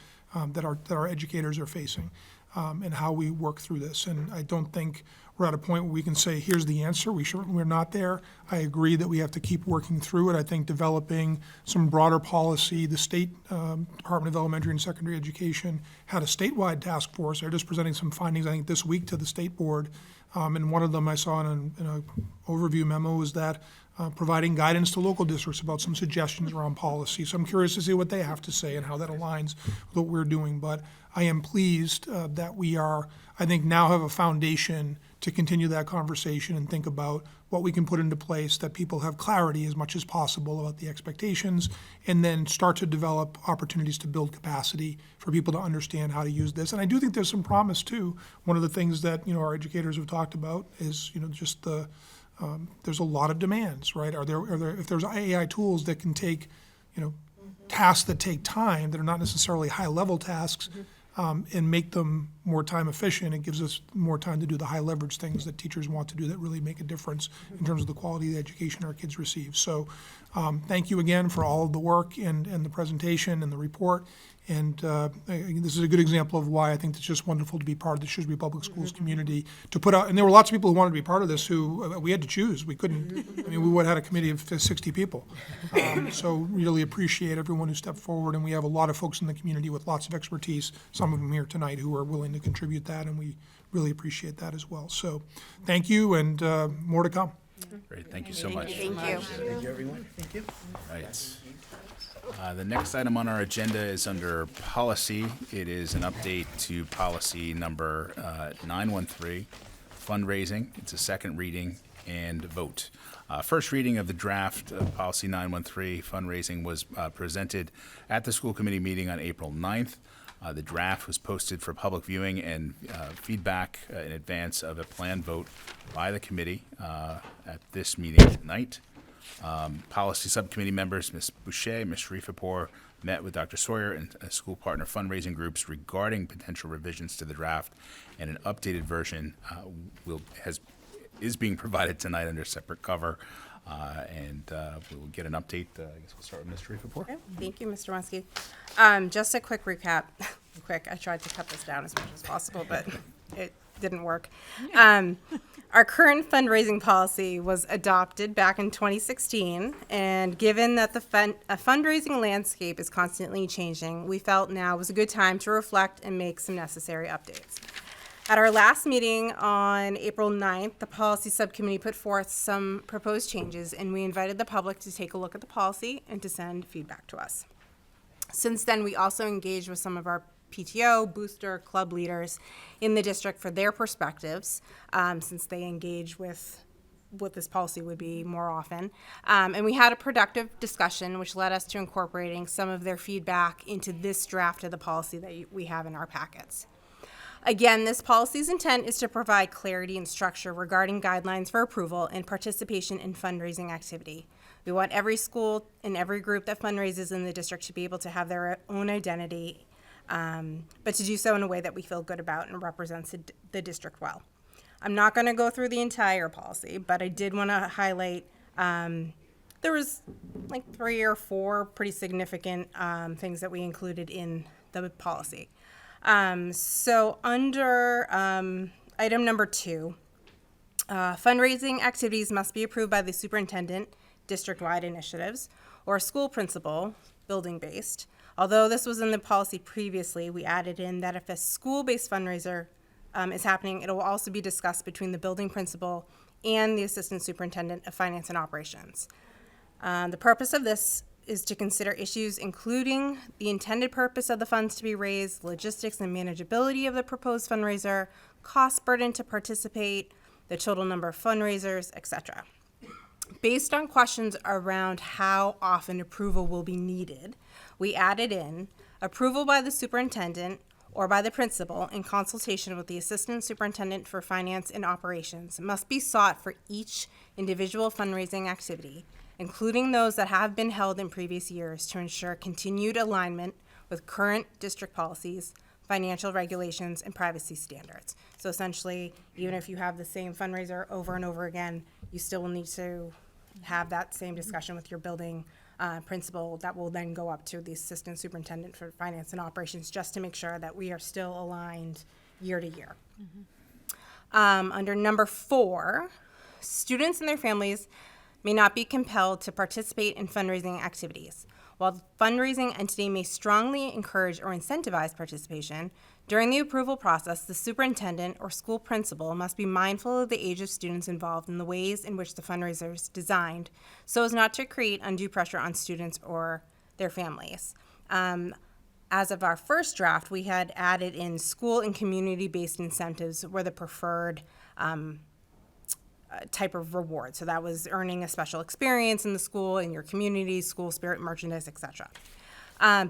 that our educators are facing. and how we work through this. And I don't think we're at a point where we can say, here's the answer. We're not there. I agree that we have to keep working through it. I think developing some broader policy, the state Department of Elementary and Secondary Education had a statewide task force. They're just presenting some findings, I think, this week to the state board. And one of them I saw in an overview memo is that providing guidance to local districts about some suggestions around policy. So I'm curious to see what they have to say and how that aligns with what we're doing. But I am pleased that we are, I think, now have a foundation to continue that conversation and think about what we can put into place, that people have clarity as much as possible about the expectations, and then start to develop opportunities to build capacity for people to understand how to use this. And I do think there's some promise too. One of the things that, our educators have talked about is, just there's a lot of demands, right? Are there if there's AI tools that can take, tasks that take time, that are not necessarily high-level tasks, and make them more time efficient, it gives us more time to do the high-leverage things that teachers want to do that really make a difference in terms of the quality of the education our kids receive. So thank you again for all of the work and the presentation and the report. And this is a good example of why I think it's just wonderful to be part of the Shrewsbury Public Schools community, to put out, and there were lots of people who wanted to be part of this who we had to choose. We couldn't, we would have had a committee of 60 people. So really appreciate everyone who stepped forward, and we have a lot of folks in the community with lots of expertise, some of them here tonight, who are willing to contribute that, and we really appreciate that as well. So thank you, and more to come. Great, thank you so much. Thank you. Thank you, everyone. Thank you. Right. The next item on our agenda is under policy. It is an update to policy number 913, fundraising. It's a second reading and vote. First reading of the draft of policy 913, fundraising, was presented at the school committee meeting on April 9th. The draft was posted for public viewing and feedback in advance of a planned vote by the committee at this meeting tonight. Policy subcommittee members, Ms. Boucher, Ms. Sharifapour, met with Dr. Sawyer and school partner fundraising groups regarding potential revisions to the draft, and an updated version is being provided tonight under separate cover. And we will get an update. I guess we'll start with Ms. Sharifapour. Okay, thank you, Mr. Wensky. Just a quick recap. I tried to cut this down as much as possible, but it didn't work. Our current fundraising policy was adopted back in 2016, and given that the fundraising landscape is constantly changing, we felt now was a good time to reflect and make some necessary updates. At our last meeting on April 9th, the policy subcommittee put forth some proposed changes, and we invited the public to take a look at the policy and to send feedback to us. Since then, we also engaged with some of our PTO, booster, club leaders in the district for their perspectives, since they engage with what this policy would be more often. And we had a productive discussion, which led us to incorporating some of their feedback into this draft of the policy that we have in our packets. Again, this policy's intent is to provide clarity and structure regarding guidelines for approval and participation in fundraising activity. We want every school and every group that fundraises in the district to be able to have their own identity, but to do so in a way that we feel good about and represents the district well. I'm not going to go through the entire policy, but I did want to highlight, there was like 3 or 4 pretty significant things that we included in the policy. So under item number 2, fundraising activities must be approved by the superintendent, district-wide initiatives, or a school principal, building-based. Although this was in the policy previously, we added in that if a school-based fundraiser is happening, it will also be discussed between the building principal and the assistant superintendent of finance and operations. The purpose of this is to consider issues including the intended purpose of the funds to be raised, logistics and manageability of the proposed fundraiser, cost burden to participate, the total number of fundraisers, etc. Based on questions around how often approval will be needed, we added in approval by the superintendent or by the principal in consultation with the assistant superintendent for finance and operations must be sought for each individual fundraising activity, including those that have been held in previous years, to ensure continued alignment with current district policies, financial regulations, and privacy standards. So essentially, even if you have the same fundraiser over and over again, you still will need to have that same discussion with your building principal that will then go up to the assistant superintendent for finance and operations, just to make sure that we are still aligned year to year. Under number 4, students and their families may not be compelled to participate in fundraising activities. While the fundraising entity may strongly encourage or incentivize participation, during the approval process, the superintendent or school principal must be mindful of the age of students involved and the ways in which the fundraiser is designed so as not to create undue pressure on students or their families. As of our first draft, we had added in school and community-based incentives were the preferred type of reward. So that was earning a special experience in the school, in your community, school spirit, merchandise, etc.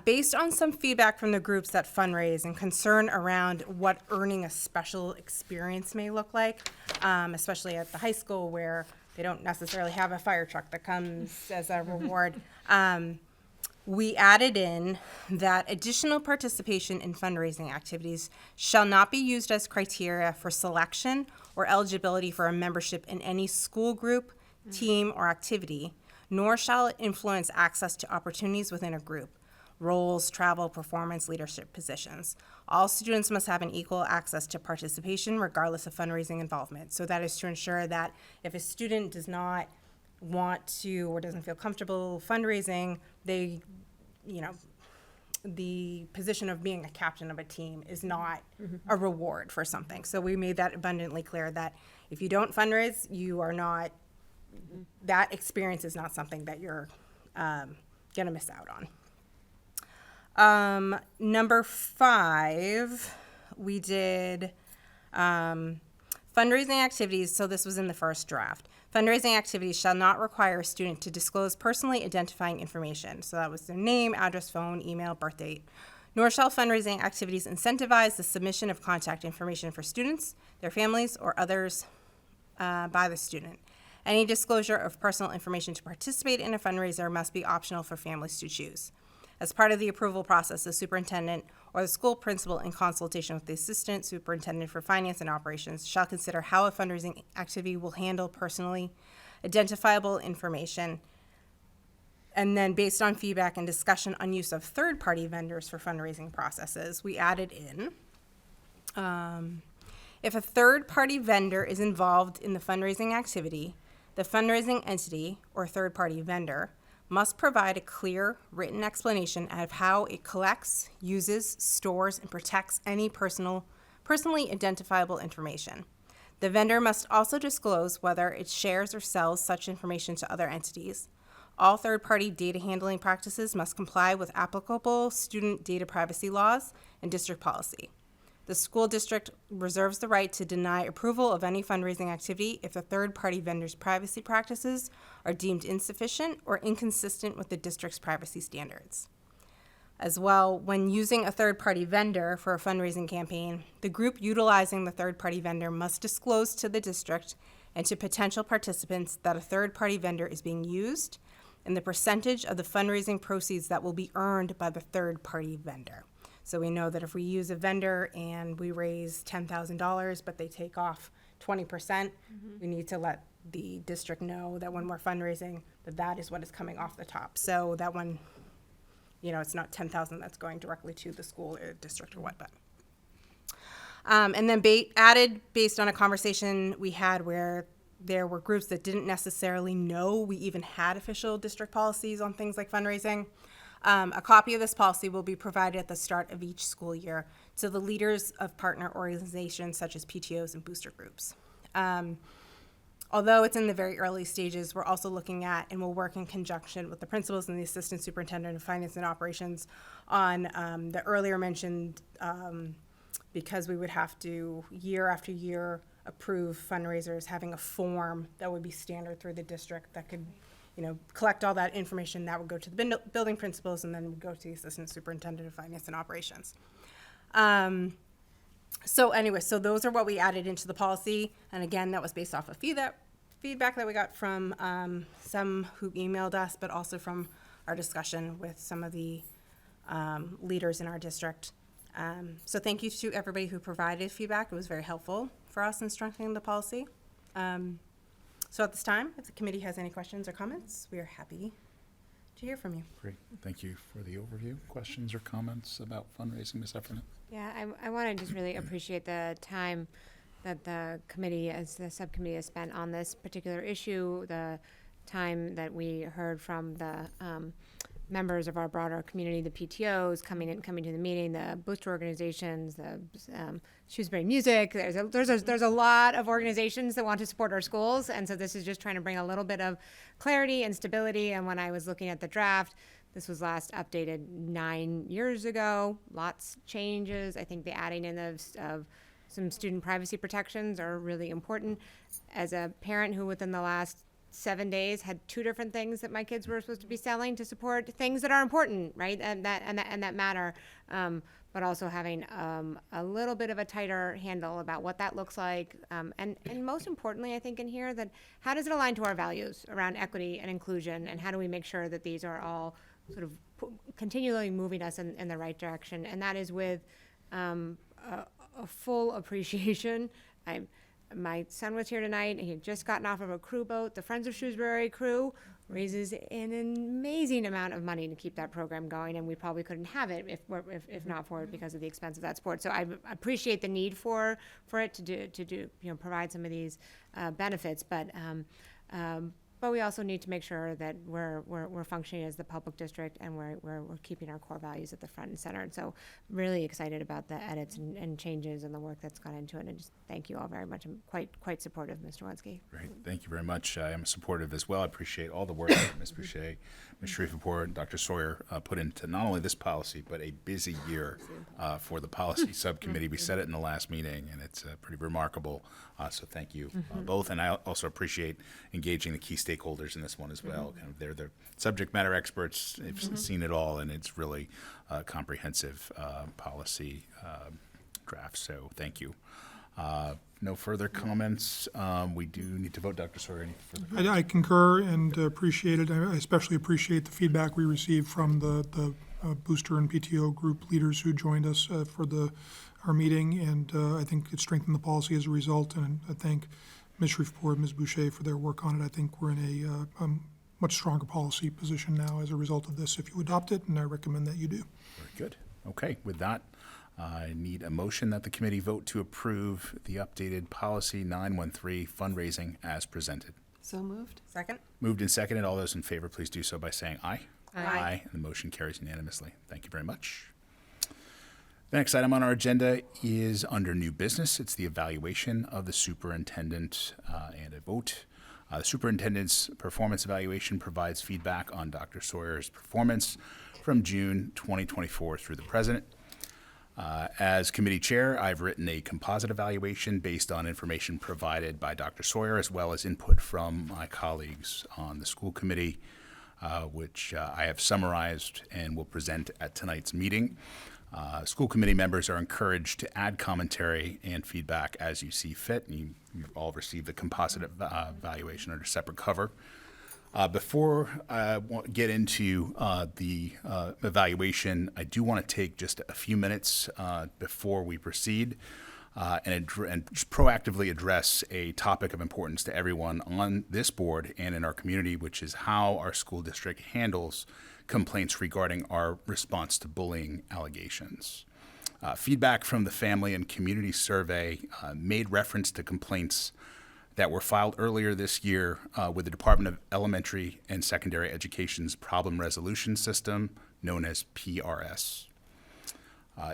Based on some feedback from the groups that fundraise and concern around what earning a special experience may look like, especially at the high school where they don't necessarily have a fire truck that comes as a reward, we added in that additional participation in fundraising activities shall not be used as criteria for selection or eligibility for a membership in any school group, team, or activity, nor shall it influence access to opportunities within a group, roles, travel, performance, leadership positions. All students must have an equal access to participation regardless of fundraising involvement. So that is to ensure that if a student does not want to or doesn't feel comfortable fundraising, they, the position of being a captain of a team is not a reward for something. So we made that abundantly clear that if you don't fundraise, you are not, that experience is not something that you're gonna miss out on. Number 5, we did fundraising activities. So this was in the first draft. Fundraising activities shall not require a student to disclose personally identifying information. So that was their name, address, phone, email, birth date. Nor shall fundraising activities incentivize the submission of contact information for students, their families, or others by the student. Any disclosure of personal information to participate in a fundraiser must be optional for families to choose. As part of the approval process, the superintendent or the school principal, in consultation with the assistant superintendent for finance and operations, shall consider how a fundraising activity will handle personally identifiable information. And then based on feedback and discussion on use of third-party vendors for fundraising processes, we added in, if a third-party vendor is involved in the fundraising activity, the fundraising entity or third-party vendor must provide a clear written explanation of how it collects, uses, stores, and protects any personally identifiable information. The vendor must also disclose whether it shares or sells such information to other entities. All third-party data handling practices must comply with applicable student data privacy laws and district policy. The school district reserves the right to deny approval of any fundraising activity if the third-party vendor's privacy practices are deemed insufficient or inconsistent with the district's privacy standards. As well, when using a third-party vendor for a fundraising campaign, the group utilizing the third-party vendor must disclose to the district and to potential participants that a third-party vendor is being used and the percentage of the fundraising proceeds that will be earned by the third-party vendor. So we know that if we use a vendor and we raise $10,000, but they take off 20%, we need to let the district know that when we're fundraising, that is what is coming off the top. So that one, it's not 10,000 that's going directly to the school or district or what, but. And then added based on a conversation we had where there were groups that didn't necessarily know we even had official district policies on things like fundraising. A copy of this policy will be provided at the start of each school year to the leaders of partner organizations such as PTOs and booster groups. Although it's in the very early stages, we're also looking at and we'll work in conjunction with the principals and the assistant superintendent of finance and operations on the earlier mentioned, because we would have to year after year approve fundraisers having a form that would be standard through the district that could collect all that information that would go to the building principals and then would go to the assistant superintendent of finance and operations. So those are what we added into the policy. And again, that was based off of feedback that we got from some who emailed us, but also from our discussion with some of the leaders in our district. So thank you to everybody who provided feedback. It was very helpful for us in strengthening the policy. So at this time, if the committee has any questions or comments, we are happy to hear from you. Great. Thank you for the overview. Questions or comments about fundraising, Ms. Heffernan? Yeah, I want to just really appreciate the time that the committee, as the subcommittee, has spent on this particular issue, the time that we heard from the members of our broader community, the PTOs coming to the meeting, the booster organizations, the Shrewsbury Music. There's a lot of organizations that want to support our schools, and so this is just trying to bring a little bit of clarity and stability. And when I was looking at the draft, this was last updated 9 years ago. Lots changes. I think the adding in of some student privacy protections are really important. As a parent who within the last 7 days had 2 different things that my kids were supposed to be selling to support things that are important, right? And that matter. But also having a little bit of a tighter handle about what that looks like. And most importantly, I think in here, that how does it align to our values around equity and inclusion, and how do we make sure that these are all sort of continually moving us in the right direction? And that is with a full appreciation. My son was here tonight, and he had just gotten off of a crew boat. The Friends of Shrewsbury crew raises an amazing amount of money to keep that program going, and we probably couldn't have it if not for it because of the expense of that sport. So I appreciate the need for it to do provide some of these benefits, but we also need to make sure that we're functioning as the public district, and we're keeping our core values at the front and center. And so really excited about the edits and changes and the work that's gone into it. And just thank you all very much. I'm quite supportive, Mr. Wensky. Great. Thank you very much. I am supportive as well. I appreciate all the work that Ms. Boucher, Ms. Shreveport, and Dr. Sawyer put into not only this policy, but a busy year for the policy subcommittee. We said it in the last meeting, and it's pretty remarkable. So thank you both. And I also appreciate engaging the key stakeholders in this one as well. Kind of, they're the subject matter experts. They've seen it all, and it's really a comprehensive policy draft. So thank you. No further comments. We do need to vote. Dr. Sawyer, any further? I concur and appreciate it. I especially appreciate the feedback we received from the booster and PTO group leaders who joined us for our meeting, and I think it strengthened the policy as a result. And I thank Ms. Shreveport, Ms. Boucher for their work on it. I think we're in a much stronger policy position now as a result of this if you adopt it, and I recommend that you do. Very good. Okay, with that, I need a motion that the committee vote to approve the updated policy 913 fundraising as presented. So moved. Second? Moved and seconded. All those in favor, please do so by saying aye. Aye. And the motion carries unanimously. Thank you very much. The next item on our agenda is under new business. It's the evaluation of the superintendent and a vote. The superintendent's performance evaluation provides feedback on Dr. Sawyer's performance from June 2024 through the present. As committee chair, I've written a composite evaluation based on information provided by Dr. Sawyer, as well as input from my colleagues on the school committee, which I have summarized and will present at tonight's meeting. School committee members are encouraged to add commentary and feedback as you see fit. You've all received the composite evaluation under separate cover. Before I get into the evaluation, I do want to take just a few minutes before we proceed and just proactively address a topic of importance to everyone on this board and in our community, which is how our school district handles complaints regarding our response to bullying allegations. Feedback from the Family and Community Survey made reference to complaints that were filed earlier this year with the Department of Elementary and Secondary Education's Problem Resolution System, known as PRS.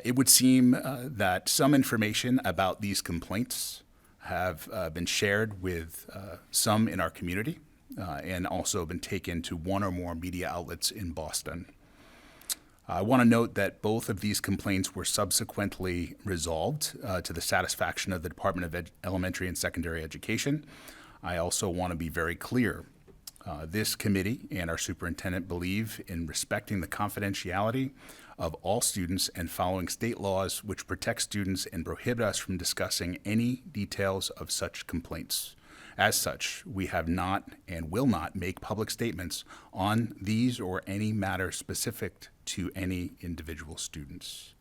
It would seem that some information about these complaints have been shared with some in our community and also been taken to one or more media outlets in Boston. I want to note that both of these complaints were subsequently resolved to the satisfaction of the Department of Elementary and Secondary Education. I also want to be very clear. This committee and our superintendent believe in respecting the confidentiality of all students and following state laws which protect students and prohibit us from discussing any details of such complaints. As such, we have not and will not make public statements on these or any matter specific to any individual students.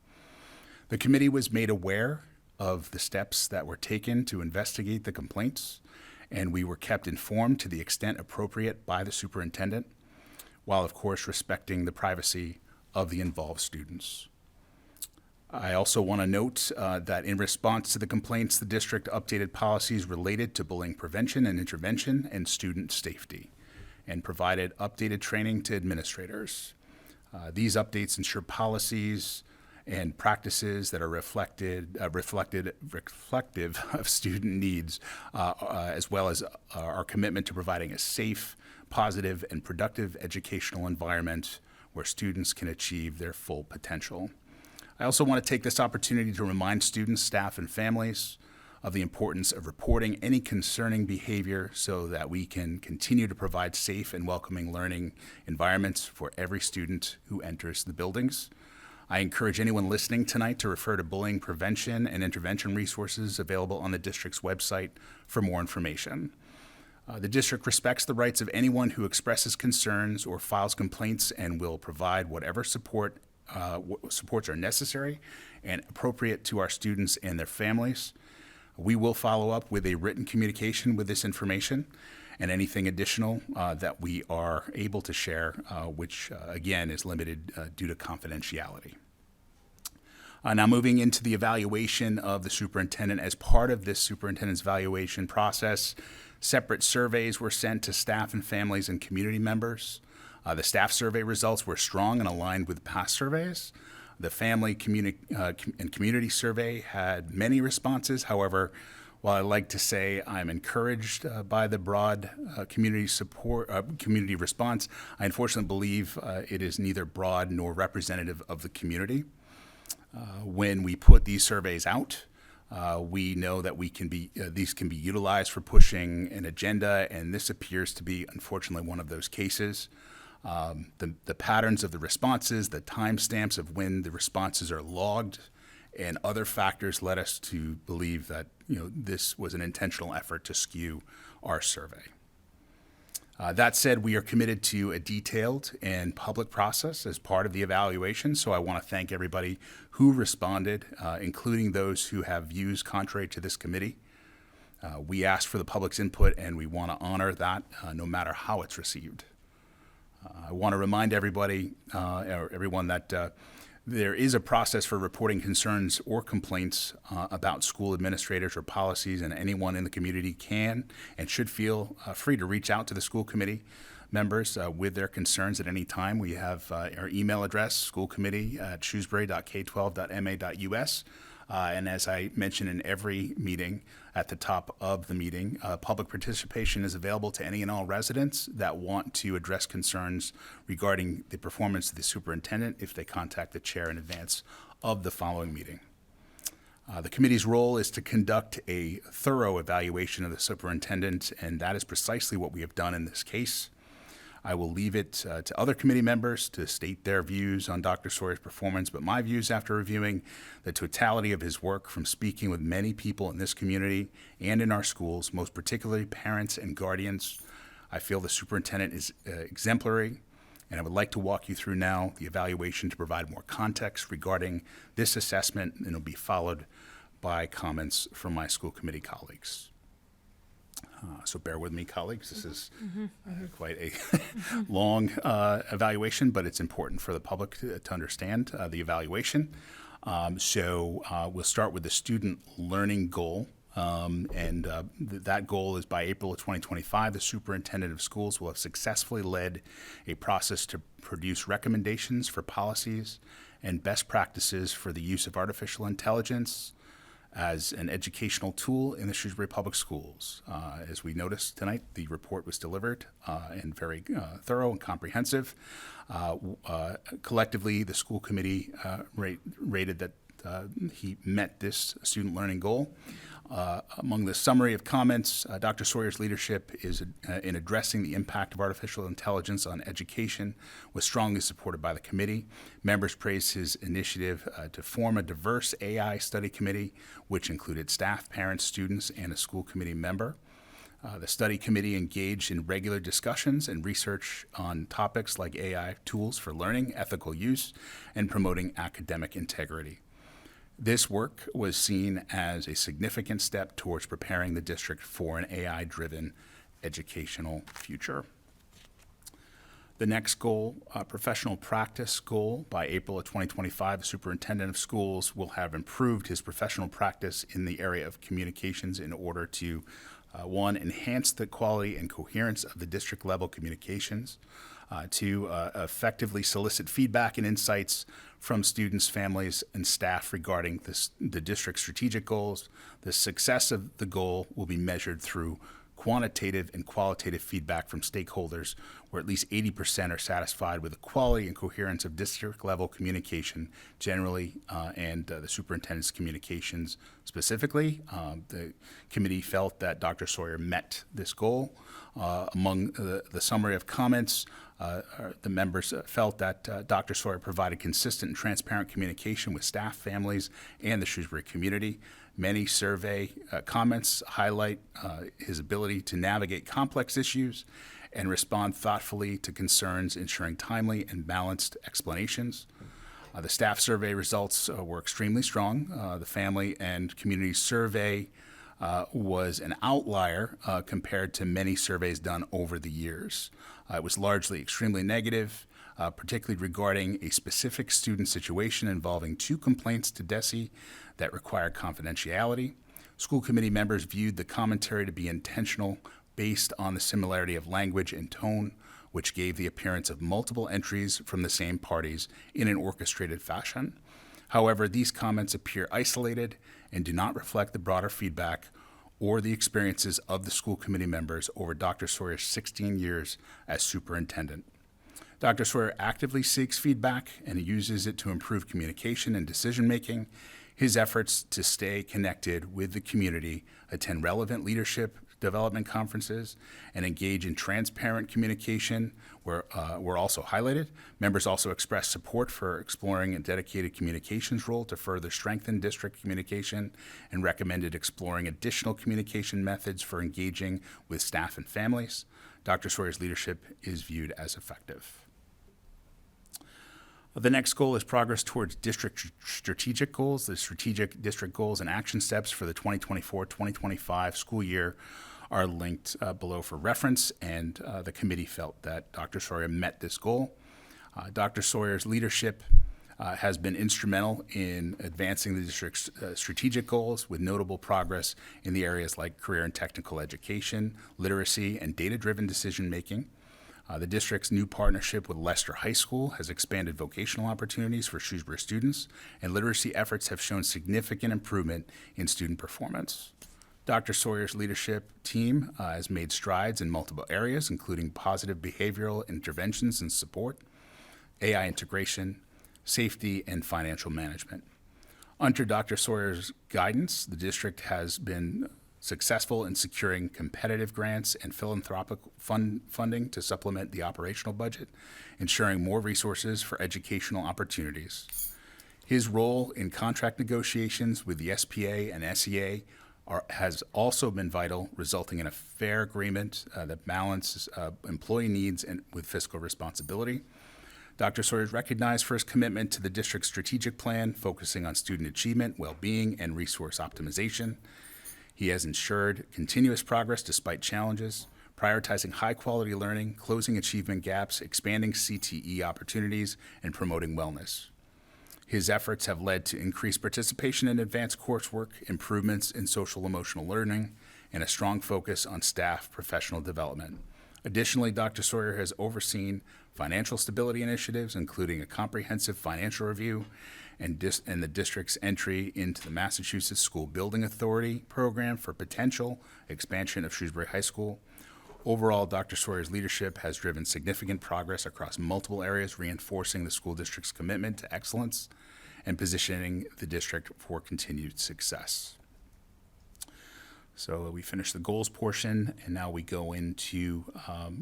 The committee was made aware of the steps that were taken to investigate the complaints, and we were kept informed to the extent appropriate by the superintendent. while of course respecting the privacy of the involved students. I also want to note that in response to the complaints, the district updated policies related to bullying prevention and intervention and student safety, and provided updated training to administrators. These updates ensure policies and practices that are reflective of student needs, as well as our commitment to providing a safe, positive, and productive educational environment where students can achieve their full potential. I also want to take this opportunity to remind students, staff, and families of the importance of reporting any concerning behavior so that we can continue to provide safe and welcoming learning environments for every student who enters the buildings. I encourage anyone listening tonight to refer to bullying prevention and intervention resources available on the district's website for more information. The district respects the rights of anyone who expresses concerns or files complaints and will provide whatever supports are necessary and appropriate to our students and their families. We will follow up with a written communication with this information and anything additional that we are able to share, which again is limited due to confidentiality. Now moving into the evaluation of the superintendent. As part of this superintendent's evaluation process, separate surveys were sent to staff and families and community members. The staff survey results were strong and aligned with past surveys. The family and community survey had many responses. However, while I like to say I'm encouraged by the broad community response, I unfortunately believe it is neither broad nor representative of the community. When we put these surveys out, we know that these can be utilized for pushing an agenda, and this appears to be, unfortunately, one of those cases. The patterns of the responses, the timestamps of when the responses are logged, and other factors led us to believe that this was an intentional effort to skew our survey. That said, we are committed to a detailed and public process as part of the evaluation, so I want to thank everybody who responded, including those who have views contrary to this committee. We asked for the public's input, and we want to honor that no matter how it's received. I want to remind everybody, or everyone, that there is a process for reporting concerns or complaints about school administrators or policies, and anyone in the community can and should feel free to reach out to the school committee members with their concerns at any time. We have our email address, schoolcommittee@shrewsbury.k12.ma.us. And as I mention in every meeting, at the top of the meeting, public participation is available to any and all residents that want to address concerns regarding the performance of the superintendent if they contact the chair in advance of the following meeting. The committee's role is to conduct a thorough evaluation of the superintendent, and that is precisely what we have done in this case. I will leave it to other committee members to state their views on Dr. Sawyer's performance, but my views after reviewing the totality of his work from speaking with many people in this community and in our schools, most particularly parents and guardians, I feel the superintendent is exemplary, and I would like to walk you through now the evaluation to provide more context regarding this assessment, and it'll be followed by comments from my school committee colleagues. So bear with me, colleagues. This is quite a long evaluation, but it's important for the public to understand the evaluation. We'll start with the student learning goal. That goal is by April of 2025, the superintendent of schools will have successfully led a process to produce recommendations for policies and best practices for the use of artificial intelligence as an educational tool in the Shrewsbury Public Schools. As we noticed tonight, the report was delivered and very thorough and comprehensive. Collectively, the school committee rated that he met this student learning goal. Among the summary of comments, Dr. Sawyer's leadership is in addressing the impact of artificial intelligence on education was strongly supported by the committee. Members praised his initiative to form a diverse AI study committee, which included staff, parents, students, and a school committee member. The study committee engaged in regular discussions and research on topics like AI tools for learning, ethical use, and promoting academic integrity. This work was seen as a significant step towards preparing the district for an AI-driven educational future. The next goal, professional practice goal, by April of 2025, the superintendent of schools will have improved his professional practice in the area of communications in order to, one, enhance the quality and coherence of the district level communications, to effectively solicit feedback and insights from students, families, and staff regarding the district's strategic goals. The success of the goal will be measured through quantitative and qualitative feedback from stakeholders, where at least 80% are satisfied with the quality and coherence of district-level communication generally, and the superintendent's communications specifically. The committee felt that Dr. Sawyer met this goal. Among the summary of comments, the members felt that Dr. Sawyer provided consistent and transparent communication with staff, families, and the Shrewsbury community. Many survey comments highlight his ability to navigate complex issues and respond thoughtfully to concerns, ensuring timely and balanced explanations. The staff survey results were extremely strong. The family and community survey was an outlier compared to many surveys done over the years. It was largely extremely negative, particularly regarding a specific student situation involving 2 complaints to DESE that required confidentiality. School committee members viewed the commentary to be intentional based on the similarity of language and tone, which gave the appearance of multiple entries from the same parties in an orchestrated fashion. However, these comments appear isolated and do not reflect the broader feedback or the experiences of the school committee members over Dr. Sawyer's 16 years as superintendent. Dr. Sawyer actively seeks feedback and uses it to improve communication and decision-making. His efforts to stay connected with the community, attend relevant leadership development conferences, and engage in transparent communication were also highlighted. Members also expressed support for exploring a dedicated communications role to further strengthen district communication and recommended exploring additional communication methods for engaging with staff and families. Dr. Sawyer's leadership is viewed as effective. The next goal is progress towards district strategic goals. The strategic district goals and action steps for the 2024-2025 school year are linked below for reference, and the committee felt that Dr. Sawyer met this goal. Dr. Sawyer's leadership has been instrumental in advancing the district's strategic goals, with notable progress in the areas like career and technical education, literacy, and data-driven decision-making. The district's new partnership with Leicester High School has expanded vocational opportunities for Shrewsbury students, and literacy efforts have shown significant improvement in student performance. Dr. Sawyer's leadership team has made strides in multiple areas, including positive behavioral interventions and support, AI integration, safety, and financial management. Under Dr. Sawyer's guidance, the district has been successful in securing competitive grants and philanthropic funding to supplement the operational budget, ensuring more resources for educational opportunities. His role in contract negotiations with the SPA and SEA has also been vital, resulting in a fair agreement that balances employee needs and with fiscal responsibility. Dr. Sawyer is recognized for his commitment to the district's strategic plan, focusing on student achievement, well-being, and resource optimization. He has ensured continuous progress despite challenges, prioritizing high-quality learning, closing achievement gaps, expanding CTE opportunities, and promoting wellness. His efforts have led to increased participation in advanced coursework, improvements in social-emotional learning, and a strong focus on staff professional development. Additionally, Dr. Sawyer has overseen financial stability initiatives, including a comprehensive financial review and the district's entry into the Massachusetts School Building Authority program for potential expansion of Shrewsbury High School. Overall, Dr. Sawyer's leadership has driven significant progress across multiple areas, reinforcing the school district's commitment to excellence and positioning the district for continued success. So we finished the goals portion, and now we go into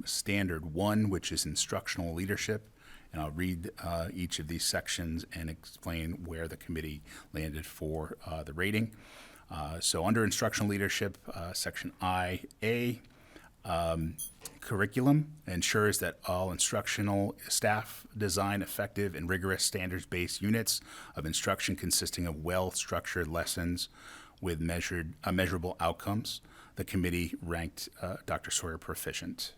standard 1, which is instructional leadership. And I'll read each of these sections and explain where the committee landed for the rating. So under instructional leadership, section IA, curriculum ensures that all instructional staff design effective and rigorous standards-based units of instruction consisting of well-structured lessons with measurable outcomes. The committee ranked Dr. Sawyer proficient.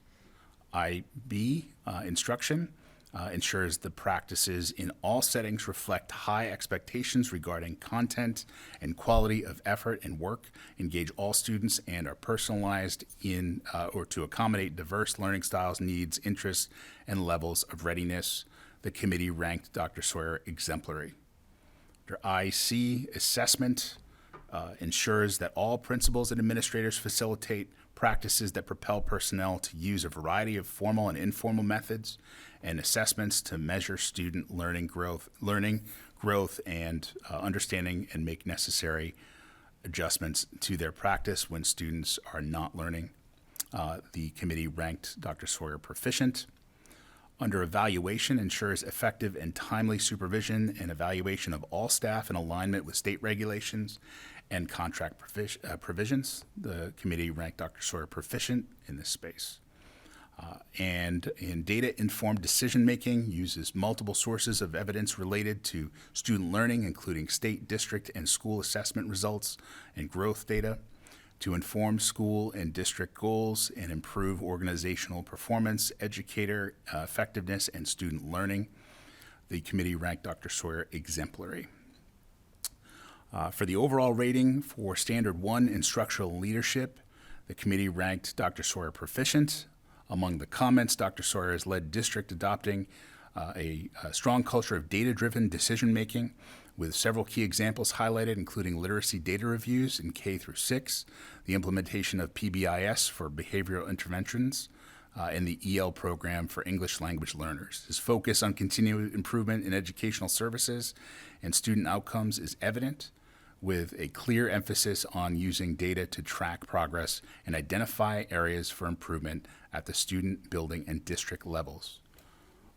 IB instruction ensures the practices in all settings reflect high expectations regarding content and quality of effort and work, engage all students, and are personalized in or to accommodate diverse learning styles, needs, interests, and levels of readiness. The committee ranked Dr. Sawyer exemplary. Under IC, assessment ensures that all principals and administrators facilitate practices that propel personnel to use a variety of formal and informal methods and assessments to measure student learning growth, and understanding, and make necessary adjustments to their practice when students are not learning. The committee ranked Dr. Sawyer proficient. Under evaluation, ensures effective and timely supervision and evaluation of all staff in alignment with state regulations and contract provisions. The committee ranked Dr. Sawyer proficient in this space. And in data-informed decision-making, uses multiple sources of evidence related to student learning, including state, district, and school assessment results and growth data, to inform school and district goals and improve organizational performance, educator effectiveness, and student learning. The committee ranked Dr. Sawyer exemplary. For the overall rating for Standard 1 Instructional Leadership, the committee ranked Dr. Sawyer proficient. Among the comments, Dr. Sawyer has led district adopting a strong culture of data-driven decision-making, with several key examples highlighted, including literacy data reviews in K through 6, the implementation of PBIS for behavioral interventions, and the EL program for English language learners. His focus on continued improvement in educational services and student outcomes is evident, with a clear emphasis on using data to track progress and identify areas for improvement at the student, building, and district levels.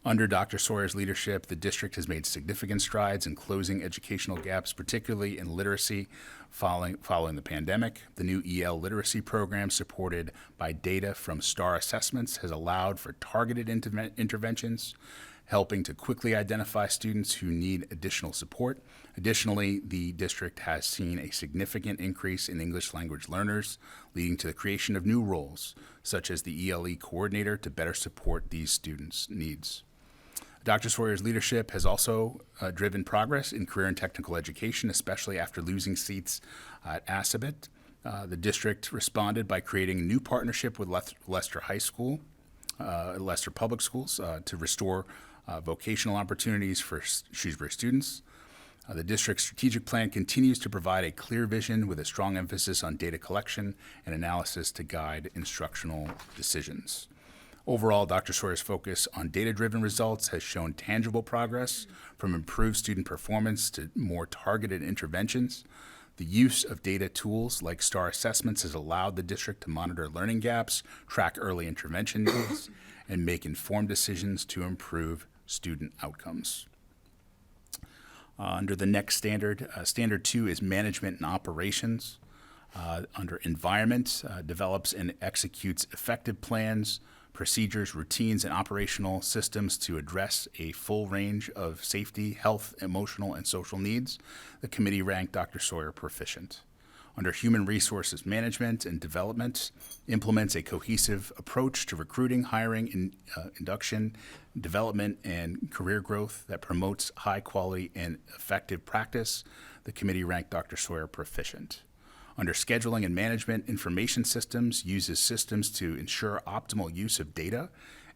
Under Dr. Sawyer's leadership, the district has made significant strides in closing educational gaps, particularly in literacy following the pandemic. The new EL literacy program, supported by data from STAR assessments, has allowed for targeted interventions, helping to quickly identify students who need additional support. Additionally, the district has seen a significant increase in English language learners, leading to the creation of new roles, such as the ELE coordinator, to better support these students' needs. Dr. Sawyer's leadership has also driven progress in career and technical education, especially after losing seats at Assabet. The district responded by creating a new partnership with Leicester High School, Leicester Public Schools, to restore vocational opportunities for Shrewsbury students. The district's strategic plan continues to provide a clear vision with a strong emphasis on data collection and analysis to guide instructional decisions. Overall, Dr. Sawyer's focus on data-driven results has shown tangible progress, from improved student performance to more targeted interventions. The use of data tools like STAR assessments has allowed the district to monitor learning gaps, track early intervention needs, and make informed decisions to improve student outcomes. Under the next standard, Standard 2 is management and operations. Under environment, develops and executes effective plans, procedures, routines, and operational systems to address a full range of safety, health, emotional, and social needs. The committee ranked Dr. Sawyer proficient. Under human resources management and development, implements a cohesive approach to recruiting, hiring, induction, development, and career growth that promotes high quality and effective practice. The committee ranked Dr. Sawyer proficient. Under scheduling and management, information systems uses systems to ensure optimal use of data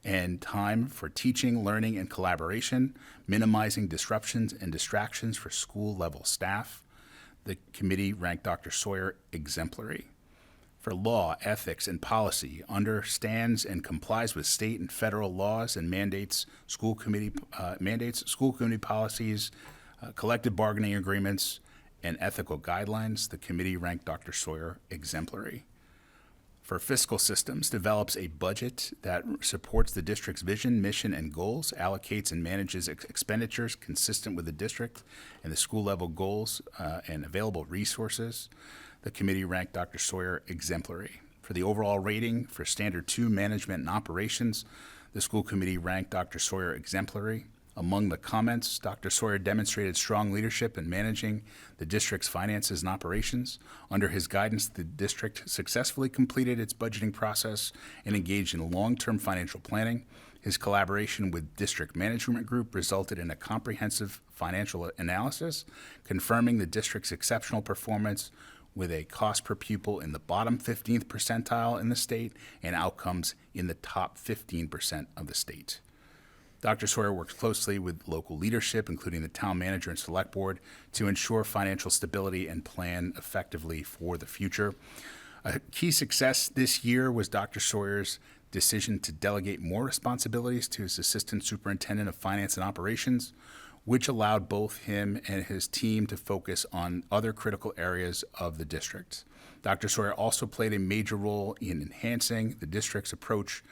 and time for teaching, learning, and collaboration, minimizing disruptions and distractions for school-level staff. The committee ranked Dr. Sawyer exemplary. For law, ethics, and policy, understands and complies with state and federal laws and mandates, school committee policies, collective bargaining agreements, and ethical guidelines. The committee ranked Dr. Sawyer exemplary. For fiscal systems, develops a budget that supports the district's vision, mission, and goals, allocates and manages expenditures consistent with the district and the school level goals and available resources. The committee ranked Dr. Sawyer exemplary. For the overall rating for Standard 2 management and operations, the school committee ranked Dr. Sawyer exemplary. Among the comments, Dr. Sawyer demonstrated strong leadership in managing the district's finances and operations. Under his guidance, the district successfully completed its budgeting process and engaged in long-term financial planning. His collaboration with District Management Group resulted in a comprehensive financial analysis, confirming the district's exceptional performance with a cost per pupil in the bottom 15th percentile in the state and outcomes in the top 15% of the state. Dr. Sawyer works closely with local leadership, including the town manager and select board, to ensure financial stability and plan effectively for the future. A key success this year was Dr. Sawyer's decision to delegate more responsibilities to his assistant superintendent of finance and operations, which allowed both him and his team to focus on other critical areas of the district. Dr. Sawyer also played a major role in enhancing the district's approach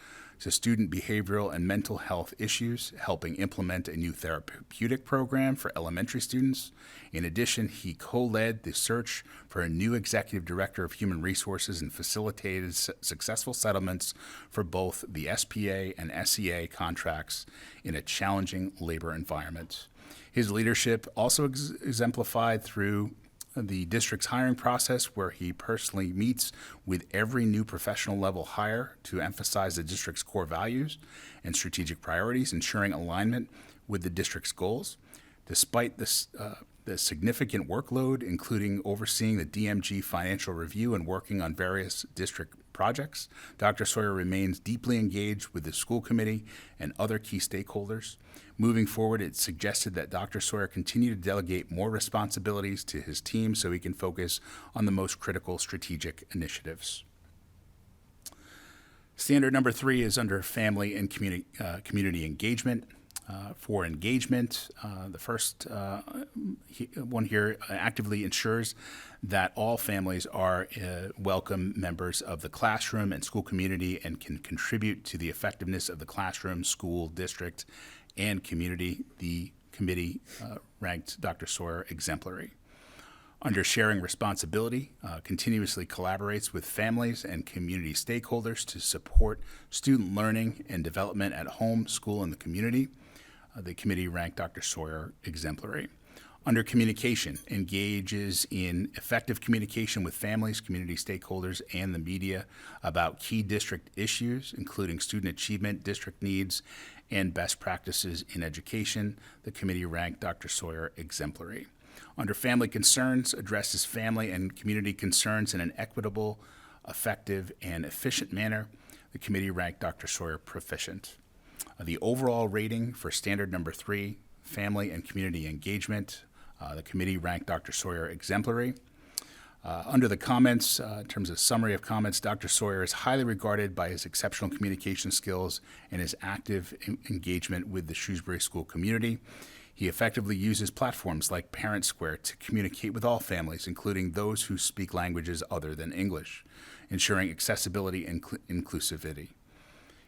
to student behavioral and mental health issues, helping implement a new therapeutic program for elementary students. In addition, he co-led the search for a new executive director of human resources and facilitated successful settlements for both the SPA and SEA contracts in a challenging labor environment. His leadership also exemplified through the district's hiring process, where he personally meets with every new professional level hire to emphasize the district's core values and strategic priorities, ensuring alignment with the district's goals. Despite this, the significant workload, including overseeing the DMG financial review and working on various district projects, Dr. Sawyer remains deeply engaged with the school committee and other key stakeholders. Moving forward, it's suggested that Dr. Sawyer continue to delegate more responsibilities to his team so he can focus on the most critical strategic initiatives. Standard number 3 is under family and community engagement. For engagement, the first one here actively ensures that all families are welcome members of the classroom and school community and can contribute to the effectiveness of the classroom, school, district, and community. The committee ranked Dr. Sawyer exemplary. Under sharing responsibility, continuously collaborates with families and community stakeholders to support student learning and development at home, school, and the community. The committee ranked Dr. Sawyer exemplary. Under communication, engages in effective communication with families, community stakeholders, and the media about key district issues, including student achievement, district needs, and best practices in education. The committee ranked Dr. Sawyer exemplary. Under family concerns, addresses family and community concerns in an equitable, effective, and efficient manner. The committee ranked Dr. Sawyer proficient. The overall rating for standard number 3, family and community engagement, the committee ranked Dr. Sawyer exemplary. Under the comments, in terms of summary of comments, Dr. Sawyer is highly regarded by his exceptional communication skills and his active engagement with the Shrewsbury school community. He effectively uses platforms like Parent Square to communicate with all families, including those who speak languages other than English, ensuring accessibility and inclusivity.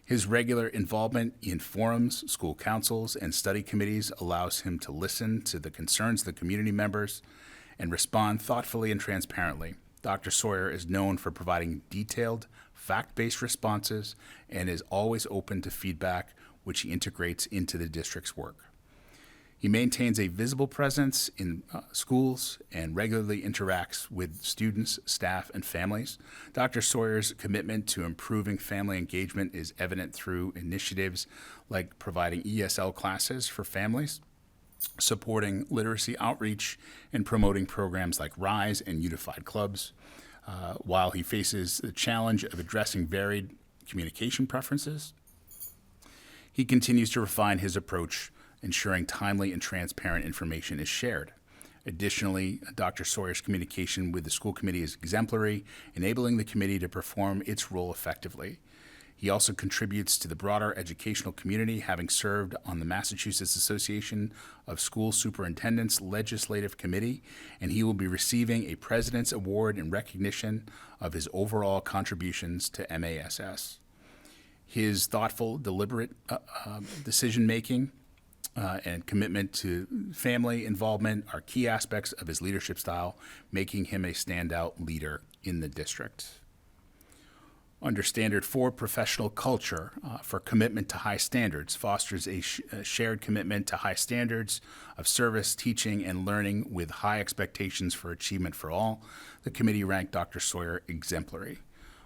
His regular involvement in forums, school councils, and study committees allows him to listen to the concerns of the community members and respond thoughtfully and transparently. Dr. Sawyer is known for providing detailed, fact-based responses and is always open to feedback, which he integrates into the district's work. He maintains a visible presence in schools and regularly interacts with students, staff, and families. Dr. Sawyer's commitment to improving family engagement is evident through initiatives like providing ESL classes for families, supporting literacy outreach, and promoting programs like RISE and Unified Clubs. While he faces the challenge of addressing varied communication preferences, he continues to refine his approach, ensuring timely and transparent information is shared. Additionally, Dr. Sawyer's communication with the school committee is exemplary, enabling the committee to perform its role effectively. He also contributes to the broader educational community, having served on the Massachusetts Association of School Superintendents Legislative Committee, and he will be receiving a President's Award in recognition of his overall contributions to MASS. His thoughtful, deliberate decision-making and commitment to family involvement are key aspects of his leadership style, making him a standout leader in the district. Under Standard 4, professional culture for commitment to high standards, fosters a shared commitment to high standards of service, teaching, and learning with high expectations for achievement for all. The committee ranked Dr. Sawyer exemplary.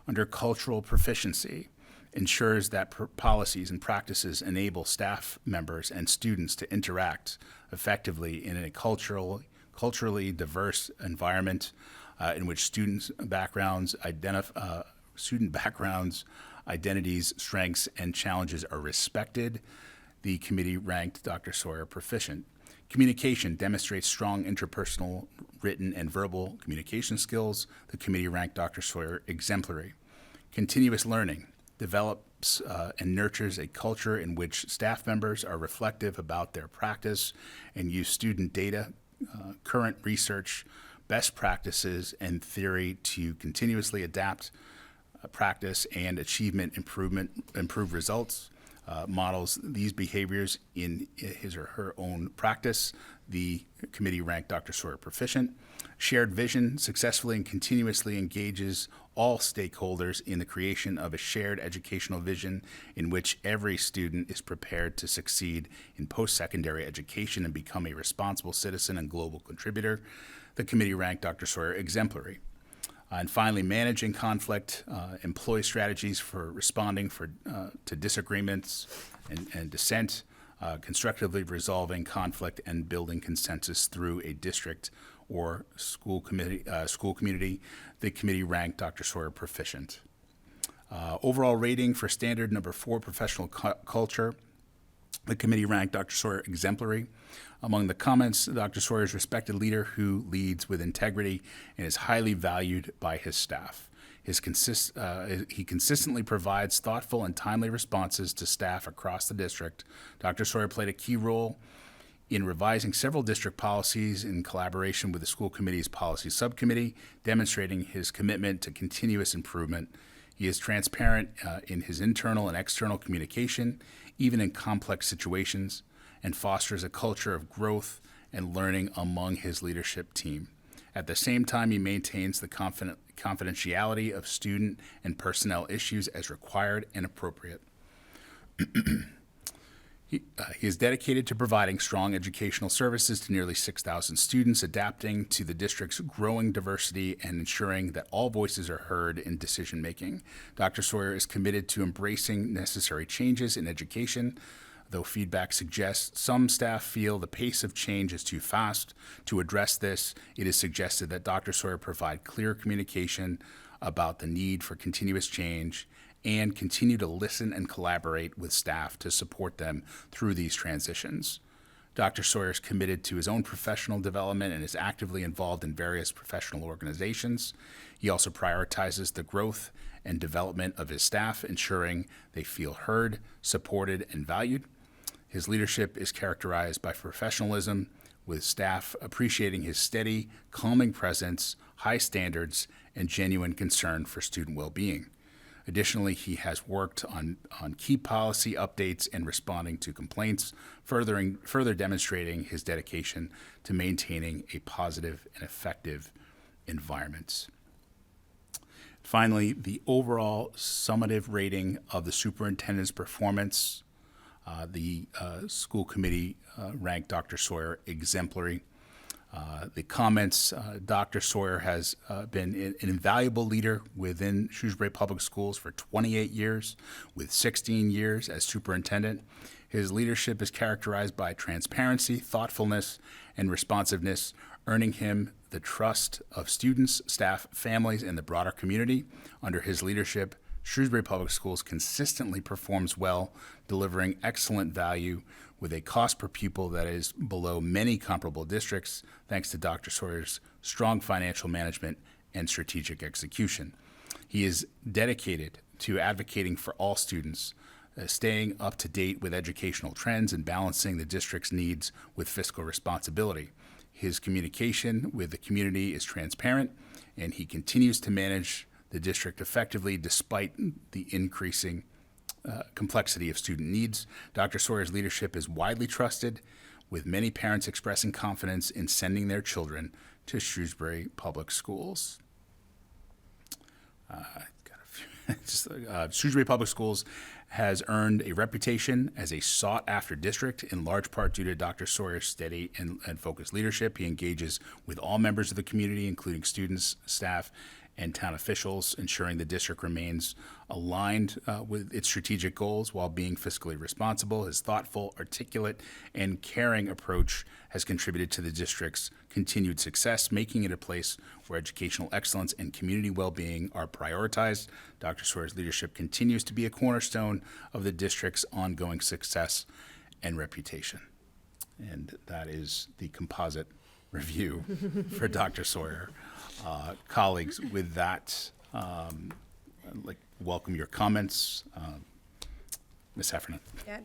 Under cultural proficiency, ensures that policies and practices enable staff members and students to interact effectively in a culturally diverse environment in which student backgrounds, identities, strengths, and challenges are respected. The committee ranked Dr. Sawyer proficient. Communication demonstrates strong interpersonal, written, and verbal communication skills. The committee ranked Dr. Sawyer exemplary. Continuous learning develops and nurtures a culture in which staff members are reflective about their practice and use student data, current research, best practices, and theory to continuously adapt practice and improve results. Models these behaviors in his or her own practice. The committee ranked Dr. Sawyer proficient. Shared vision successfully and continuously engages all stakeholders in the creation of a shared educational vision in which every student is prepared to succeed in post-secondary education and become a responsible citizen and global contributor. The committee ranked Dr. Sawyer exemplary. And finally, managing conflict, employ strategies for responding to disagreements and dissent, constructively resolving conflict and building consensus through a district or school community. The committee ranked Dr. Sawyer proficient. Overall rating for standard number 4, professional culture. The committee ranked Dr. Sawyer exemplary. Among the comments, Dr. Sawyer is a respected leader who leads with integrity and is highly valued by his staff. He consistently provides thoughtful and timely responses to staff across the district. Dr. Sawyer played a key role in revising several district policies in collaboration with the school committee's policy subcommittee, demonstrating his commitment to continuous improvement. He is transparent in his internal and external communication, even in complex situations, and fosters a culture of growth and learning among his leadership team. At the same time, he maintains the confidentiality of student and personnel issues as required and appropriate. He is dedicated to providing strong educational services to nearly 6,000 students, adapting to the district's growing diversity and ensuring that all voices are heard in decision-making. Dr. Sawyer is committed to embracing necessary changes in education. Though feedback suggests some staff feel the pace of change is too fast, to address this, it is suggested that Dr. Sawyer provide clear communication about the need for continuous change and continue to listen and collaborate with staff to support them through these transitions. Dr. Sawyer is committed to his own professional development and is actively involved in various professional organizations. He also prioritizes the growth and development of his staff, ensuring they feel heard, supported, and valued. His leadership is characterized by professionalism, with staff appreciating his steady, calming presence, high standards, and genuine concern for student well-being. Additionally, he has worked on key policy updates and responding to complaints, further demonstrating his dedication to maintaining a positive and effective environment. Finally, the overall summative rating of the superintendent's performance. The school committee ranked Dr. Sawyer exemplary. The comments, Dr. Sawyer has been an invaluable leader within Shrewsbury Public Schools for 28 years, with 16 years as superintendent. His leadership is characterized by transparency, thoughtfulness, and responsiveness, earning him the trust of students, staff, families, and the broader community. Under his leadership, Shrewsbury Public Schools consistently performs well, delivering excellent value with a cost per pupil that is below many comparable districts, thanks to Dr. Sawyer's strong financial management and strategic execution. He is dedicated to advocating for all students, staying up to date with educational trends and balancing the district's needs with fiscal responsibility. His communication with the community is transparent, and he continues to manage the district effectively despite the increasing complexity of student needs. Dr. Sawyer's leadership is widely trusted, with many parents expressing confidence in sending their children to Shrewsbury Public Schools. Just Shrewsbury Public Schools has earned a reputation as a sought-after district, in large part due to Dr. Sawyer's steady and focused leadership. He engages with all members of the community, including students, staff, and town officials, ensuring the district remains aligned with its strategic goals while being fiscally responsible. His thoughtful, articulate, and caring approach has contributed to the district's continued success, making it a place where educational excellence and community well-being are prioritized. Dr. Sawyer's leadership continues to be a cornerstone of the district's ongoing success and reputation. And that is the composite review for Dr. Sawyer. Colleagues, with that, I'd like to welcome your comments. Ms. Heffernan. Yeah,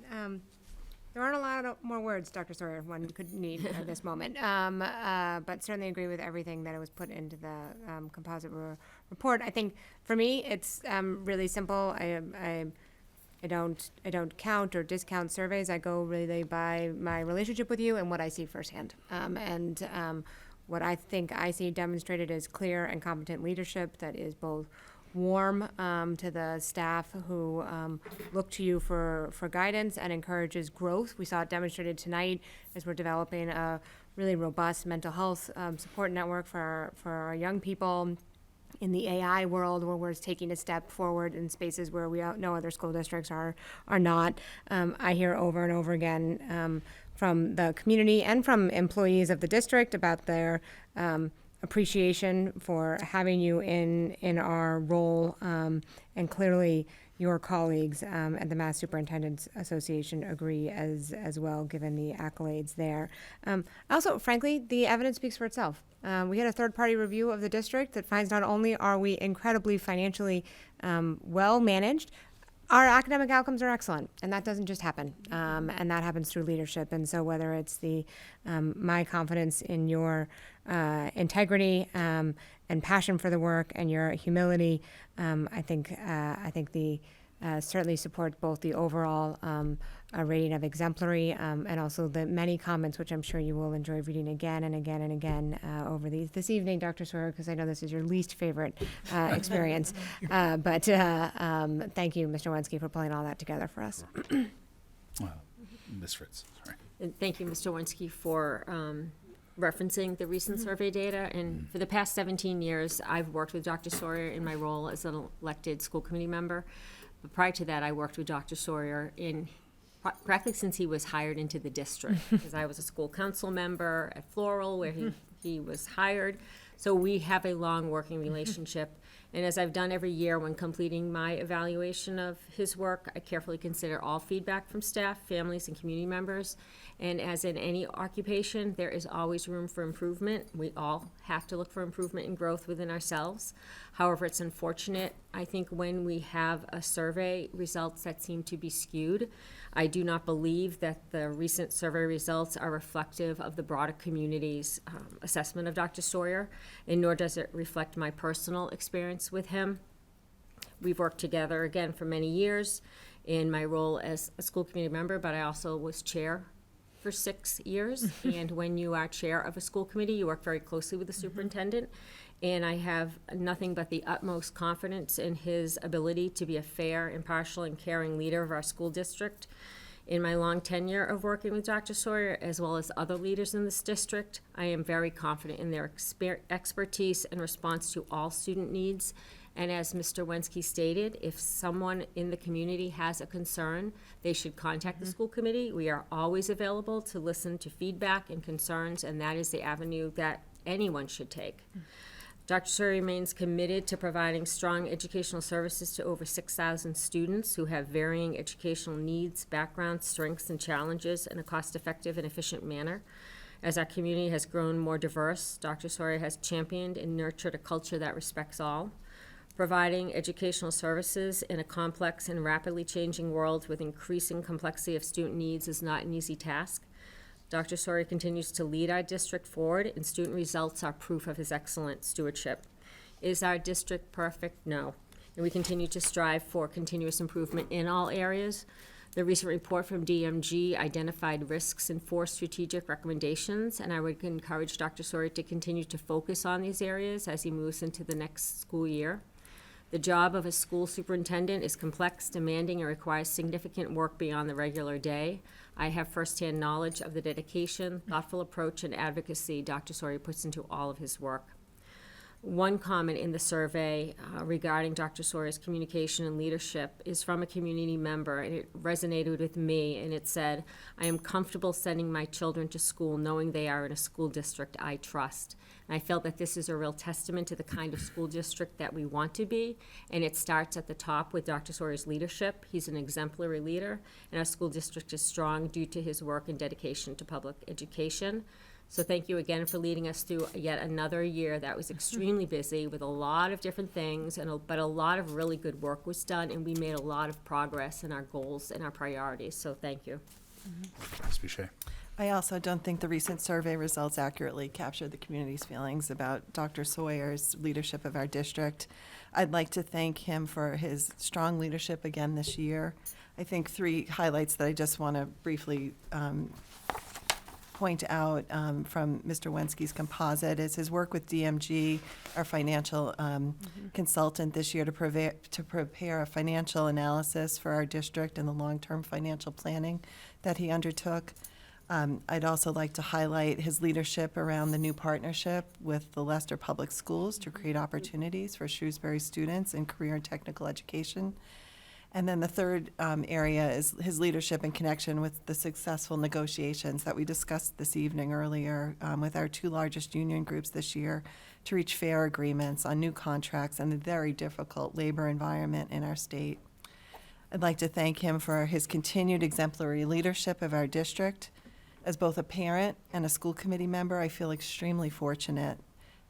there aren't a lot of more words, Dr. Sawyer, one could need at this moment, but certainly agree with everything that was put into the composite report. I think for me, it's really simple. I don't count or discount surveys. I go really by my relationship with you and what I see firsthand. What I think I see demonstrated is clear and competent leadership that is both warm to the staff who look to you for guidance and encourages growth. We saw it demonstrated tonight as we're developing a really robust mental health support network for our young people in the AI world, where we're taking a step forward in spaces where we know other school districts are not. I hear over and over again from the community and from employees of the district about their appreciation for having you in our role, and clearly your colleagues at the Mass Superintendents Association agree as well, given the accolades there. Also, frankly, the evidence speaks for itself. We had a third-party review of the district that finds not only are we incredibly financially well managed, our academic outcomes are excellent, and that doesn't just happen, and that happens through leadership. And so whether it's the my confidence in your integrity and passion for the work and your humility, I think the certainly support both the overall rating of exemplary and also the many comments, which I'm sure you will enjoy reading again and again and again over this evening, Dr. Sawyer, because I know this is your least favorite experience. But thank you, Mr. Wensky, for pulling all that together for us. Ms. Fritz, sorry. And thank you, Mr. Wensky, for referencing the recent survey data. And for the past 17 years, I've worked with Dr. Sawyer in my role as an elected school committee member. But prior to that, I worked with Dr. Sawyer practically since he was hired into the district, because I was a school council member at Floral, where he was hired. So we have a long working relationship. And as I've done every year when completing my evaluation of his work, I carefully consider all feedback from staff, families, and community members. And as in any occupation, there is always room for improvement. We all have to look for improvement and growth within ourselves. However, it's unfortunate, I think, when we have a survey results that seem to be skewed. I do not believe that the recent survey results are reflective of the broader community's assessment of Dr. Sawyer, and nor does it reflect my personal experience with him. We've worked together, again, for many years in my role as a school committee member, but I also was chair for 6 years. And when you are chair of a school committee, you work very closely with the superintendent. And I have nothing but the utmost confidence in his ability to be a fair, impartial, and caring leader of our school district. In my long tenure of working with Dr. Sawyer, as well as other leaders in this district, I am very confident in their expertise in response to all student needs. And as Mr. Wensky stated, if someone in the community has a concern, they should contact the school committee. We are always available to listen to feedback and concerns, and that is the avenue that anyone should take. Dr. Sawyer remains committed to providing strong educational services to over 6,000 students who have varying educational needs, backgrounds, strengths, and challenges in a cost-effective and efficient manner. As our community has grown more diverse, Dr. Sawyer has championed and nurtured a culture that respects all. Providing educational services in a complex and rapidly changing world with increasing complexity of student needs is not an easy task. Dr. Sawyer continues to lead our district forward, and student results are proof of his excellent stewardship. Is our district perfect? No. And we continue to strive for continuous improvement in all areas. The recent report from DMG identified risks and 4 strategic recommendations, and I would encourage Dr. Sawyer to continue to focus on these areas as he moves into the next school year. The job of a school superintendent is complex, demanding, and requires significant work beyond the regular day. I have firsthand knowledge of the dedication, thoughtful approach, and advocacy Dr. Sawyer puts into all of his work. One comment in the survey regarding Dr. Sawyer's communication and leadership is from a community member, and it resonated with me, and it said, "I am comfortable sending my children to school knowing they are in a school district I trust." And I felt that this is a real testament to the kind of school district that we want to be, and it starts at the top with Dr. Sawyer's leadership. He's an exemplary leader, and our school district is strong due to his work and dedication to public education. So thank you again for leading us through yet another year that was extremely busy with a lot of different things, but a lot of really good work was done, and we made a lot of progress in our goals and our priorities. So thank you. Ms. Boucher. I also don't think the recent survey results accurately captured the community's feelings about Dr. Sawyer's leadership of our district. I'd like to thank him for his strong leadership again this year. I think 3 highlights that I just want to briefly point out from Mr. Wensky's composite is his work with DMG, our financial consultant this year, to prepare a financial analysis for our district and the long-term financial planning that he undertook. I'd also like to highlight his leadership around the new partnership with the Leicester Public Schools to create opportunities for Shrewsbury students in career and technical education. And then the third area is his leadership in connection with the successful negotiations that we discussed this evening earlier with our 2 largest union groups this year to reach fair agreements on new contracts and the very difficult labor environment in our state. I'd like to thank him for his continued exemplary leadership of our district. As both a parent and a school committee member, I feel extremely fortunate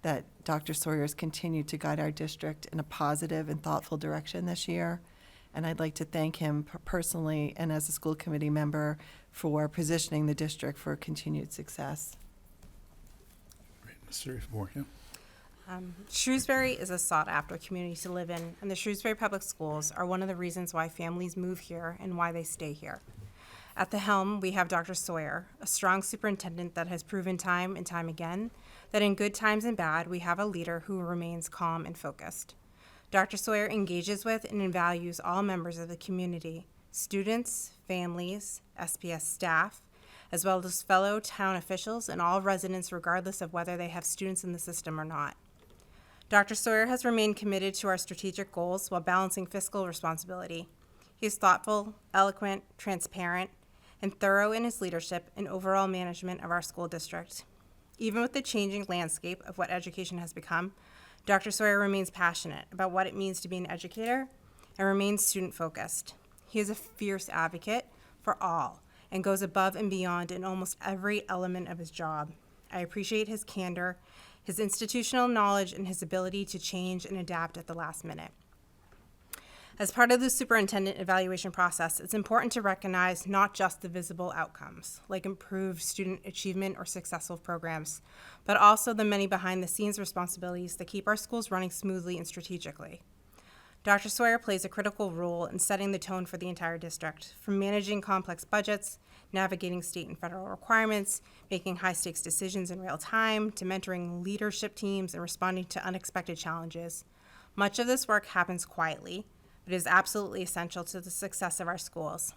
that Dr. Sawyer has continued to guide our district in a positive and thoughtful direction this year. And I'd like to thank him personally and as a school committee member for positioning the district for continued success. Great. Mr. Vorhew. Shrewsbury is a sought-after community to live in, and the Shrewsbury Public Schools are one of the reasons why families move here and why they stay here. At the helm, we have Dr. Sawyer, a strong superintendent that has proven time and time again that in good times and bad, we have a leader who remains calm and focused. Dr. Sawyer engages with and values all members of the community, students, families, SPS staff, as well as fellow town officials and all residents regardless of whether they have students in the system or not. Dr. Sawyer has remained committed to our strategic goals while balancing fiscal responsibility. He is thoughtful, eloquent, transparent, and thorough in his leadership and overall management of our school district. Even with the changing landscape of what education has become, Dr. Sawyer remains passionate about what it means to be an educator and remains student-focused. He is a fierce advocate for all and goes above and beyond in almost every element of his job. I appreciate his candor, his institutional knowledge, and his ability to change and adapt at the last minute. As part of the superintendent evaluation process, it's important to recognize not just the visible outcomes, like improved student achievement or successful programs, but also the many behind-the-scenes responsibilities that keep our schools running smoothly and strategically. Dr. Sawyer plays a critical role in setting the tone for the entire district, from managing complex budgets, navigating state and federal requirements, making high-stakes decisions in real time, to mentoring leadership teams and responding to unexpected challenges. Much of this work happens quietly, but is absolutely essential to the success of our schools.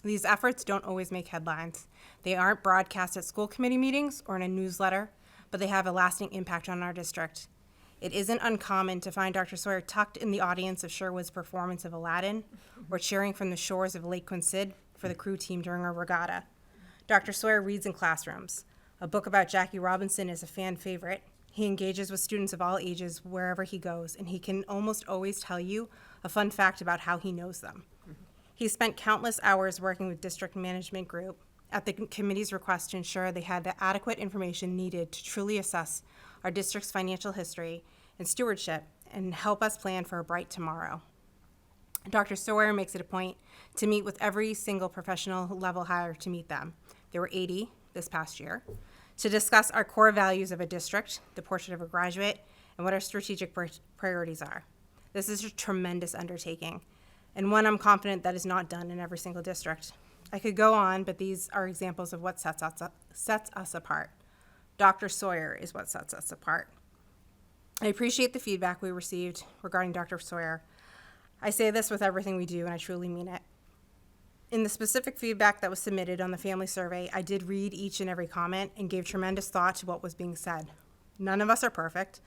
These efforts don't always make headlines. They aren't broadcast at school committee meetings or in a newsletter, but they have a lasting impact on our district. It isn't uncommon to find Dr. Sawyer tucked in the audience of Sherwood's performance of Aladdin, or cheering from the shores of Lake Quincy for the crew team during a regatta. Dr. Sawyer reads in classrooms. A book about Jackie Robinson is a fan favorite. He engages with students of all ages wherever he goes, and he can almost always tell you a fun fact about how he knows them. He spent countless hours working with district management group at the committee's request to ensure they had the adequate information needed to truly assess our district's financial history and stewardship and help us plan for a bright tomorrow. Dr. Sawyer makes it a point to meet with every single professional level hire to meet them. There were 80 this past year, to discuss our core values of a district, the portrait of a graduate, and what our strategic priorities are. This is a tremendous undertaking, and one I'm confident that is not done in every single district. I could go on, but these are examples of what sets us apart. Dr. Sawyer is what sets us apart. I appreciate the feedback we received regarding Dr. Sawyer. I say this with everything we do, and I truly mean it. In the specific feedback that was submitted on the family survey, I did read each and every comment and gave tremendous thought to what was being said. None of us are perfect,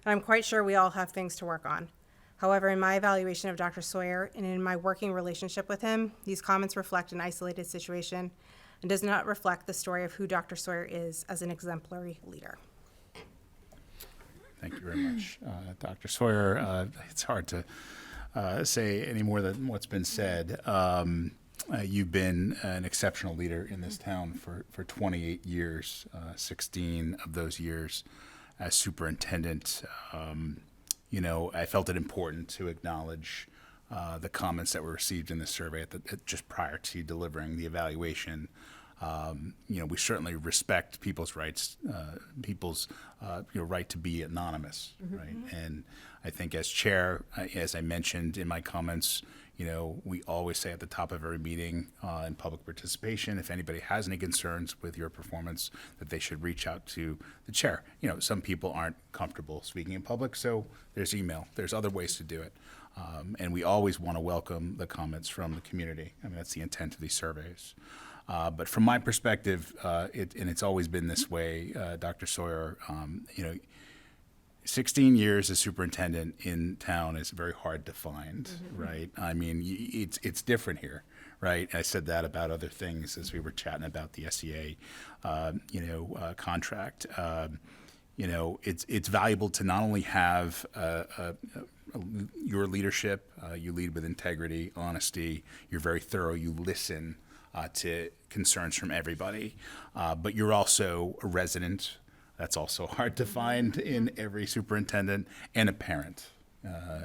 and I'm quite sure we all have things to work on. However, in my evaluation of Dr. Sawyer and in my working relationship with him, these comments reflect an isolated situation and does not reflect the story of who Dr. Sawyer is as an exemplary leader. Thank you very much, Dr. Sawyer. It's hard to say any more than what's been said. You've been an exceptional leader in this town for 28 years, 16 of those years as superintendent. I felt it important to acknowledge the comments that were received in the survey just prior to delivering the evaluation. We certainly respect people's rights, people's right to be anonymous, right? And I think as chair, as I mentioned in my comments, we always say at the top of every meeting in public participation, if anybody has any concerns with your performance, that they should reach out to the chair. Some people aren't comfortable speaking in public, so there's email. There's other ways to do it. And we always want to welcome the comments from the community. I mean, that's the intent of these surveys. But from my perspective, and it's always been this way, Dr. Sawyer, 16 years as superintendent in town is very hard to find, right? I mean, it's different here, right? I said that about other things as we were chatting about the SEA, contract. It's valuable to not only have your leadership, you lead with integrity, honesty, you're very thorough, you listen to concerns from everybody, but you're also a resident. That's also hard to find in every superintendent, and a parent.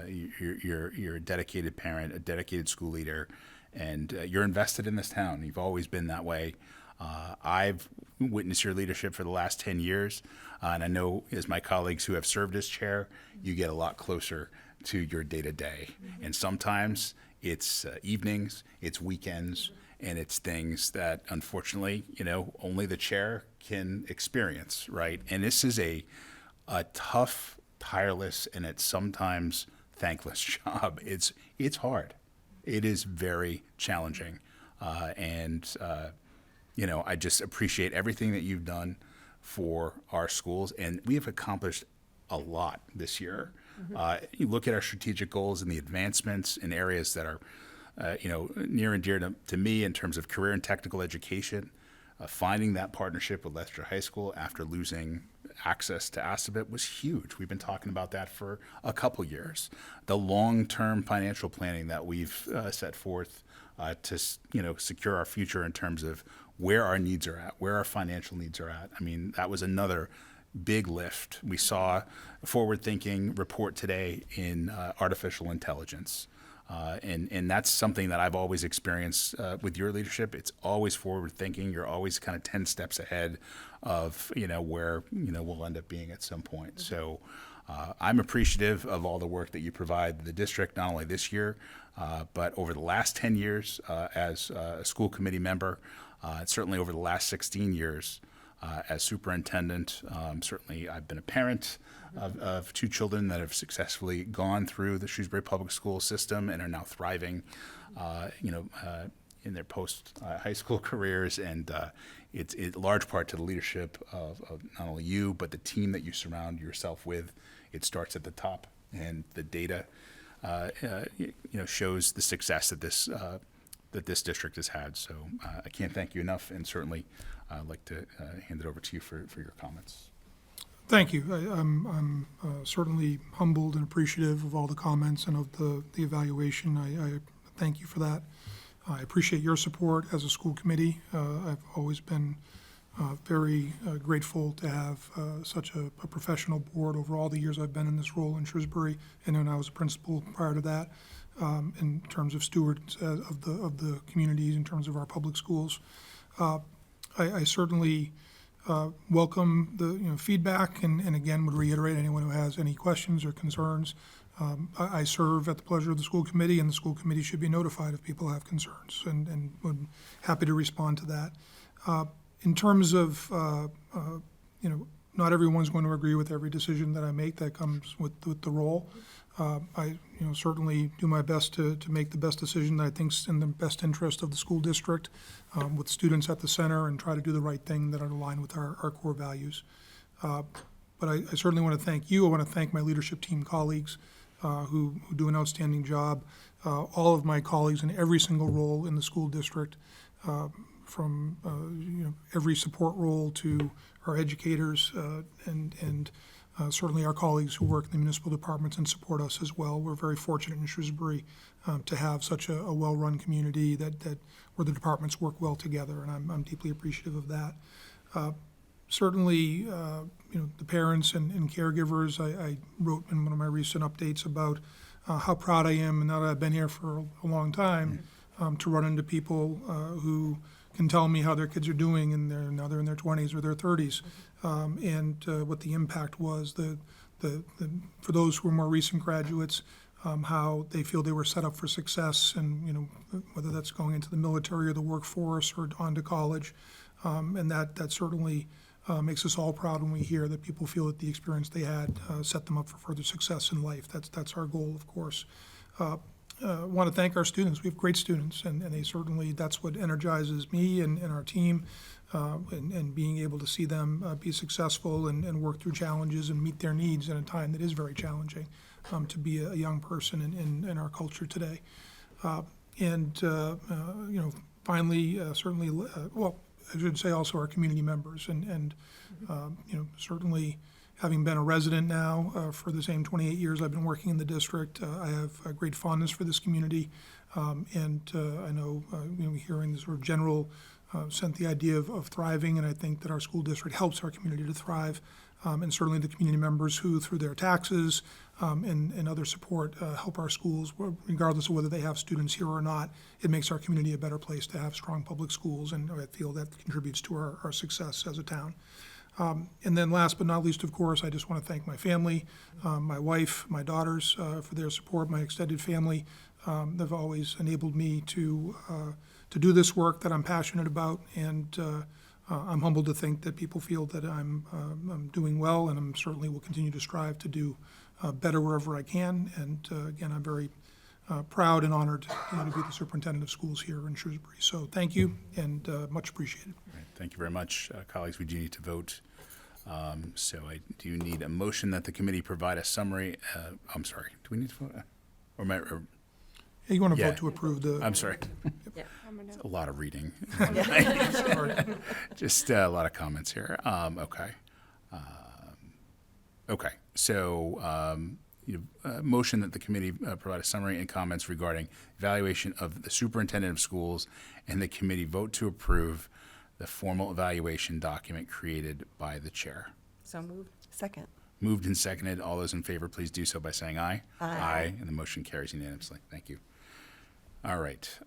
You're a dedicated parent, a dedicated school leader, and you're invested in this town. You've always been that way. I've witnessed your leadership for the last 10 years, and I know as my colleagues who have served as chair, you get a lot closer to your day-to-day. And sometimes it's evenings, it's weekends, and it's things that, unfortunately, only the chair can experience, right? And this is a tough, tireless, and it's sometimes thankless job. It's hard. It is very challenging. I just appreciate everything that you've done for our schools, and we have accomplished a lot this year. You look at our strategic goals and the advancements in areas that are near and dear to me in terms of career and technical education. Finding that partnership with Leicester High School after losing access to Assabet was huge. We've been talking about that for a couple years. The long-term financial planning that we've set forth to secure our future in terms of where our needs are at, where our financial needs are at. I mean, that was another big lift. We saw a forward-thinking report today in artificial intelligence. And that's something that I've always experienced with your leadership. It's always forward thinking. You're always kind of 10 steps ahead of, where, we'll end up being at some point. So I'm appreciative of all the work that you provide the district, not only this year, but over the last 10 years as a school committee member, and certainly over the last 16 years as superintendent. Certainly I've been a parent of two children that have successfully gone through the Shrewsbury public school system and are now thriving, in their post-high school careers. And it's in large part to the leadership of not only you, but the team that you surround yourself with. It starts at the top, and the data, shows the success that this district has had. So I can't thank you enough, and certainly I'd like to hand it over to you for your comments. Thank you. I'm certainly humbled and appreciative of all the comments and of the evaluation. I thank you for that. I appreciate your support as a school committee. I've always been very grateful to have such a professional board over all the years I've been in this role in Shrewsbury, and then I was a principal prior to that, in terms of stewards of the communities, in terms of our public schools. I certainly welcome the feedback, and again would reiterate anyone who has any questions or concerns. I serve at the pleasure of the school committee, and the school committee should be notified if people have concerns, and would happy to respond to that. In terms of not everyone's going to agree with every decision that I make that comes with the role. I certainly do my best to make the best decision that I think's in the best interest of the school district, with students at the center, and try to do the right thing that are aligned with our core values. But I certainly want to thank you. I want to thank my leadership team colleagues who do an outstanding job. All of my colleagues in every single role in the school district, from every support role to our educators and certainly our colleagues who work in the municipal departments and support us as well. We're very fortunate in Shrewsbury to have such a well-run community that where the departments work well together, and I'm deeply appreciative of that. Certainly, the parents and caregivers, I wrote in one of my recent updates about how proud I am, and now that I've been here for a long time, to run into people who can tell me how their kids are doing, and now they're in their 20s or their 30s, and what the impact was. For those who are more recent graduates, how they feel they were set up for success, and whether that's going into the military or the workforce or on to college, and that certainly makes us all proud when we hear that people feel that the experience they had set them up for further success in life. That's our goal, of course. Want to thank our students. We have great students, and they certainly, that's what energizes me and our team, and being able to see them be successful and work through challenges and meet their needs in a time that is very challenging to be a young person in our culture today. Finally, certainly, well, I should say also our community members, and certainly having been a resident now for the same 28 years I've been working in the district, I have a great fondness for this community, and I know hearing the sort of general sense, the idea of thriving, and I think that our school district helps our community to thrive, and certainly the community members who, through their taxes and other support, help our schools, regardless of whether they have students here or not. It makes our community a better place to have strong public schools, and I feel that contributes to our success as a town. And then last but not least, of course, I just want to thank my family, my wife, my daughters, for their support, my extended family. They've always enabled me to do this work that I'm passionate about, and I'm humbled to think that people feel that I'm doing well, and I'm certainly will continue to strive to do better wherever I can. And again, I'm very proud and honored to be the superintendent of schools here in Shrewsbury. So thank you, and much appreciated. Right, thank you very much, colleagues. We do need to vote. So I do need a motion that the committee provide a summary. I'm sorry. Do we need to vote? You want to Yeah. vote to approve the? I'm sorry. Yeah. It's a lot of reading. Just a lot of comments here. Okay. Okay. So, motion that the committee provide a summary and comments regarding evaluation of the superintendent of schools, and the committee vote to approve the formal evaluation document created by the chair. So moved. Second. Moved and seconded. All those in favor, please do so by saying aye. Aye. And the motion carries unanimously. Thank you. All right.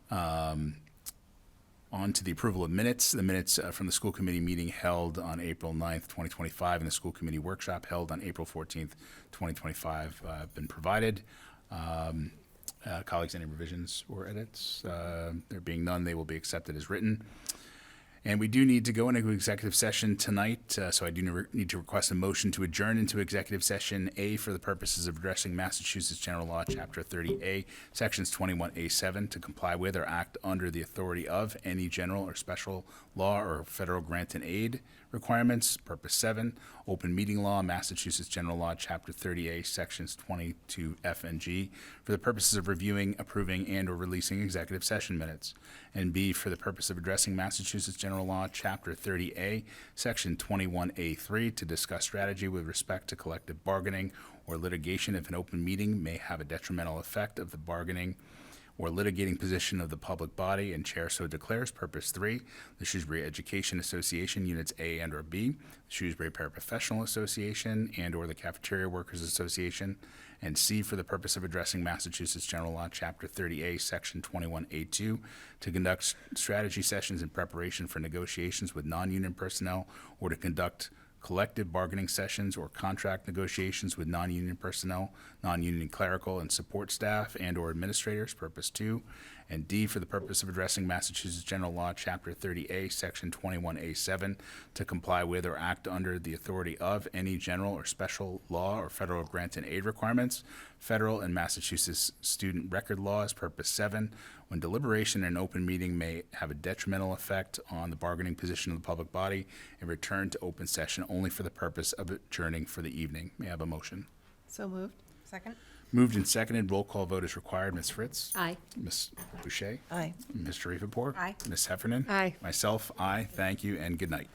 On to the approval of minutes. The minutes from the school committee meeting held on April 9th, 2025, and the school committee workshop held on April 14th, 2025 have been provided. Colleagues, any revisions or edits? There being none, they will be accepted as written. And we do need to go into executive session tonight, so I do need to request a motion to adjourn into executive session A for the purposes of addressing Massachusetts General Law, Chapter 30A, Sections 21A7, to comply with or act under the authority of any general or special law or federal grant and aid requirements. Purpose 7, Open Meeting Law, Massachusetts General Law, Chapter 30A, Sections 22F and G, for the purposes of reviewing, approving, and or releasing executive session minutes. And B, for the purpose of addressing Massachusetts General Law, Chapter 30A, Section 21A3, to discuss strategy with respect to collective bargaining or litigation if an open meeting may have a detrimental effect of the bargaining or litigating position of the public body, and chair so declares. Purpose 3, the Shrewsbury Education Association, Units A and or B, the Shrewsbury Paraprofessional Association and or the Cafeteria Workers Association, and C, for the purpose of addressing Massachusetts General Law, Chapter 30A, Section 21A2, to conduct strategy sessions in preparation for negotiations with non-union personnel or to conduct collective bargaining sessions or contract negotiations with non-union personnel, non-union clerical and support staff and/or administrators, purpose 2, and D, for the purpose of addressing Massachusetts General Law, Chapter 30A, Section 21A7, to comply with or act under the authority of any general or special law or federal grant and aid requirements, federal and Massachusetts student record laws, purpose 7, when deliberation in an open meeting may have a detrimental effect on the bargaining position of the public body, and return to open session only for the purpose of adjourning for the evening. May I have a motion? So moved. Second? Moved and seconded. Roll call vote is required. Ms. Fritz? Aye. Ms. Boucher? Aye. Mr. Rivenport? Aye. Ms. Heffernan? Aye. Myself, aye. Thank you and good night.